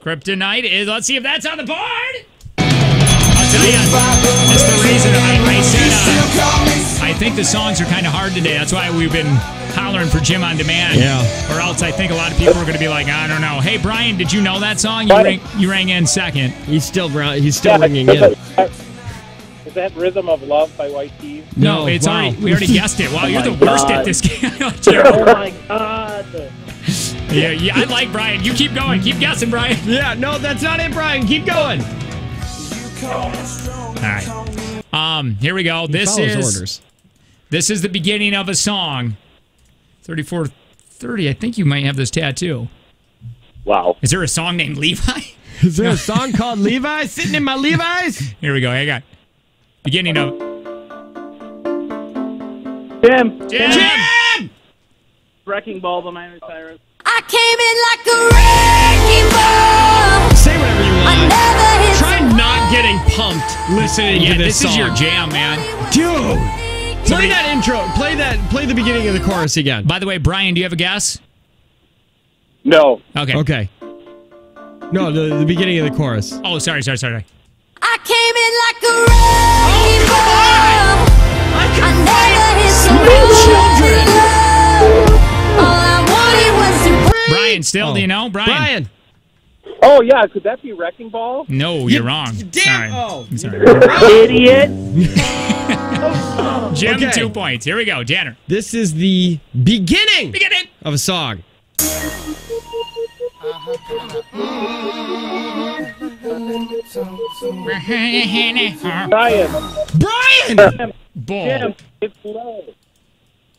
B: Kryptonite is, let's see if that's on the board. I'll tell you, that's the reason I said, I think the songs are kind of hard today. That's why we've been hollering for Jim on Demand.
A: Yeah.
B: Or else I think a lot of people are going to be like, I don't know. Hey, Brian, did you know that song? You rang in second.
A: He's still ringing in.
D: Is that Rhythm of Love by White Keys?
B: No, it's
A: wow.
B: already, we already guessed it. Wow, you're the worst at this game.
D: Oh, my God.
B: yeah, I like Brian. You keep going. Keep guessing, Brian.
A: Yeah, no, that's not it, Brian. Keep going.
B: All right. Here we go. This
A: follows orders.
B: is the beginning of a song. 3430. I think you might have this tattoo.
D: Wow.
B: Is there a song named Levi?
A: Is there a song called Levi? Sitting in my Levi's?
B: Here we go. Hang on. Beginning of
D: Jim.
B: Jim.
D: Wrecking Ball by Miley Cyrus.
H: I came in like a wrecking ball.
A: Say whatever you
H: I
A: want.
H: never hit
A: Try not getting pumped listening
B: Yeah,
A: to this
B: this
A: song.
B: is your jam, man.
A: Dude. Play that intro. Play the beginning of the chorus again.
B: By the way, Brian, do you have a guess?
D: No.
B: Okay.
A: Okay. No, the beginning of the chorus.
B: Oh, sorry.
H: I came in like a wrecking ball. I never hit so
A: children.
H: All I wanted was to breathe.
B: Brian, still, do you know?
A: Brian.
D: Oh, yeah. Could that be Wrecking Ball?
B: No, you're wrong.
A: Damn.
B: Sorry.
A: Oh.
B: I'm sorry.
D: Idiot.
B: Jim,
A: Okay.
B: 2 points. Here we go. Tanner.
A: This is the beginning
B: Beginning.
A: of a song.
D: Brian.
A: Brian!
B: Bull.
D: Jim. It's Low.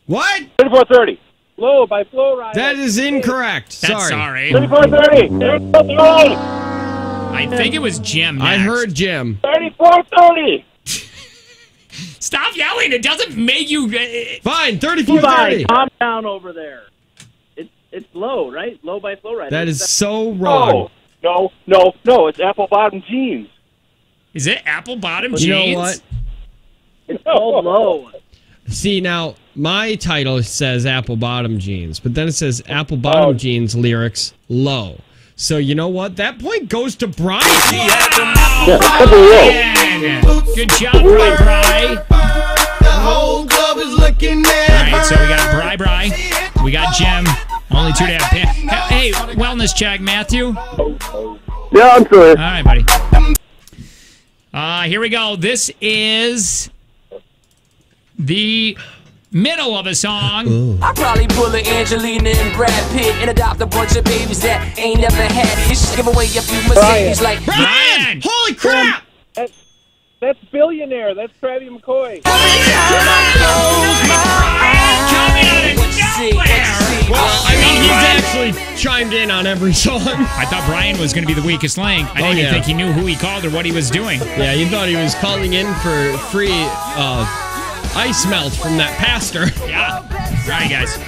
A: What?
D: 3430. Low by Flow Rider.
A: That is incorrect.
B: That's
A: Sorry.
D: 3430. 3430.
B: I think it was Jim.
A: I
B: next.
A: heard Jim.
D: 3430.
B: Stop yelling. It doesn't make you.
A: Fine, 3430.
D: Calm down over there. It's Low, right? Low by Flow Rider.
A: That is so wrong.
D: No. It's Apple Bottom Jeans.
B: Is it apple bottom jeans?
A: You know what?
D: It's called Low.
A: See, now, my title says Apple Bottom Jeans, but then it says Apple Bottom Jeans lyrics low. So, you know what? That point goes to Brian.
B: Good job, Bri.
H: The whole club is looking at.
B: All right, so we got Bri. We got Jim. Only two to have. Hey, wellness check, Matthew.
D: Yeah, I'm sorry.
B: All right, buddy. Here we go. This is the middle of a song.
I: I probably pull an Angelina and Brad Pitt and adopt a bunch of babies that ain't never had it. Just give away a few Mercedes like
B: Brian!
A: Holy crap!
D: That's Billionaire. That's Travis McCoy.
A: Well, I mean, he's actually chimed in on every song.
B: I thought Brian was going to be the weakest link. I didn't even think he knew who he called or what he was doing.
A: Yeah, he thought he was calling in for free ice melt from that pastor.
B: Yeah. All right, guys.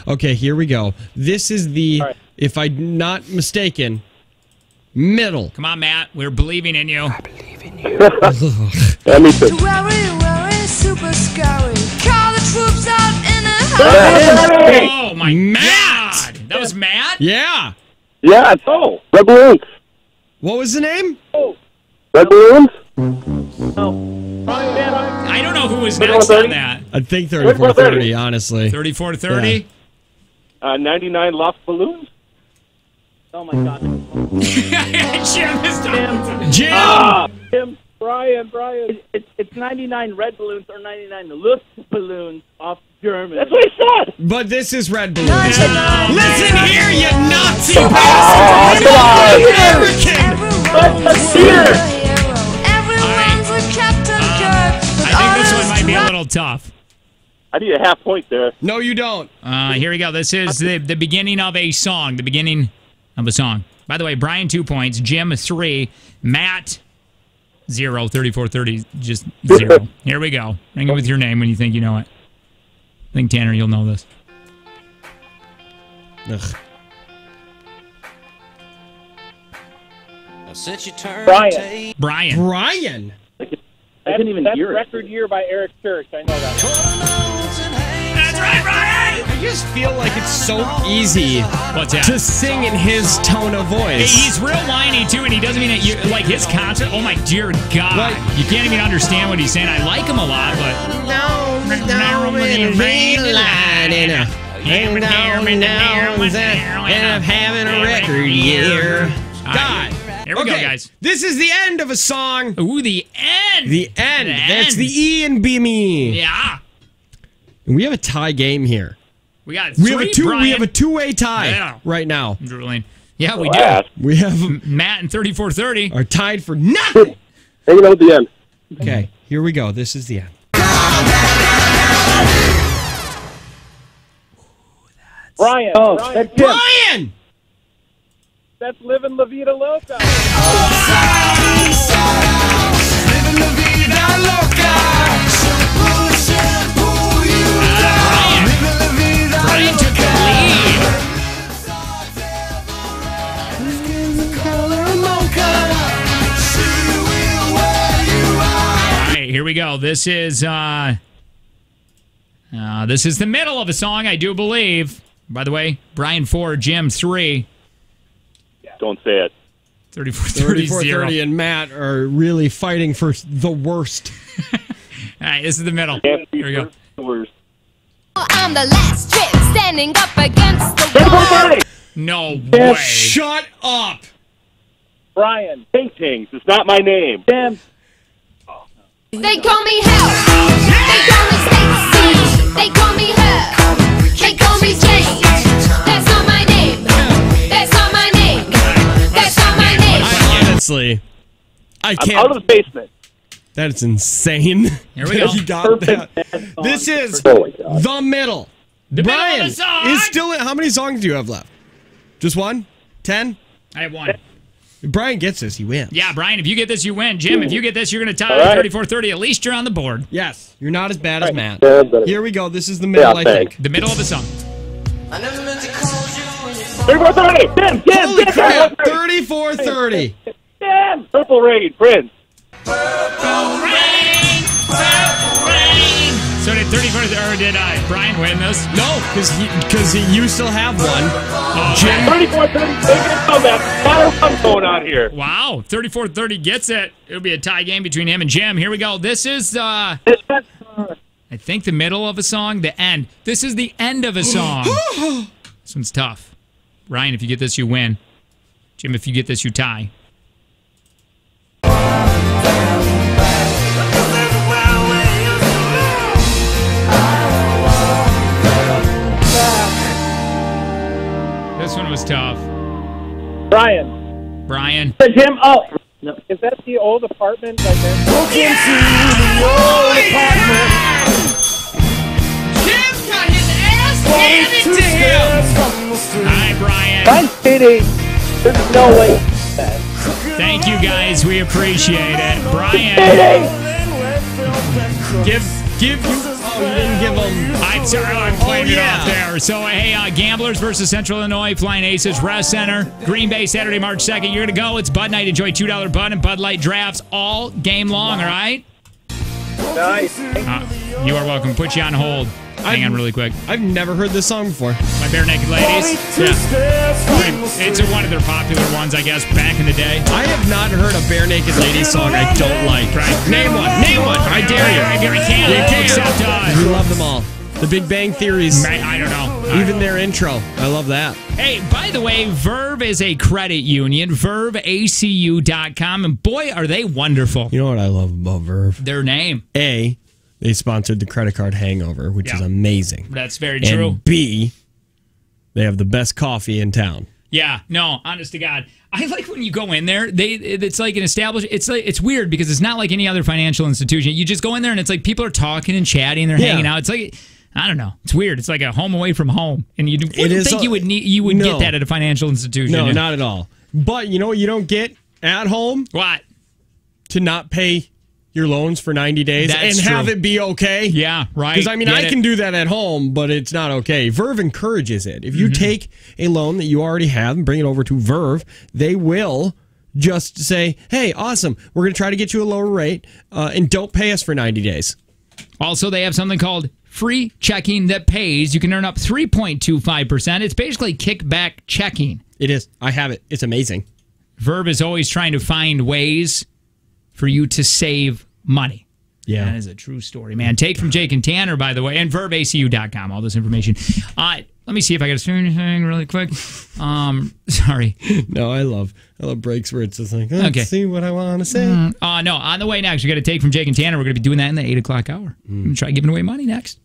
A: Okay, here we go. This is the, if I'm not mistaken, middle.
B: Come on, Matt. We're believing in you.
D: Yeah, me too.
H: Super scary. Call the troops out in a
B: Oh, my God. That was Matt?
A: Yeah.
D: Yeah, it's Red Balloons.
A: What was the name?
D: Red Balloons?
B: I don't know who was next on that.
A: I think 3430, honestly.
B: 3430?
D: 99 Lost Balloons?
J: Oh, my God.
B: Jim is done.
D: Jim!
J: Brian. It's 99 red balloons or 99 Luft balloons off German.
D: That's what he said!
A: But this is Red Balloons.
H: No.
A: Listen here, you Nazi bastard!
H: Everyone's a Captain Kirk.
B: I think this one might be a little tough.
D: I need a half point there.
A: No, you don't.
B: Here we go. This is the beginning of a song. The beginning of a song. By the way, Brian 2 points, Jim 3, Matt 0, 3430 just 0. Here we go. Ring it with your name when you think you know it. I think Tanner, you'll know this.
A: Ugh.
J: Brian.
B: Brian.
J: I didn't even hear it. Record year by Eric Church. I know that.
B: That's right, Brian!
A: I just feel like it's so easy to sing in his tone of voice.
B: He's real whiny, too, and he doesn't mean it. Like, his concert, oh, my dear God. You can't even understand what he's saying. I like him a lot, but...
A: And I'm having a record year. God.
B: Here we go, guys.
A: This is the end of a song.
B: Ooh, the end.
A: The end. That's the E and B me.
B: Yeah.
A: And we have a tie game here.
B: We got
A: We have a two-way tie right now.
B: Drooling. Yeah, we do.
A: We have
B: Matt and 3430
A: are tied for nothing.
D: Hanging out at the end.
A: Okay, here we go. This is the end.
J: Brian. That's Jim.
A: Brian!
J: That's Living La Vida Loca.
B: Brian took the lead. All right, here we go. This is the middle of a song, I do believe. By the way, Brian 4, Jim 3.
D: Don't say it.
A: 3430 and Matt are really fighting for the worst.
B: All right, this is the middle. Here we go.
H: I'm the last trip standing up against the wall.
B: No way.
A: Shut up.
J: Brian.
D: Pink Tings. It's not my name.
J: Jim.
H: They call me Hell. They call me Stacy. They call me her. They call me Jane. That's not my name. That's not my name. That's not my name.
A: Honestly, I can't.
D: I'm out of the basement.
A: That's insane.
B: Here we go.
A: You got that. This is the middle.
B: The
A: Brian
B: middle of the song.
A: is still in. How many songs do you have left? Just one? 10?
B: I have one.
A: If Brian gets this, he wins.
B: Yeah, Brian, if you get this, you win. Jim, if you get this, you're going to tie
D: All right.
B: 3430. At least you're on the board.
A: Yes, you're not as bad as Matt.
D: Yeah, but-
A: Here we go. This is the middle, I think.
B: The middle of the song.
D: 3430. Jim.
A: Holy crap! 3430.
D: Jim. Purple Rain. Prince.
B: Purple rain, So did 34, or did Brian win this?
A: No, because you still have one.
B: Jim.
D: 34-30, what's going on here?
B: Wow, 34-30 gets it. It'll be a tie game between him and Jim. Here we go. This is, I think, the middle of a song, the end. This is the end of a song. This one's tough. Ryan, if you get this, you win. Jim, if you get this, you tie. This one was tough. Brian.
D: Jim, no. Is that the old apartment right there?
B: Jim got his ass handed to him. Hi, Brian.
D: I'm kidding. There's no way.
B: Thank you, guys. We appreciate it. Brian.
A: Give you. Oh, you didn't give them.
B: I'm sorry, I'm playing it off there. So, hey, Gamblers versus Central Illinois, Flying Aces, Rest Center, Green Bay, Saturday, March 2nd. You're going to go. It's Bud Night. Enjoy $2 Bud and Bud Light drafts all game long, all right?
D: Nice.
B: You are welcome. Put you on hold. Hang on really quick.
A: I've never heard this song before.
B: My Bare Naked Ladies. Yeah. It's one of their popular ones, I guess, back in the day.
A: I have not heard a Bare Naked Ladies song I don't like.
B: Right.
A: Name one. I dare you.
B: I can't.
A: You can't.
B: Except,
A: you love them all. The Big Bang Theories.
B: I don't know.
A: Even their intro. I love that.
B: Hey, by the way, Verve is a credit union. VerveACU.com. And boy, are they wonderful.
A: You know what I love about Verve?
B: Their name.
A: A, they sponsored the credit card hangover, which is amazing.
B: That's very true.
A: And B, they have the best coffee in town.
B: Yeah, no, honest to God. I like when you go in there, it's like an established, it's weird because it's not like any other financial institution. You just go in there and it's like people are talking and chatting, they're hanging out. It's like, I don't know. It's weird. It's like a home away from home. And you wouldn't think you would get that at a financial institution.
A: No, not at all. But you know what you don't get at home?
B: What?
A: To not pay your loans for 90 days
B: That's
A: and
B: true.
A: have it be okay.
B: Yeah, right.
A: Because, I mean, I can do that at home, but it's not okay. Verve encourages it. If you take a loan that you already have and bring it over to Verve, they will just say, hey, awesome, we're going to try to get you a lower rate, and don't pay us for 90 days.
B: Also, they have something called free checking that pays. You can earn up 3.25%. It's basically kickback checking.
A: It is. I have it. It's amazing.
B: Verve is always trying to find ways for you to save money.
A: Yeah.
B: That is a true story, man. Take from Jake and Tanner, by the way, and VerveACU.com, all this information. Let me see if I got to say anything really quick. Sorry.
A: No, I love breaks where it's just like, let's see what I want to say.
B: No, on the way next, we got to take from Jake and Tanner. We're going to be doing that in the 8 o'clock hour. I'm going to try giving away money next.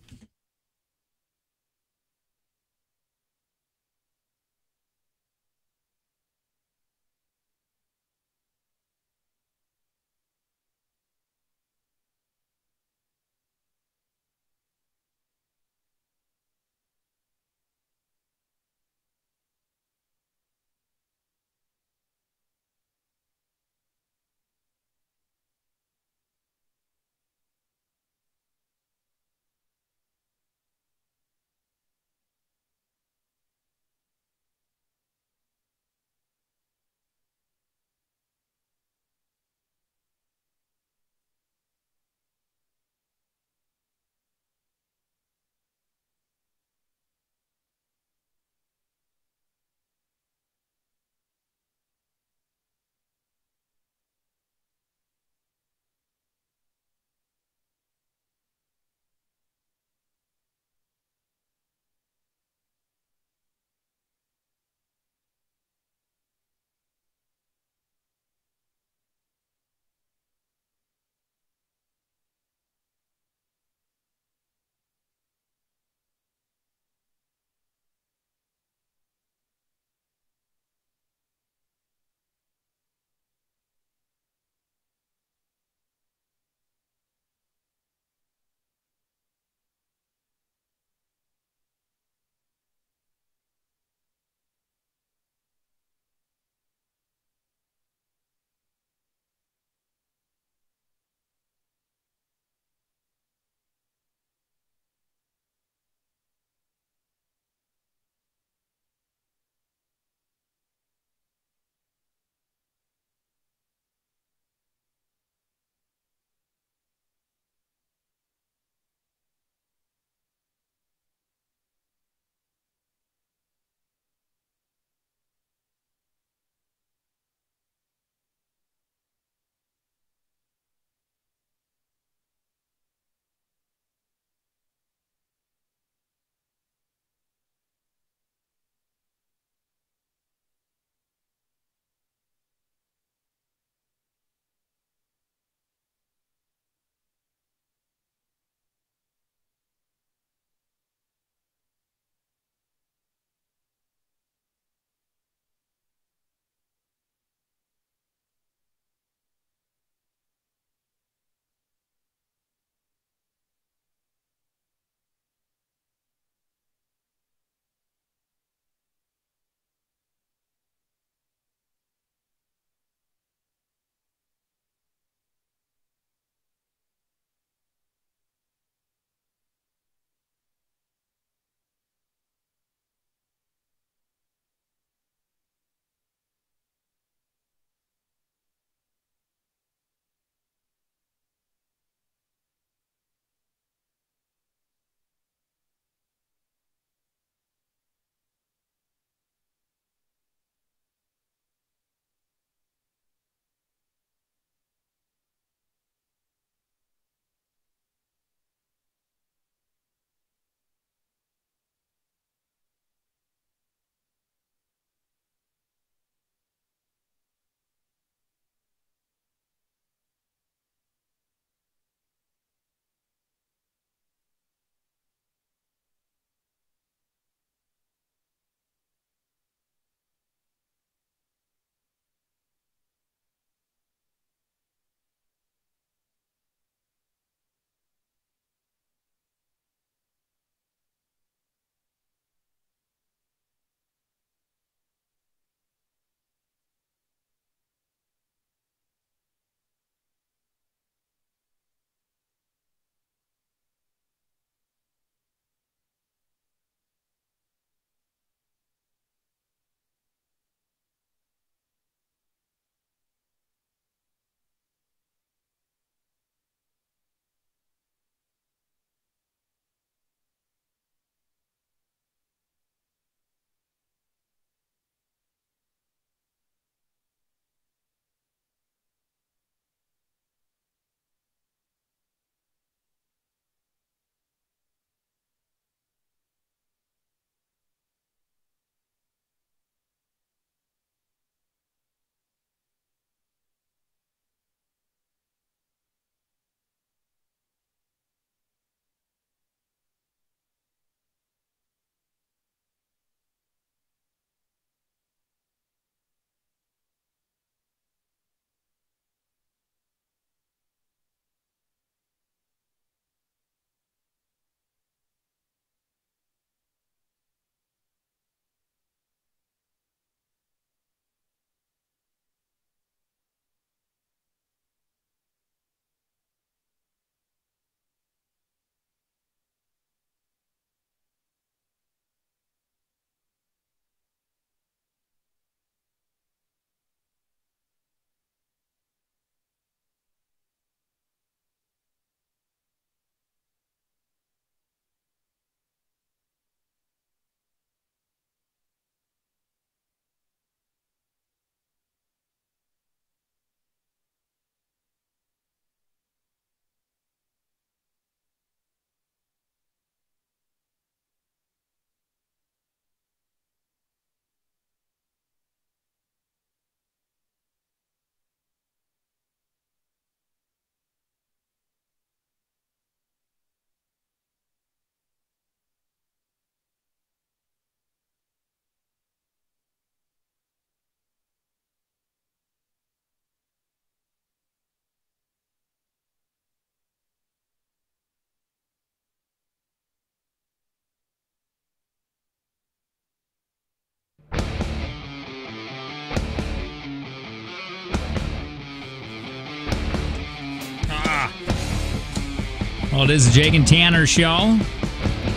B: Well, it is the Jake and Tanner show.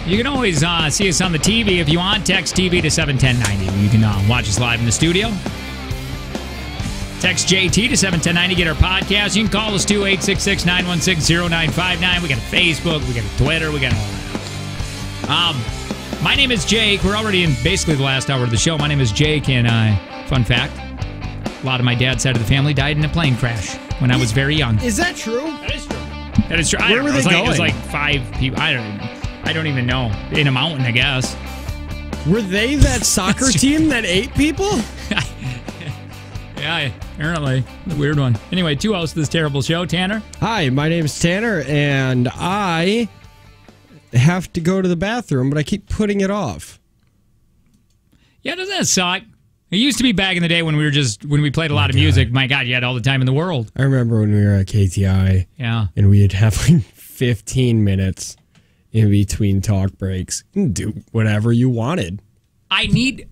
B: You can always see us on the TV if you want. Text TV to 71090. You can watch us live in the studio. Text JT to 71090. Get our podcast. You can call us too, 866-916-0959. We got a Facebook. We got a Twitter. We got all that. My name is Jake. We're already in basically the last hour of the show. My name is Jake, and fun fact, a lot of my dad's side of the family died in a plane crash when I was very young.
A: Is that true?
B: That is true. That is true.
A: Where were they going?
B: It was like 5 people. I don't even know. In a mountain, I guess.
A: Were they that soccer team that ate people?
B: Yeah, apparently. The weird one. Anyway, two hosts of this terrible show. Tanner?
A: Hi, my name's Tanner, and I have to go to the bathroom, but I keep putting it off.
B: Yeah, doesn't that suck? It used to be back in the day when we played a lot of music. My God, you had all the time in the world.
A: I remember when we were at KTI.
B: Yeah.
A: And we'd have like 15 minutes in between talk breaks. Do whatever you wanted.
B: I need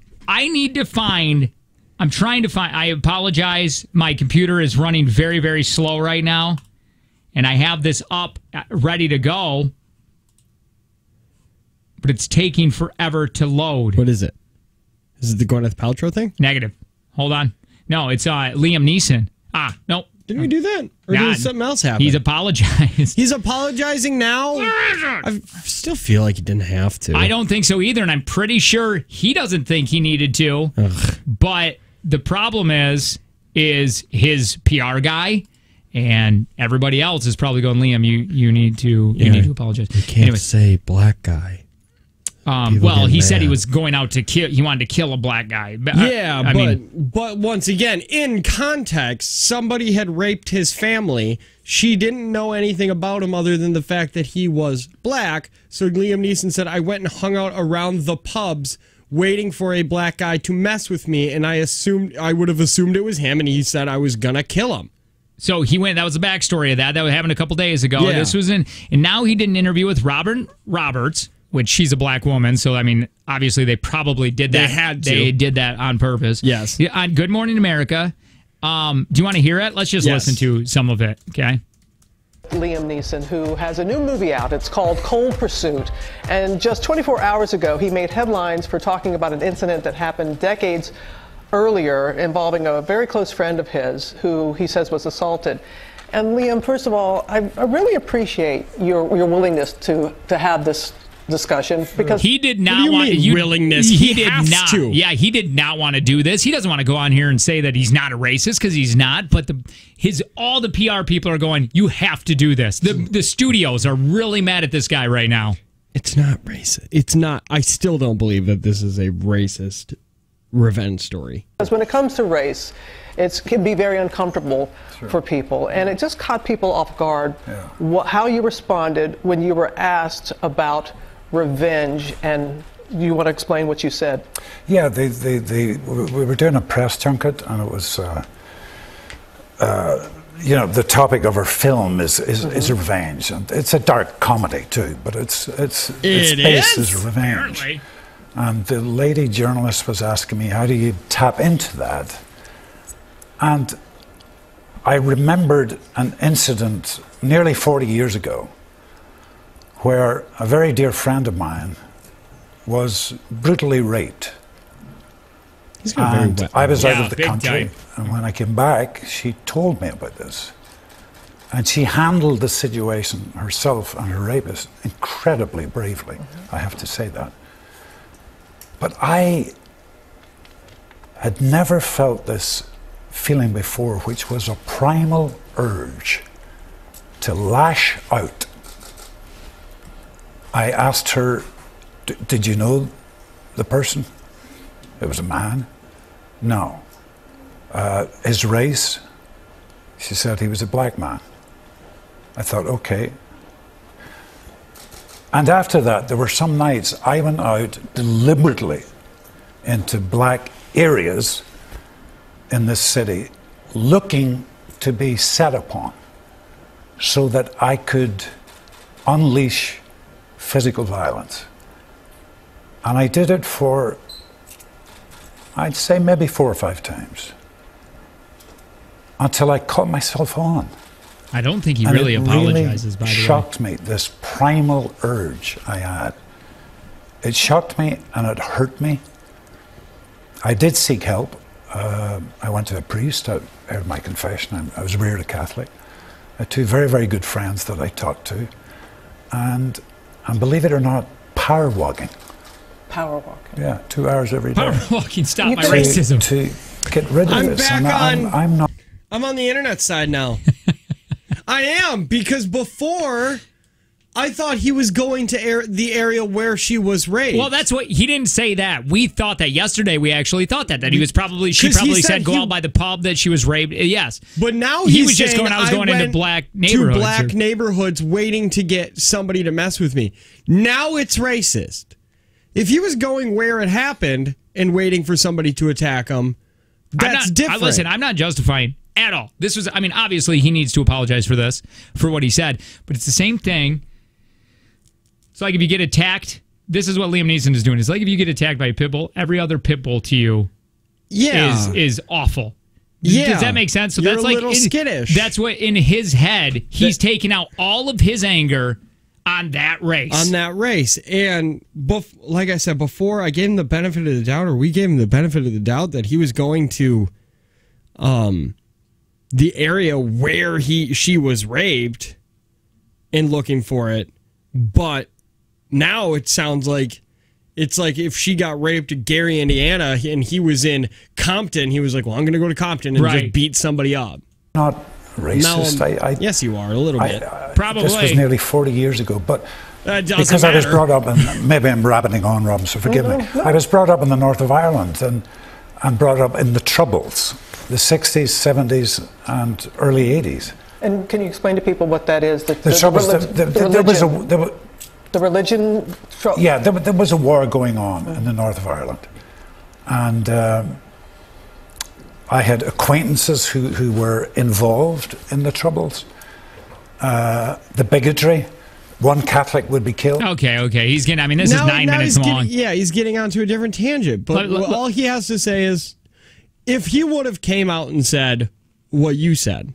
B: to find... I'm trying to find... I apologize. My computer is running very, very slow right now. And I have this up, ready to go. But it's taking forever to load.
A: What is it? Is it the Gwyneth Paltrow thing?
B: Negative. Hold on. No, it's Liam Neeson. No.
A: Didn't we do that? Or did something else happen?
B: He's apologized.
A: He's apologizing now?
B: Where is it?
A: I still feel like he didn't have to.
B: I don't think so either, and I'm pretty sure he doesn't think he needed to.
A: Ugh.
B: But the problem is his PR guy, and everybody else is probably going, Liam, you need to apologize.
A: You can't say black guy.
B: Well, he said he was going out to kill. He wanted to kill a black guy. But,
A: but once again, in context, somebody had raped his family. She didn't know anything about him other than the fact that he was black. So Liam Neeson said, I went and hung out around the pubs waiting for a black guy to mess with me, and I would have assumed it was him, and he said I was gonna kill him.
B: So he went. That was the backstory of that. That happened a couple days ago.
A: Yeah.
B: This was and now he did an interview with Robert Roberts, which she's a black woman. So I mean, obviously they probably did that. They did that on purpose.
A: Yes.
B: On Good Morning America. Do you want to hear it? Let's just listen to some of it. Okay.
K: Liam Neeson, who has a new movie out. It's called Cold Pursuit. And just 24 hours ago, he made headlines for talking about an incident that happened decades earlier involving a very close friend of his who he says was assaulted. And Liam, first of all, I really appreciate your willingness to have this discussion, because
B: he did not want willingness. He did not.
A: To.
B: Yeah, he did not want to do this. He doesn't want to go on here and say that he's not a racist, because he's not. But all the PR people are going, you have to do this. The studios are really mad at this guy right now.
A: It's not racist. It's not. I still don't believe that this is a racist revenge story.
K: Because when it comes to race, it can be very uncomfortable for people, and it just caught people off guard. How you responded when you were asked about revenge, and you want to explain what you said?
L: Yeah, we were doing a press junket, and it was, the topic of our film is revenge, and it's a dark comedy too, but its base is revenge.
B: Apparently.
L: And the lady journalist was asking me, how do you tap into that? And I remembered an incident nearly 40 years ago where a very dear friend of mine was brutally raped. And I was out of the country, and when I came back, she told me about this. And she handled the situation herself and her rapist incredibly bravely, I have to say that. But I had never felt this feeling before, which was a primal urge to lash out. I asked her, did you know the person? It was a man. No. His race? She said he was a black man. I thought, okay. And after that, there were some nights I went out deliberately into black areas in this city, looking to be set upon so that I could unleash physical violence. And I did it for, I'd say maybe 4 or 5 times, until I caught myself on.
B: I don't think he
L: And
B: really
L: it
B: apologizes, by the way.
L: shocked me, this primal urge I had. It shocked me and it hurt me. I did seek help. I went to a priest. I heard my confession. I was reared a Catholic. I had two very, very good friends that I talked to. And believe it or not, power walking.
K: Power walking.
L: Yeah, 2 hours every day.
B: Power walking, stop my racism.
L: To get rid of
A: I'm
L: this.
A: back
L: And
A: on.
L: I'm not.
A: I'm on the internet side now. I am, because before I thought he was going to the area where she was raped.
B: Well, that's what he didn't say that. We thought that yesterday. We actually thought that he was probably. She
A: 'Cause he
B: probably
A: said
B: said go out by the pub that she was raped. Yes,
A: But now
B: he
A: he's
B: was just
A: saying,
B: going. I was going into
A: went
B: black neighborhoods.
A: to black neighborhoods, waiting to get somebody to mess with me. Now it's racist. If he was going where it happened and waiting for somebody to attack him, that's different.
B: Listen, I'm not justifying at all. This was. I mean, obviously, he needs to apologize for this, for what he said. But it's the same thing. It's like if you get attacked. This is what Liam Neeson is doing. It's like if you get attacked by a pit bull. Every other pit bull to you, is awful.
A: Yeah.
B: Does that make sense? So
A: You're
B: that's
A: a
B: like
A: little skittish.
B: That's what in his head he's taking out all of his anger on that race.
A: On that race. And like I said before, I gave him the benefit of the doubt, or we gave him the benefit of the doubt that he was going to the area where she was raped and looking for it. But now it sounds like it's like if she got raped at Gary, Indiana, and he was in Compton, he was like, well, I'm going to go to Compton and just beat somebody up.
L: Not racist.
A: Yes, you are, a little bit.
B: Probably.
L: This was nearly 40 years ago, but
A: doesn't
L: because I was
A: matter.
L: brought up in, maybe I'm rabbiting on, Rob, so forgive me. I was brought up in the north of Ireland and brought up in the Troubles, the 60s, 70s, and early 80s.
K: And can you explain to people what that is?
L: The Troubles,
K: the religion?
L: Yeah, there was a war going on in the north of Ireland. And I had acquaintances who were involved in the Troubles. The bigotry. One Catholic would be killed.
B: Okay. He's getting. I mean, this is 9 minutes long.
A: He's getting onto a different tangent. But all he has to say is, if he would have came out and said what you said,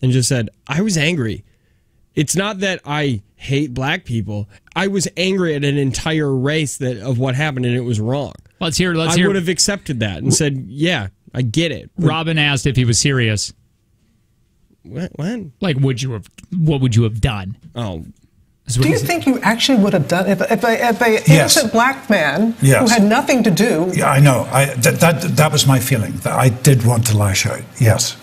A: and just said, I was angry. It's not that I hate black people. I was angry at an entire race of what happened, and it was wrong.
B: Let's hear.
A: I would have accepted that and said, yeah, I get it.
B: Robin asked if he was serious.
A: When?
B: Like, what would you have done?
A: Oh.
K: Do you think you actually would have done if a innocent black man who had nothing to do?
L: Yeah, I know. That was my feeling. That I did want to lash out. Yes,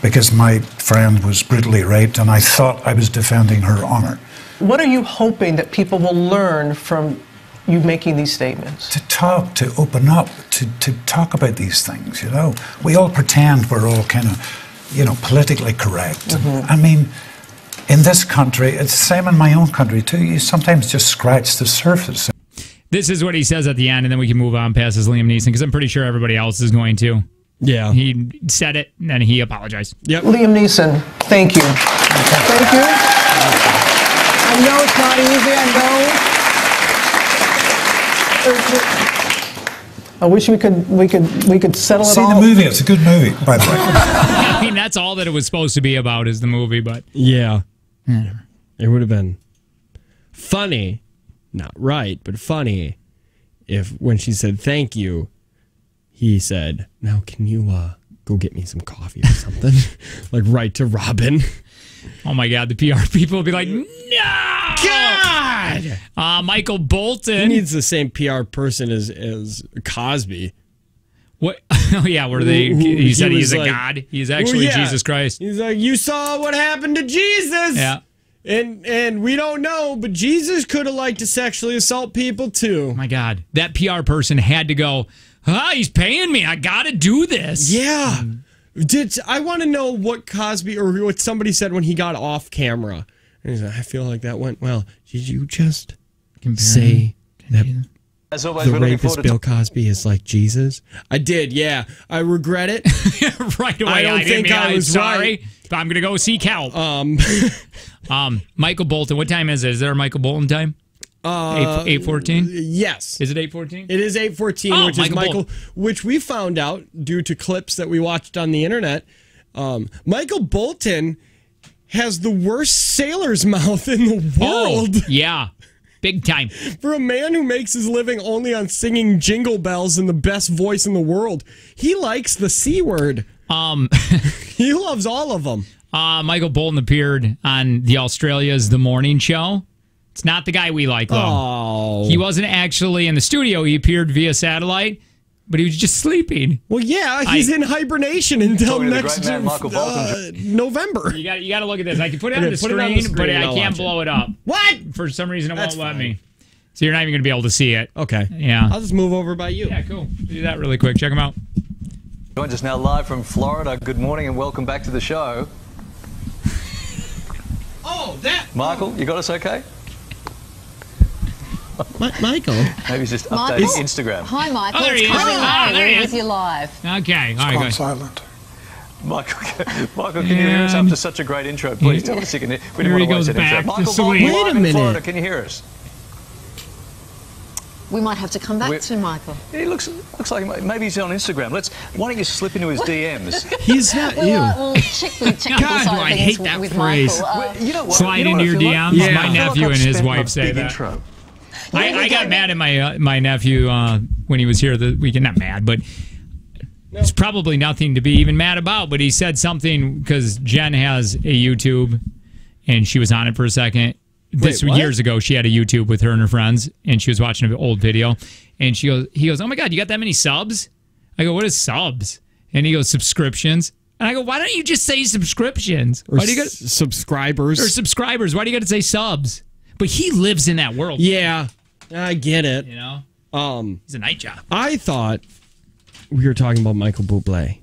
L: because my friend was brutally raped, and I thought I was defending her honor.
K: What are you hoping that people will learn from you making these statements?
L: To talk, to open up, to talk about these things. You know, we all pretend we're all kind of, politically correct.
K: Mm-hmm.
L: I mean, in this country, it's the same in my own country too. You sometimes just scratch the surface.
B: This is what he says at the end, and then we can move on past his Liam Neeson, because I'm pretty sure everybody else is going to.
A: Yeah.
B: He said it, and then he apologized.
A: Yep.
K: Liam Neeson, thank you. Thank you. I know it's not easy, I wish we could settle it all.
L: See the movie, it's a good movie, by the way.
B: I mean, that's all that it was supposed to be about, is the movie, but...
A: Yeah. It would have been funny, not right, but funny, if when she said thank you, he said, now can you go get me some coffee or something? Like right to Robin.
B: Oh my God, the PR people will be like, no!
A: God!
B: Michael Bolton.
A: He needs the same PR person as Cosby.
B: What? Oh yeah, where he said he's a god. He's actually Jesus Christ.
A: He's like, you saw what happened to Jesus.
B: Yeah.
A: And we don't know, but Jesus could have liked to sexually assault people too.
B: Oh my God. That PR person had to go, he's paying me. I got to do this.
A: Yeah. I want to know what Cosby or what somebody said when he got off camera. And he's like, I feel like that went well. Did you just say that the rapist Bill Cosby is like Jesus? I did, yeah. I regret it.
B: Right away.
A: I don't think I was
B: sorry.
A: right.
B: But I'm going to go seek help. Michael Bolton. What time is it? Is there a Michael Bolton time? 8:14?
A: Yes.
B: Is it 8:14?
A: It is 8:14, which is Michael, which we found out due to clips that we watched on the internet. Michael Bolton has the worst sailor's mouth in the world.
B: Oh, yeah. Big time.
A: For a man who makes his living only on singing jingle bells and the best voice in the world, he likes the C word. He loves all of them.
B: Michael Bolton appeared on the Australia's The Morning Show. It's not the guy we like, though.
A: Oh.
B: He wasn't actually in the studio. He appeared via satellite, but he was just sleeping.
A: Well, yeah, he's in hibernation until next November.
B: You got to look at this. I can put it on the screen, but I can't blow it up.
A: What?
B: For some reason, it won't let me. So you're not even going to be able to see it.
A: Okay.
B: Yeah.
A: I'll just move over by you.
B: Yeah, cool. Do that really quick. Check them out.
M: Joins us now live from Florida. Good morning and welcome back to the show.
A: Oh, that.
M: Michael, you got us okay?
A: Michael.
M: Maybe he's just updating Instagram.
N: Hi, Michael.
B: Oh, there he is. There he is.
N: With you live.
B: Okay. All right,
L: Gone
B: guys.
L: silent.
M: Michael, can you hear us after such a great intro? Please tell us you can hear. We
B: There
M: don't
B: he
M: want to
B: goes
M: waste that
B: back
M: intro.
B: to
M: Michael
B: sleep.
M: Bolton,
A: Wait a
M: live in
A: minute.
M: Florida. Can you hear us?
N: We might have to come back to Michael.
M: He looks like maybe he's on Instagram. Why don't you slip into his DMs?
A: He's not you.
N: We'll check the technical
B: God,
N: side
B: do
N: of
B: I
N: things
B: hate that
N: with
B: phrase.
N: Michael.
M: You know what?
B: Slide
M: You know
B: into
M: what
B: your
M: I feel like?
B: DMs.
A: Yeah.
B: My
M: I feel like
B: nephew
M: I've
B: and his
M: spent
B: wife
M: a
B: say
M: big
B: that.
M: intro.
B: I got mad at my nephew when he was here the weekend. Not mad, but it's probably nothing to be even mad about. But he said something because Jen has a YouTube, and she was on it for a second. This
A: what?
B: years ago, she had a YouTube with her and her friends, and she was watching an old video, and he goes, "Oh my God, you got that many subs?" I go, "What is subs?" And he goes, "Subscriptions." And I go, "Why don't you just say subscriptions?
A: Or
B: Why do you got
A: subscribers?
B: or subscribers? Why do you got to say subs?" But he lives in that world.
A: Yeah, I get it.
B: You know, he's a night job.
A: I thought we were talking about Michael Bublé.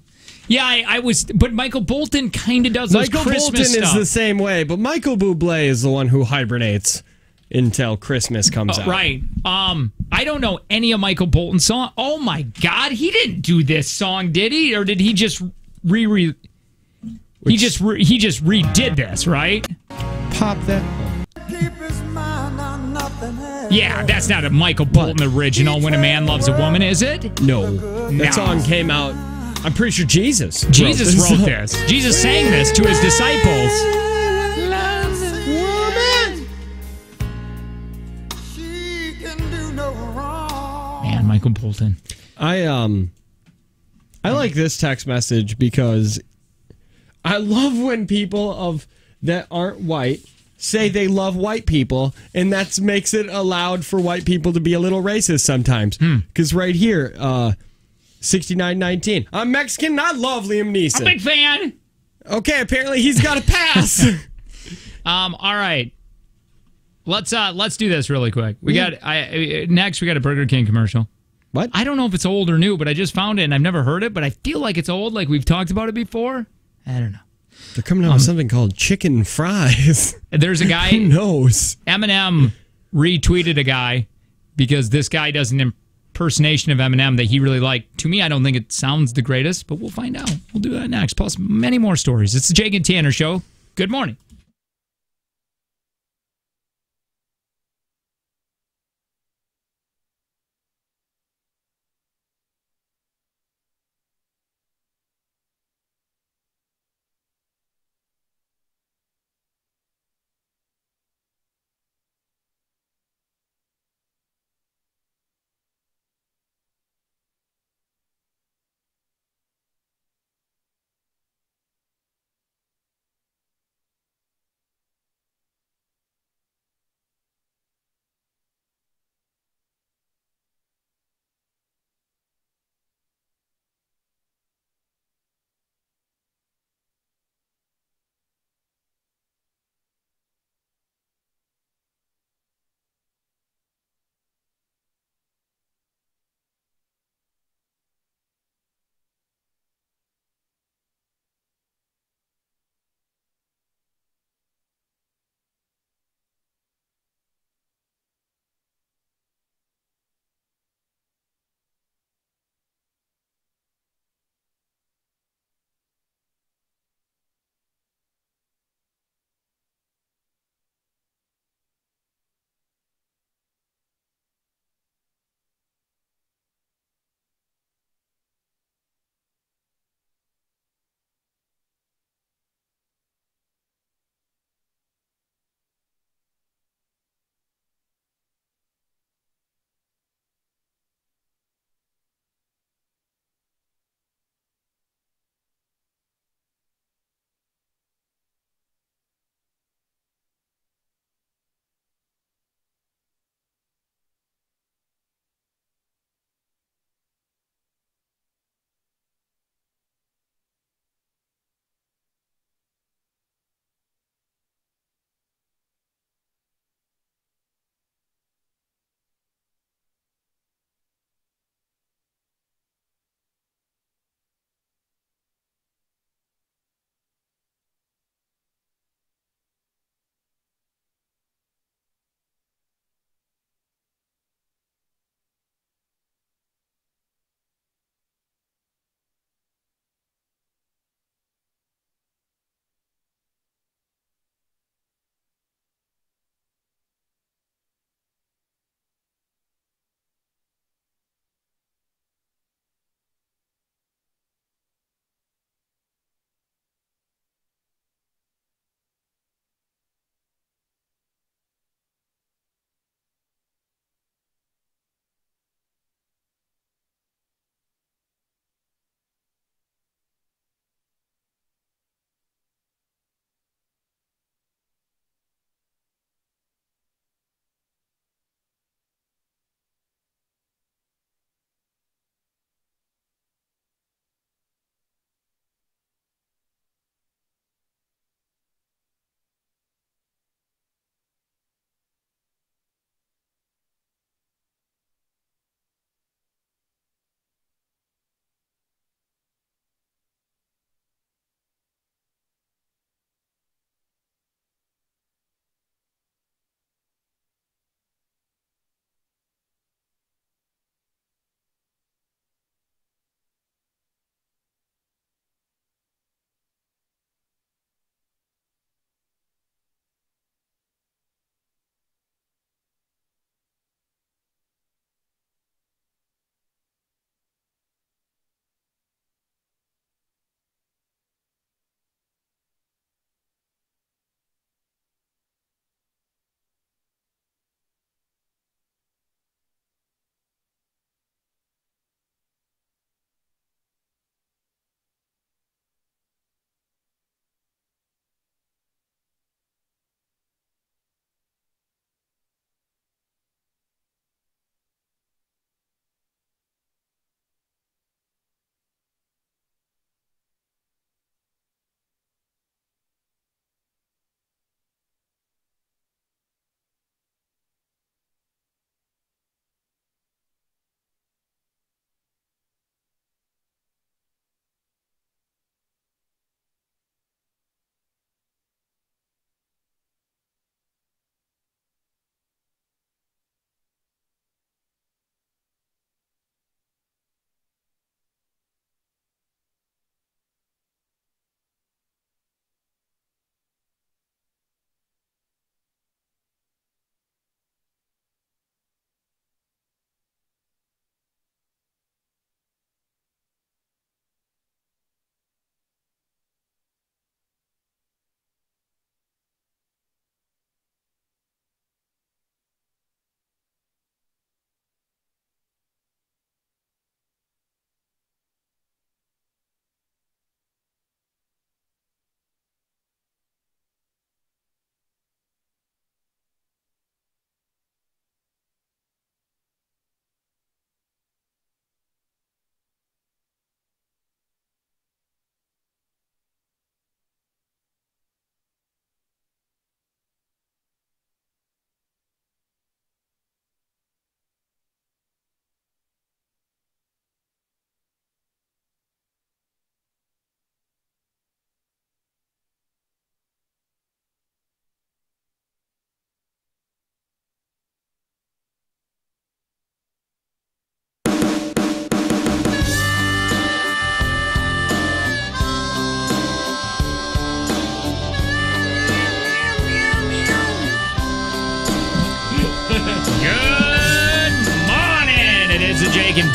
B: Yeah, I was, but Michael Bolton kind of does those
A: Michael
B: Christmas
A: Bolton
B: stuff.
A: is the same way, but Michael Bublé is the one who hibernates until Christmas comes out.
B: Right. I don't know any of Michael Bolton's song. Oh my God, he didn't do this song, did he? Or did he just he just redid this, right?
A: Pop that.
B: Yeah, that's not a Michael Bolton original. When a Man Loves a Woman, is it?
A: No. That song came out. I'm pretty sure Jesus wrote
B: this. Jesus sang this to his disciples. Man, Michael Bolton.
A: I like this text message because I love when people that aren't white say they love white people, and that makes it allowed for white people to be a little racist sometimes. Because right here, 6919. I'm Mexican and I love Liam Neeson.
B: I'm a big fan.
A: Okay, apparently he's got a pass.
B: All right. Let's do this really quick. We got next we got a Burger King commercial.
A: What?
B: I don't know if it's old or new, but I just found it and I've never heard it, but I feel like it's old, like we've talked about it before. I don't know.
A: They're coming out with something called chicken fries.
B: There's a guy.
A: Who knows?
B: Eminem retweeted a guy because this guy does an impersonation of Eminem that he really liked. To me, I don't think it sounds the greatest, but we'll find out. We'll do that next. Plus many more stories. It's the Jake and Tanner Show. Good morning.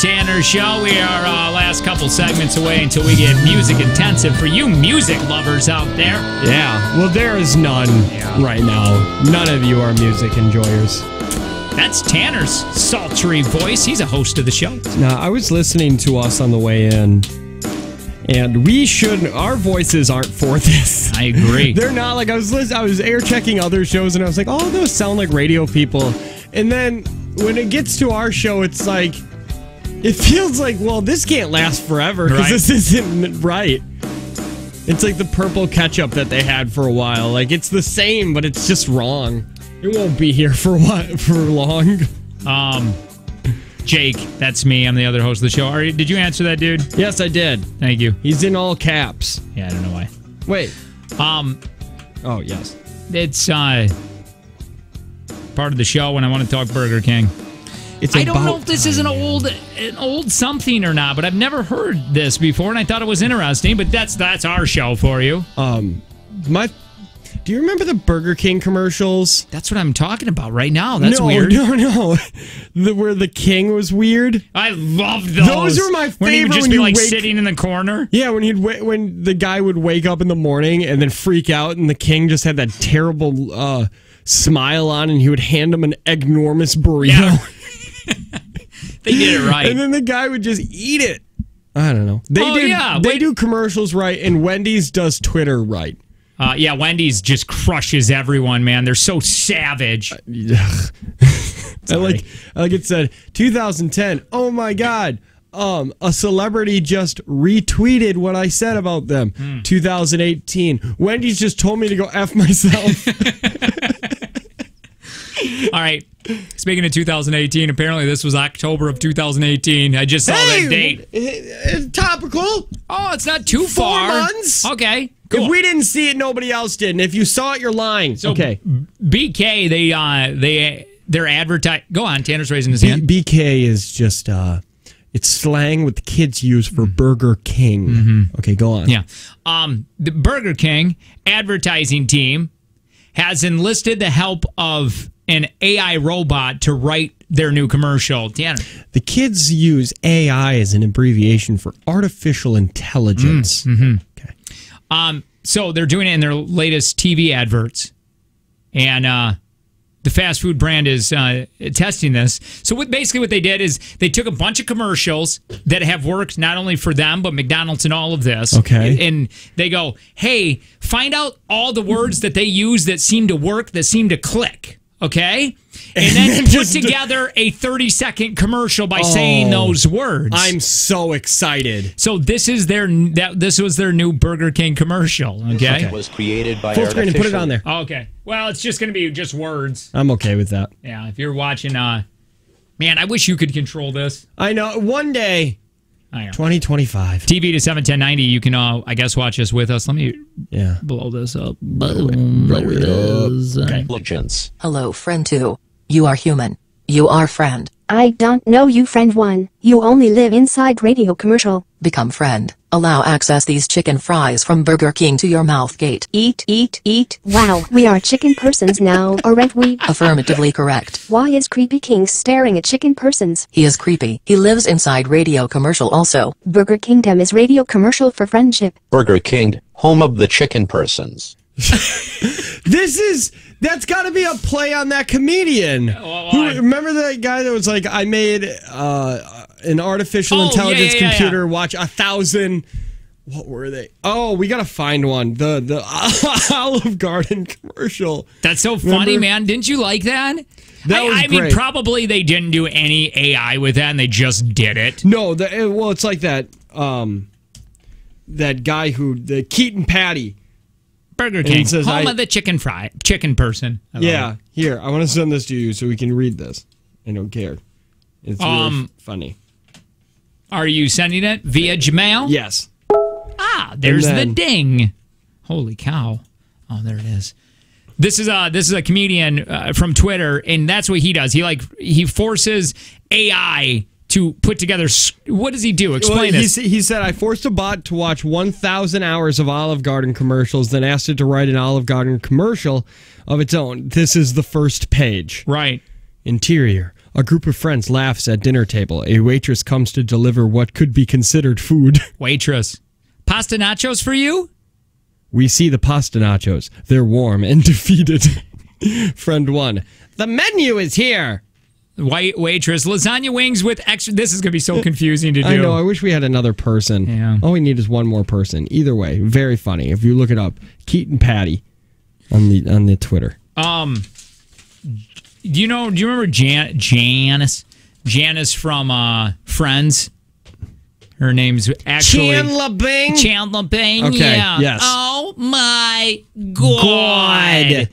B: Tanner Show. We are last couple segments away until we get music intensive for you music lovers out there.
A: Yeah, well, there is none right now. None of you are music enjoyers.
B: That's Tanner's sultry voice. Was a host of the show.
A: Now, I was listening to us on the way in, and our voices aren't for this.
B: I agree.
A: They're not. Like, I was air checking other shows, and I was like, oh, those sound like radio people. And then when it gets to our show, it's like, it feels like, well, this can't last forever because this isn't right. It's like the purple ketchup that they had for a while. Like, it's the same, but it's just wrong. It won't be here for long.
B: Jake, that's me. I'm the other host of the show. Did you answer that, dude?
A: Yes, I did.
B: Thank you.
A: He's in all caps.
B: Yeah, I don't know why.
A: Wait. Oh, yes.
B: It's part of the show when I want to talk Burger King. I don't know if this is an old something or not, but I've never heard this before, and I thought it was interesting. But that's our show for you.
A: Do you remember the Burger King commercials?
B: That's what I'm talking about right now. That's
A: weird.
B: No.
A: Where the king was weird.
B: I loved those.
A: Those were my favorite.
B: When he would just be like sitting in the corner.
A: Yeah, when the guy would wake up in the morning and then freak out, and the king just had that terrible smile on, and he would hand him an enormous burrito.
B: Yeah. They did it right.
A: And then the guy would just eat it. I don't know. They do commercials right, and Wendy's does Twitter right.
B: Wendy's just crushes everyone, man. They're so savage.
A: I like it said 2010. Oh my God. A celebrity just retweeted what I said about them. 2018. Wendy's just told me to go F myself.
B: All right. Speaking of 2018, apparently this was October of 2018. I just saw that date.
A: It's topical.
B: Oh, it's not too far.
A: 4 months.
B: Okay. Cool.
A: If we didn't see it, nobody else did. And if you saw it, you're lying.
B: So
A: okay.
B: BK, they're advertising. Go on. Tanner's raising his hand.
A: BK is just it's slang what the kids use for Burger King.
B: Mm-hmm.
A: Okay, go on.
B: Yeah. The Burger King advertising team has enlisted the help of an AI robot to write their new commercial. Tanner.
A: The kids use AI as an abbreviation for artificial intelligence.
B: Mm-hmm.
A: Okay.
B: So they're doing it in their latest TV adverts. And the fast food brand is testing this. So basically what they did is they took a bunch of commercials that have worked not only for them, but McDonald's and all of this.
A: Okay.
B: And they go, hey, find out all the words that they use that seem to work, that seem to click. Okay? And then put together a 30-second commercial by saying those words.
A: I'm so excited.
B: So this is this was their new Burger King commercial. Okay?
O: It was created by
A: full screen and put it on there.
B: Oh, okay. Well, it's just going to be just words.
A: I'm okay with that.
B: Yeah, if you're watching, man, I wish you could control this.
A: I know. One day,
B: I know.
A: 2025.
B: TV to 71090. You can, I guess, watch this with us. Let me blow this up. Boom. There it is. Okay.
P: Hello, friend 2. You are human. You are friend.
Q: I don't know you, friend 1. You only live inside radio commercial.
P: Become friend. Allow access these chicken fries from Burger King to your mouth gate.
Q: Eat, eat, eat. Wow, we are chicken persons now, aren't we?
P: Affirmatively correct.
Q: Why is Creepy King staring at chicken persons?
P: He is creepy. He lives inside radio commercial also.
Q: Burger Kingdom is radio commercial for friendship.
O: Burger King, home of the chicken persons.
A: That's got to be a play on that comedian. Remember that guy that was like, I made an artificial intelligence computer watch 1,000. What were they? Oh, we got to find one. The Olive Garden commercial.
B: That's so funny, man. Didn't you like that? I mean, probably they didn't do any AI with that, and they just did it.
A: No, it's like that. That guy the Keaton Patty.
B: Burger King,
A: says,
B: home of the chicken person.
A: Yeah, here, I want to send this to you so we can read this. I don't care. It's really funny.
B: Are you sending it via Gmail?
A: Yes.
B: There's the ding. Holy cow. Oh, there it is. This is a comedian from Twitter, and that's what he does. He forces AI to put together. What does he do? Explain this.
A: He said, I forced a bot to watch 1,000 hours of Olive Garden commercials, then asked it to write an Olive Garden commercial of its own. This is the first page.
B: Right.
A: Interior. A group of friends laughs at dinner table. A waitress comes to deliver what could be considered food.
B: Waitress. Pasta nachos for you?
A: We see the pasta nachos. They're warm and defeated. Friend 1. The menu is here.
B: White waitress. Lasagna wings with extra. This is going to be so confusing to do.
A: I know. I wish we had another person.
B: Yeah.
A: All we need is one more person. Either way, very funny. If you look it up, Keaton Patty on the Twitter.
B: Do you remember Janice? Janice from Friends. Her name's actually
A: Chandler Bing.
B: Chandler Bing.
A: Okay.
B: Yeah.
A: Yes.
B: Oh my God.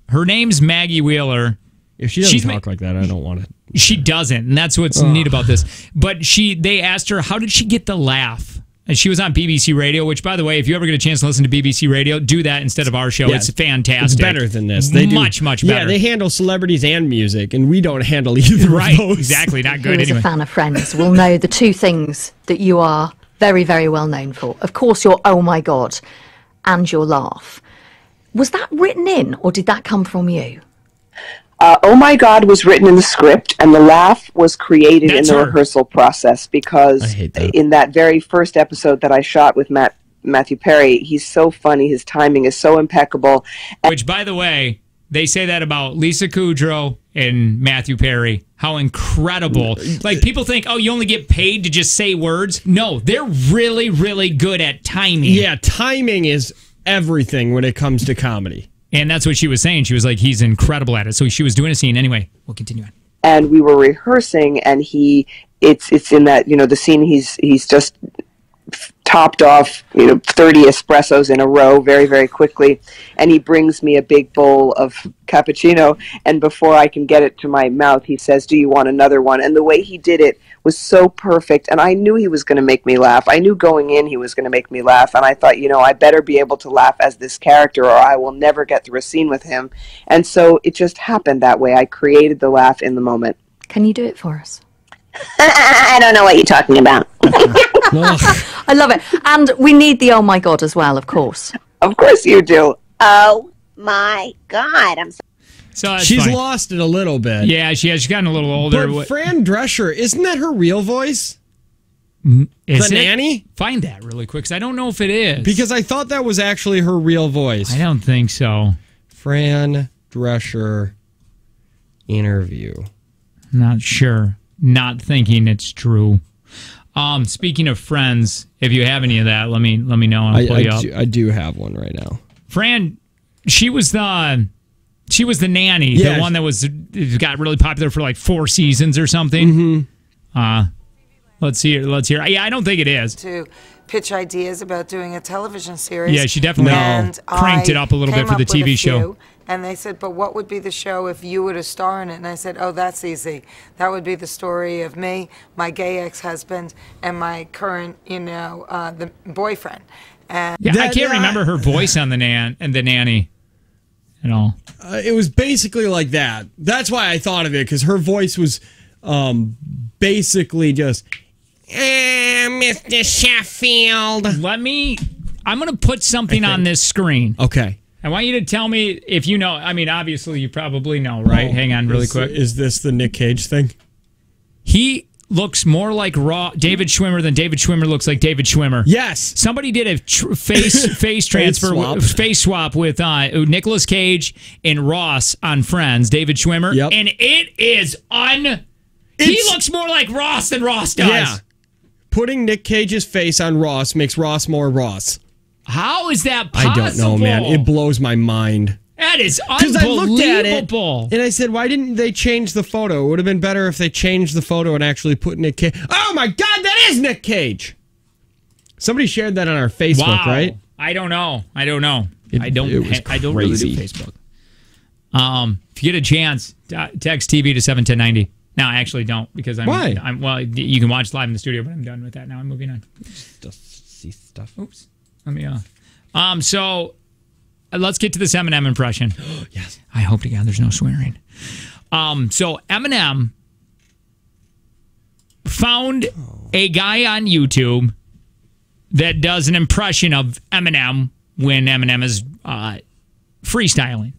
B: Her name's Maggie Wheeler.
A: If she doesn't talk like that, I don't want it.
B: She doesn't, and that's what's neat about this. But they asked her, how did she get the laugh? And she was on BBC Radio, which, by the way, if you ever get a chance to listen to BBC Radio, do that instead of our show.
A: Yeah,
B: it's fantastic.
A: It's better than this. They do
B: much better.
A: Yeah, they handle celebrities and music, and we don't handle either
B: right,
A: of those.
B: Exactly, not good
N: Who is
B: anyway.
N: a fan of Friends will know the two things that you are very, very well known for. Of course, your oh my God and your laugh. Was that written in, or did that come from you?
R: Oh My God was written in the script, and the laugh was created in the rehearsal process because in that very first episode that I shot with Matthew Perry, he's so funny, his timing is so impeccable.
B: Which, by the way, they say that about Lisa Kudrow and Matthew Perry. How incredible. Like, people think, oh, you only get paid to just say words. No, they're really, really good at timing.
A: Yeah, timing is everything when it comes to comedy.
B: And that's what she was saying. She was like, he's incredible at it. So she was doing a scene. Anyway, we'll continue on.
R: And we were rehearsing, and it's in that, the scene he's just topped off, 30 espressos in a row very, very quickly. And he brings me a big bowl of cappuccino. And before I can get it to my mouth, he says, do you want another one? And the way he did it was so perfect. And I knew he was going to make me laugh. I knew going in he was going to make me laugh. And I thought, I better be able to laugh as this character or I will never get through a scene with him. And so it just happened that way. I created the laugh in the moment.
N: Can you do it for us?
R: I don't know what you're talking about.
N: I love it. And we need the oh my God as well, of course.
R: Of course you do. Oh my God.
B: So
A: she's
B: funny.
A: lost it a little bit.
B: Yeah, she has. She's gotten a little older.
A: But Fran Drescher, isn't that her real voice?
B: Is
A: the
B: it?
A: nanny?
B: Find that really quick, because I don't know if it is.
A: Because I thought that was actually her real voice.
B: I don't think so.
A: Fran Drescher interview.
B: Not sure. Not thinking it's true. Speaking of Friends, if you have any of that, let me know. I'll pull you up.
A: I do have one right now.
B: Fran, she was the nanny,
A: Yeah.
B: the one that got really popular for like 4 seasons or something. Mm-hmm. Let's hear. Yeah, I don't think it is.
S: To pitch ideas about doing a television series.
B: Yeah, she definitely cranked it up a little bit for the TV show.
S: And they said, but what would be the show if you were to star in it? And I said, oh, that's easy. That would be the story of me, my gay ex-husband, and my current, the boyfriend. And
B: I can't remember her voice on the nanny at all.
A: It was basically like that. That's why I thought of it, because her voice was basically just, Mr. Sheffield.
B: I'm going to put something on this screen.
A: Okay.
B: I want you to tell me if you know. I mean, obviously, you probably know, right? Hang on really quick.
A: Is this the Nick Cage thing?
B: He looks more like David Schwimmer than David Schwimmer looks like David Schwimmer.
A: Yes.
B: Somebody did a face transfer, face swap with Nicolas Cage and Ross on Friends, David Schwimmer.
A: Yep.
B: And it is he looks more like Ross than Ross does.
A: Yeah. Putting Nick Cage's face on Ross makes Ross more Ross.
B: How is that possible?
A: I don't know, man. It blows my mind.
B: That is unbelievable.
A: Because I looked at it and I said, why didn't they change the photo? It would have been better if they changed the photo and actually put Nick Cage. Oh my God, that is Nick Cage. Somebody shared that on our Facebook, right?
B: I don't know. I don't
A: It was
B: I don't really do Facebook. If you get a chance, text TV to 71090. No, I actually don't, because
A: Why?
B: Well, you can watch live in the studio, but I'm done with that now. I'm moving on.
A: Just see stuff.
B: Oops. Let me so let's get to this Eminem impression.
A: Yes.
B: I hope to God there's no swearing. So Eminem found a guy on YouTube that does an impression of Eminem when Eminem is freestyling.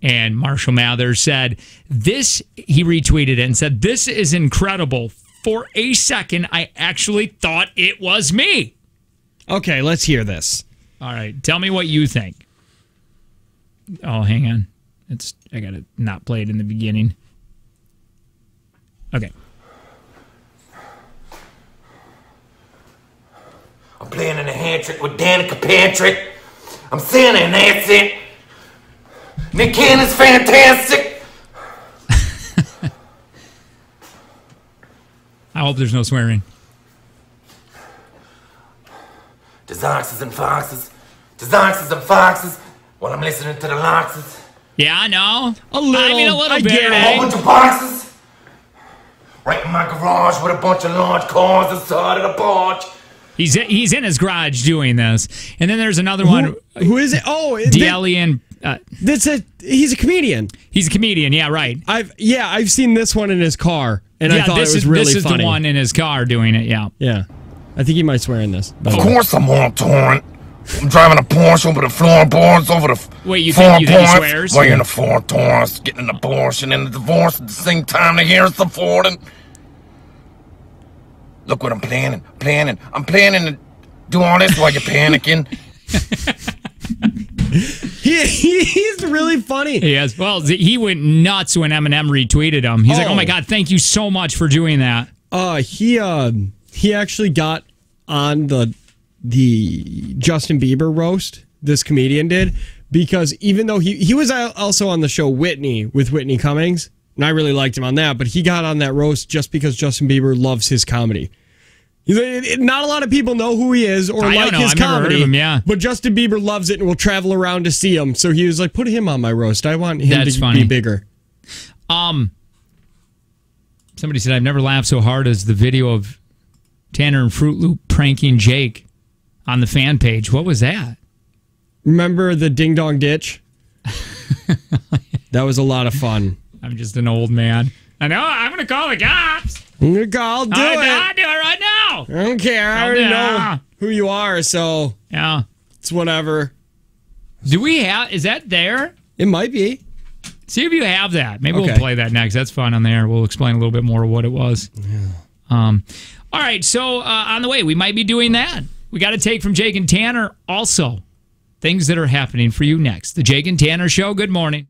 B: And Marshall Mathers said, this, he retweeted it and said, this is incredible. For a second, I actually thought it was me.
A: Okay, let's hear this.
B: All right, tell me what you think. Oh, hang on. I got to not play it in the beginning. Okay.
T: I'm playing in a hand trick with Danica Patrick. I'm Santa and that's it. Nick Cannon's fantastic.
B: I hope there's no swearing.
T: There's oxes and foxes. There's oxes and foxes while I'm listening to the loxes.
B: Yeah, I know.
T: A little.
B: I mean, a little
T: I
B: bit.
T: get it. A whole bunch of boxes. Right in my garage with a bunch of large cars inside of the porch.
B: He's in his garage doing this. And then there's another one.
A: Who is it? Oh,
B: D'Alien.
A: He's a comedian.
B: He's a comedian, yeah, right.
A: I've seen this one in his car, and I thought it was really funny.
B: This is the one in his car doing it, yeah.
A: Yeah. I think he might swear in this.
T: Of course I'm on torrent. I'm driving a Porsche over the floorboards, over the
B: Wait, you think he swears?
T: We're in the Ford Taurus, getting an abortion and a divorce at the same time to hear the Ford. And look what I'm planning. I'm planning to do all this while you're panicking.
A: He's really funny.
B: He is. Well, he went nuts when Eminem retweeted him. He's like, "Oh my god, thank you so much for doing that."
A: He actually got on the Justin Bieber roast. This comedian did, because even though he was also on the show Whitney with Whitney Cummings, and I really liked him on that, but he got on that roast just because Justin Bieber loves his comedy. Not a lot of people know who he is or like his
B: I've
A: comedy.
B: never heard of him, yeah.
A: But Justin Bieber loves it and will travel around to see him. So he was like, put him on my roast. I want him to be bigger.
B: Somebody said, I've never laughed so hard as the video of Tanner and Fruit Loop pranking Jake on the fan page. What was that?
A: Remember the Ding Dong Ditch? That was a lot of fun.
B: I'm just an old man. I know. I'm going to call the cops.
A: I'm going to call. Do it.
B: I'll do it right now.
A: I don't care. I already know who you are, so
B: yeah,
A: it's whatever.
B: Do we have? Is that there?
A: It might be.
B: See if you have that. Maybe we'll play that next. That's fun on there. We'll explain a little bit more of what it was. Yeah. All right. So on the way, we might be doing that. We got to take from Jake and Tanner. Also, things that are happening for you next. The Jake and Tanner Show. Good morning.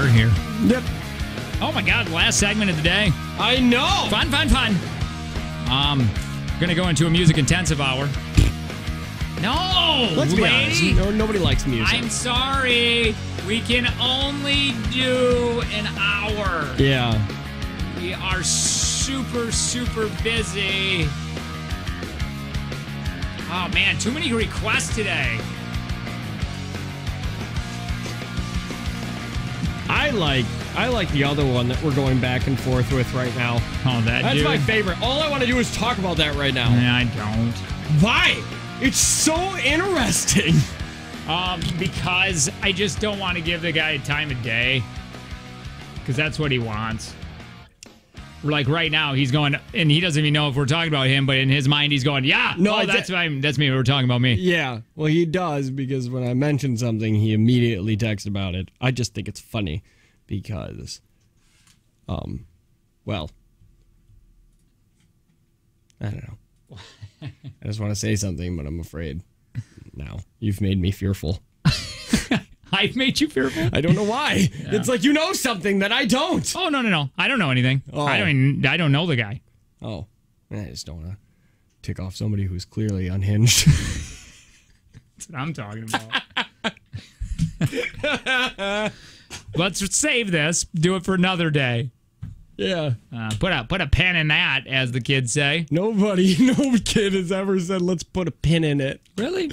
B: We're here.
A: Yep.
B: Oh my God, last segment of the day.
A: I know.
B: Fun. Gonna go into a music intensive hour. No,
A: Let's be
B: lady.
A: honest. Nobody likes music.
B: I'm sorry. We can only do an hour.
A: Yeah.
B: We are super, super busy. Oh man, too many requests today.
A: I like the other one that we're going back and forth with right now.
B: Oh,
A: That's
B: dude.
A: my favorite. All I want to do is talk about that right now.
B: Yeah, I don't.
A: Why? It's so interesting.
B: Because I just don't want to give the guy a time of day. Because that's what he wants. Like right now, he's going, and he doesn't even know if we're talking about him, but in his mind, he's going, yeah, no, that's me. We're talking about me.
A: Yeah, well, he does, because when I mention something, he immediately texts about it. I just think it's funny because, well, I don't know. I just want to say something, but I'm afraid now. You've made me fearful.
B: I've made you fearful?
A: I don't know why. Yeah. It's like you know something that I don't.
B: Oh, no. I don't know anything.
A: Oh.
B: I don't know the guy.
A: Oh. I just don't want to tick off somebody who's clearly unhinged.
B: That's what I'm talking about. Let's save this. Do it for another day.
A: Yeah.
B: Put a pin in that, as the kids say.
A: No kid has ever said, let's put a pin in it.
B: Really?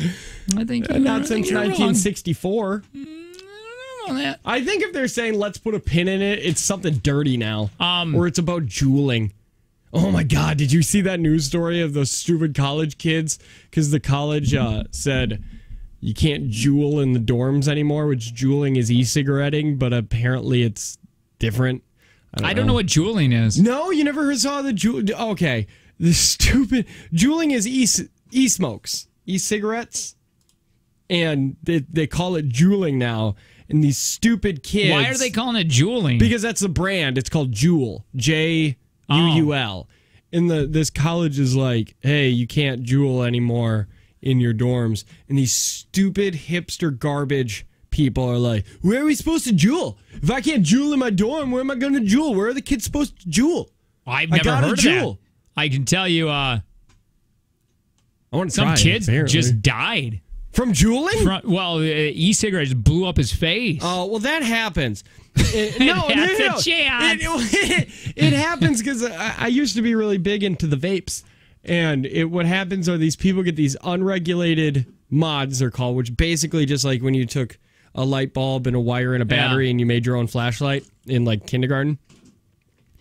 B: I think
A: not since 1964.
B: I don't know that.
A: I think if they're saying, let's put a pin in it, it's something dirty now. Or it's about juuling. Oh my God, did you see that news story of those stupid college kids? Because the college said you can't juul in the dorms anymore, which juuling is e-cigaretting, but apparently it's different.
B: I don't know what juuling is.
A: No, you never saw the juul. Okay, the stupid juuling is e-smokes, e-cigarettes, and they call it juuling now. And these stupid kids.
B: Why are they calling it juuling?
A: Because that's the brand. It's called Juul, Juul. And this college is like, hey, you can't juul anymore in your dorms. And these stupid hipster garbage people are like, where are we supposed to juul? If I can't juul in my dorm, where am I going to juul? Where are the kids supposed to juul?
B: I've never heard of that. I can tell you,
A: I want to
B: some
A: try
B: kids
A: it,
B: just died.
A: From juuling?
B: E-cigarettes blew up his face.
A: Oh, well, that happens.
B: No.
A: It happens because I used to be really big into the vapes. And what happens are these people get these unregulated mods, they're called, which basically just like when you took a light bulb and a wire and a battery and you made your own flashlight in like kindergarten.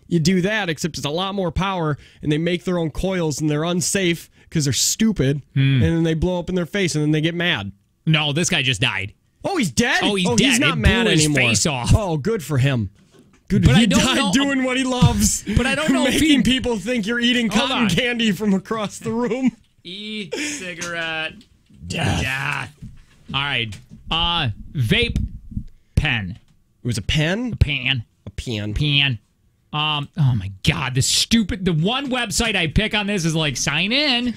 A: You do that, except it's a lot more power, and they make their own coils, and they're unsafe because they're stupid, and then they blow up in their face, and then they get mad.
B: No, this guy just died.
A: Oh, he's dead?
B: Oh, he's dead.
A: He's not mad
B: blew his
A: anymore.
B: face off.
A: Oh, good for him. Good.
B: But
A: he
B: I don't
A: died
B: know,
A: doing what he loves.
B: But I don't know if
A: making people think you're eating cotton candy from across the room.
B: E-cigarette death. All right. Vape pen.
A: It was a pen?
B: A pan.
A: A pen.
B: Pan. Oh my God, the one website I pick on this is like sign in.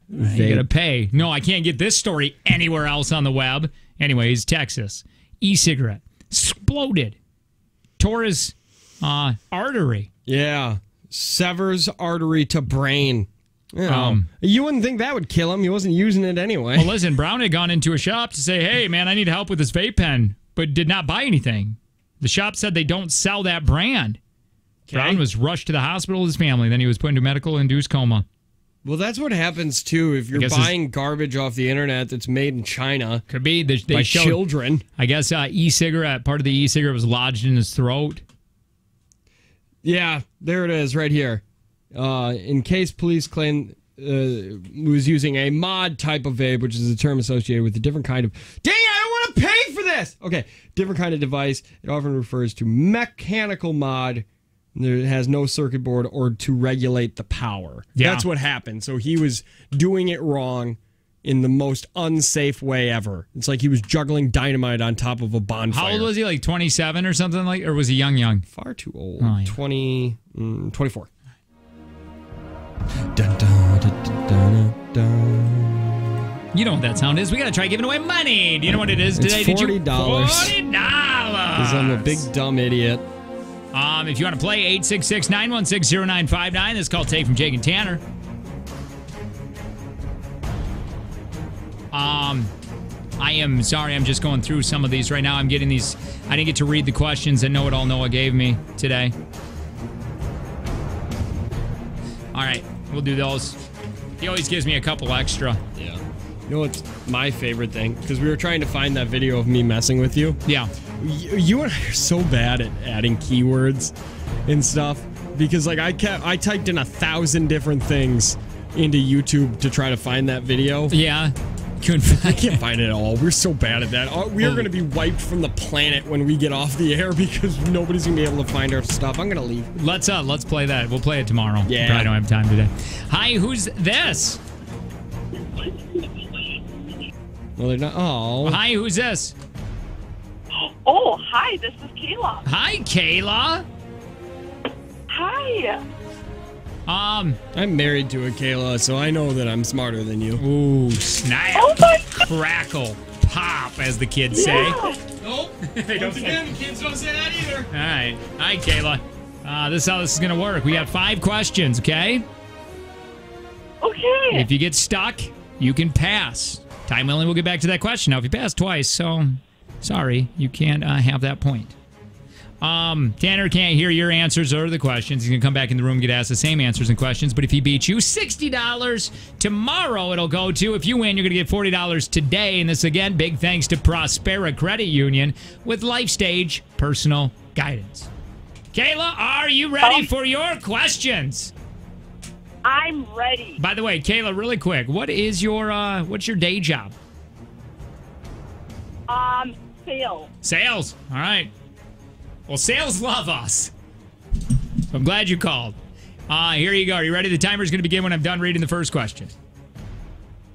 B: You gotta pay. No, I can't get this story anywhere else on the web. Anyways, Texas. E-cigarette. Exploded. Tore his artery.
A: Yeah. Severs artery to brain. You wouldn't think that would kill him. He wasn't using it anyway.
B: Well, listen, Brown had gone into a shop to say, hey, man, I need help with this vape pen, but did not buy anything. The shop said they don't sell that brand. Okay. Brown was rushed to the hospital with his family. Then he was put into medical-induced coma.
A: Well, that's what happens, too, if you're buying garbage off the internet that's made in China.
B: Could be. They
A: by
B: showed,
A: children.
B: I guess part of the e-cigarette was lodged in his throat.
A: Yeah, there it is right here. In case police claim was using a mod type of vape, which is a term associated with a different kind of... Dang, I don't want to pay for this! Okay, different kind of device. It often refers to mechanical mod. It has no circuit board or to regulate the power.
B: Yeah.
A: That's what happened. So he was doing it wrong in the most unsafe way ever. It's like he was juggling dynamite on top of a bonfire.
B: How old was he? Like 27 or something like? Or was he young?
A: Far too old.
B: Oh, yeah.
A: 24. Dun, dun, dun, dun, dun, dun.
B: You know what that sound is. We got to try giving away money. Do you know what it is today?
A: It's $40.
B: $40.
A: Because I'm a big dumb idiot.
B: If you want to play, 866-916-0959. This is called Take from Jake and Tanner. I am sorry. I'm just going through some of these right now. I'm getting these. I didn't get to read the questions that Know It All Noah gave me today. All right. We'll do those. He always gives me a couple extra.
A: Yeah. You know what's my favorite thing? Because we were trying to find that video of me messing with you.
B: Yeah.
A: You and I are so bad at adding keywords and stuff. Because like I typed in 1,000 different things into YouTube to try to find that video.
B: Yeah.
A: I can't find it all. We're so bad at that. We are going to be wiped from the planet when we get off the air because nobody's going to be able to find our stuff. I'm going to leave.
B: Let's play that. We'll play it tomorrow.
A: Yeah.
B: Probably don't have time today. Hi, who's this?
A: Well, they're not. Oh.
B: Hi, who's this?
U: Oh, hi, this is Kayla.
B: Hi, Kayla.
U: Hi.
B: I'm
A: married to a Kayla, so I know that I'm smarter than you.
B: Ooh, snap.
U: Oh my
B: Crackle. Pop, as the kids say.
A: Nope. Once again, kids don't say that either.
B: All right. Hi, Kayla. This is how this is going to work. We have 5 questions, okay?
U: Okay.
B: If you get stuck, you can pass. Time willing, we'll get back to that question. Now, if you pass twice, so sorry, you can't have that point. Tanner can't hear your answers or the questions. He's going to come back in the room and get asked the same answers and questions. But if he beats you, $60 tomorrow it'll go to. If you win, you're going to get $40 today. And this, again, big thanks to Prospera Credit Union with LifeStage Personal Guidance. Kayla, are you ready for your questions?
U: I'm ready.
B: By the way, Kayla, really quick, what is your what's your day job?
U: Sales.
B: Sales. All right. Well, sales love us. I'm glad you called. Here you go. Are you ready? The timer's going to begin when I'm done reading the first question.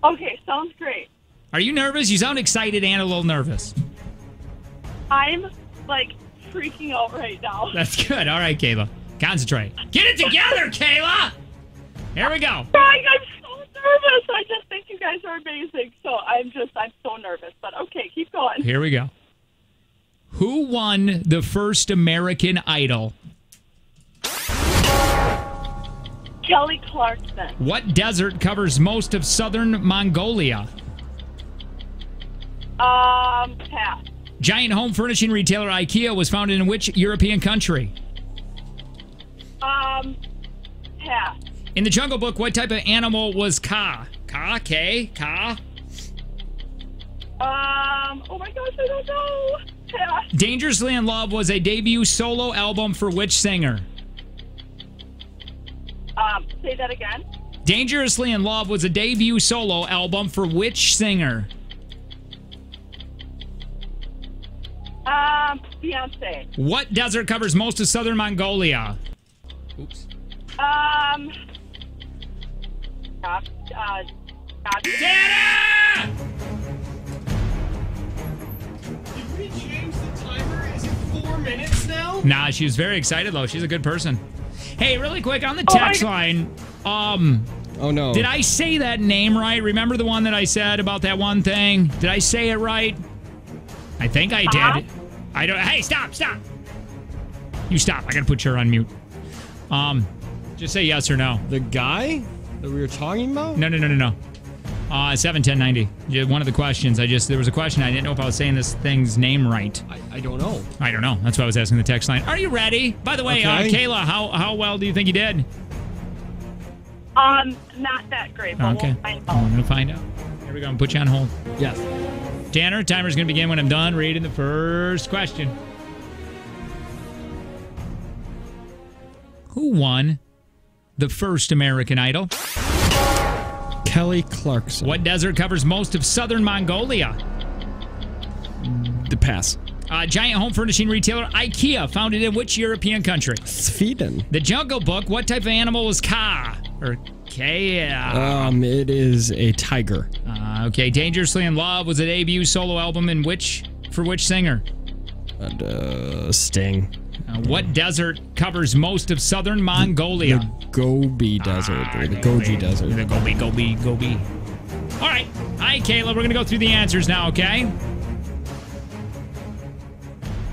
U: Okay, sounds great.
B: Are you nervous? You sound excited and a little nervous.
U: I'm, like, freaking out right now.
B: That's good. All right, Kayla. Concentrate. Get it together, Kayla! Here we go.
U: I'm so nervous. I just think you guys are amazing. So I'm so nervous. But okay, keep going.
B: Here we go. Who won the first American Idol?
U: Kelly Clarkson.
B: What desert covers most of southern Mongolia?
U: Pass.
B: Giant home furnishing retailer IKEA was founded in which European country?
U: Pass.
B: In the Jungle Book, what type of animal was Ka? Ka?
U: Oh my gosh, I don't know. Pass.
B: Dangerously in Love was a debut solo album for which singer?
U: Say that again.
B: Dangerously in Love was a debut solo album for which singer?
U: Beyonce.
B: What desert covers most of southern Mongolia? Oops.
U: Dana!
A: Did we change the timer? Is it 4 minutes now?
B: Nah, she was very excited, though. She's a good person. Hey, really quick, on the text line,
A: oh, no.
B: Did I say that name right? Remember the one that I said about that one thing? Did I say it right? I think I did. I don't... Hey, stop! You stop. I gotta put you on mute. Just say yes or no.
A: The guy that we were talking about?
B: No. 71090. One of the questions. There was a question. I didn't know if I was saying this thing's name right.
A: I don't know.
B: I don't know. That's why I was asking the text line. Are you ready? By the way,
A: okay.
B: Kayla, how well do you think you did?
U: Not that great, but
B: okay.
U: we'll find out.
B: I'm going to find out. Here we go. I'm going to put you on hold.
A: Yes.
B: Tanner, timer's going to begin when I'm done reading the first question. Who won the first American Idol?
A: Kelly Clarkson.
B: What desert covers most of southern Mongolia?
A: The pass.
B: Giant home furnishing retailer IKEA, founded in which European country?
A: Sweden.
B: The Jungle Book, what type of animal was Ka? Or Kea?
A: It is a tiger.
B: Okay, Dangerously in Love was a debut solo album for which singer?
A: Sting.
B: What desert covers most of southern Mongolia?
A: The Gobi Desert, or the Goji Desert.
B: The Gobi. All right. right, Kayla, we're going to go through the answers now, okay?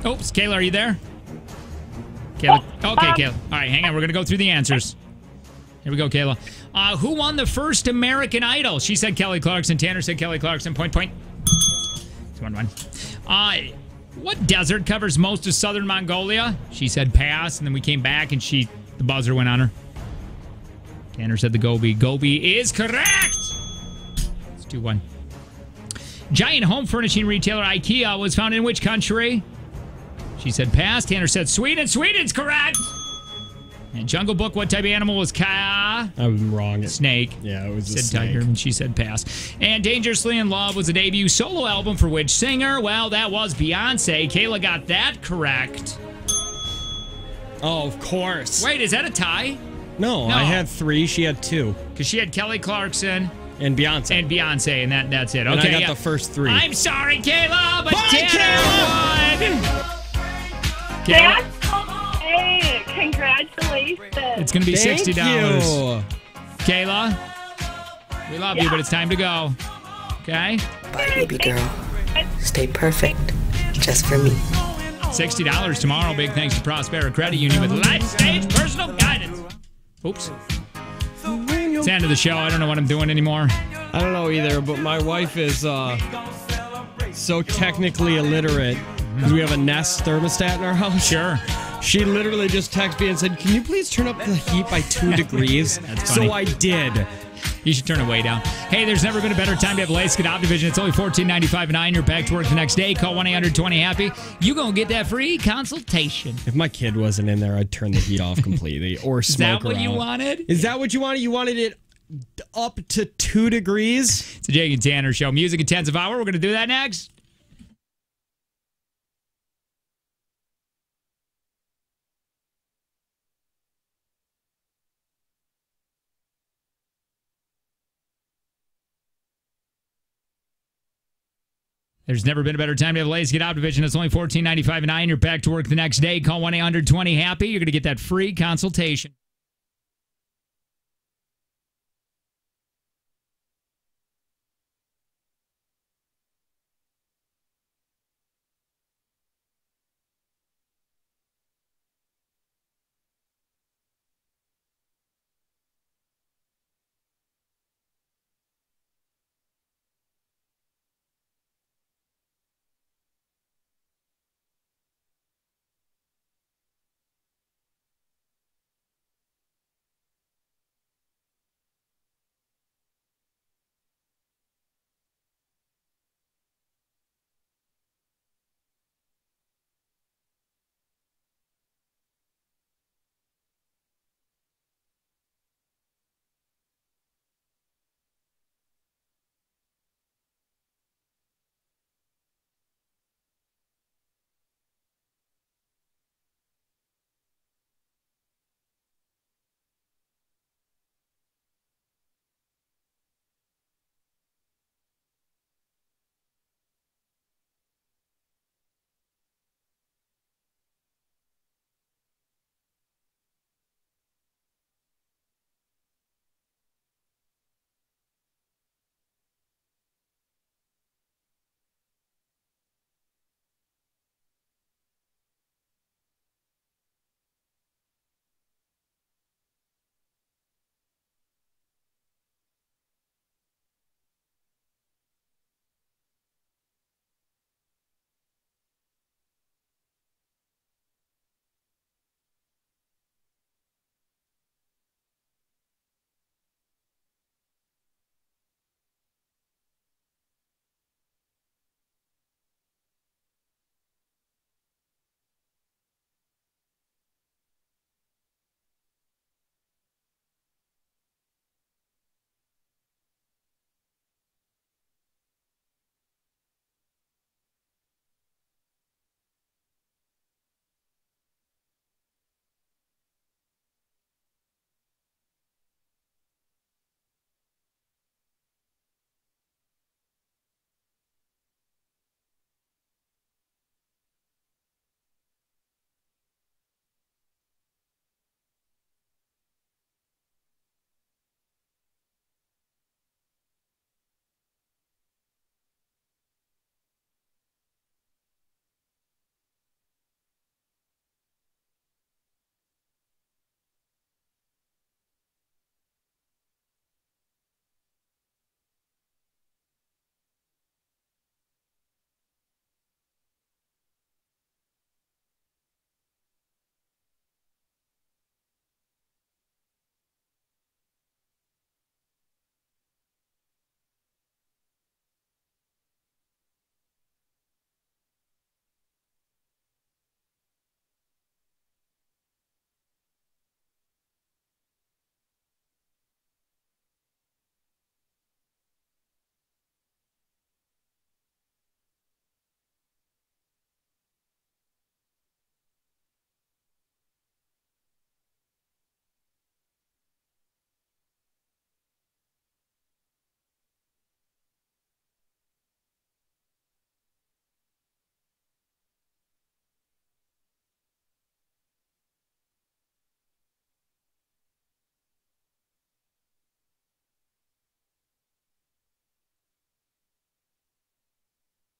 B: Oops, Kayla, are you there? Kayla. Okay, Kayla. All right, hang on. We're going to go through the answers. Here we go, Kayla. Who won the first American Idol? She said Kelly Clarkson. Tanner said Kelly Clarkson. Point. 2-1-1. What desert covers most of southern Mongolia? She said pass, and then we came back, and the buzzer went on her. Tanner said the Gobi. Gobi is correct! It's 2-1. Giant home furnishing retailer IKEA was founded in which country? She said pass. Tanner said Sweden. Sweden's correct! And Jungle Book, what type of animal was Ka?
A: I was wrong.
B: Snake.
A: Yeah, it was a
B: said
A: snake.
B: tiger, and she said pass. And Dangerously in Love was a debut solo album for which singer? Well, that was Beyonce. Kayla got that correct.
A: Oh, of course.
B: Wait, is that a tie?
A: No, I had 3. She had 2.
B: Because she had Kelly Clarkson.
A: And Beyonce.
B: And that's it.
A: And
B: Okay,
A: I got the first 3.
B: I'm sorry, Kayla, but
A: Bye,
B: Tanner won!
U: Dad? Hey, congratulations.
B: It's going to be
A: Thank
B: $60.
A: you.
B: Kayla, we love you, but it's time to go. Okay?
C: Bye, baby girl. Stay perfect. Just for me.
B: $60 tomorrow. Big thanks to Prospera Credit Union with Life Stage Personal Guidance. Oops. It's the end of the show. I don't know what I'm doing anymore.
A: I don't know either, but my wife is so technically illiterate because we have a Nest thermostat in our house.
B: Sure.
A: She literally just texted me and said, "Can you please turn up the heat by 2 degrees?"
B: That's funny.
A: So I did.
B: You should turn it way down. Hey, there's never been a better time to have LASIK at Optivision. It's only $14.95 and you're back to work the next day. Call 1-800-20-HAPPY. You going to get that free consultation.
A: If my kid wasn't in there, I'd turn the heat off completely or
B: Is
A: smoke
B: that what
A: her
B: you
A: out.
B: wanted?
A: Is that what you wanted? You wanted it up to 2 degrees?
B: It's the Jake and Tanner Show. Music intensive hour. We're going to do that next. There's never been a better time to have LASIK at Optivision. It's only $14.95 and you're back to work the next day. Call 1-800-20-HAPPY. You're going to get that free consultation.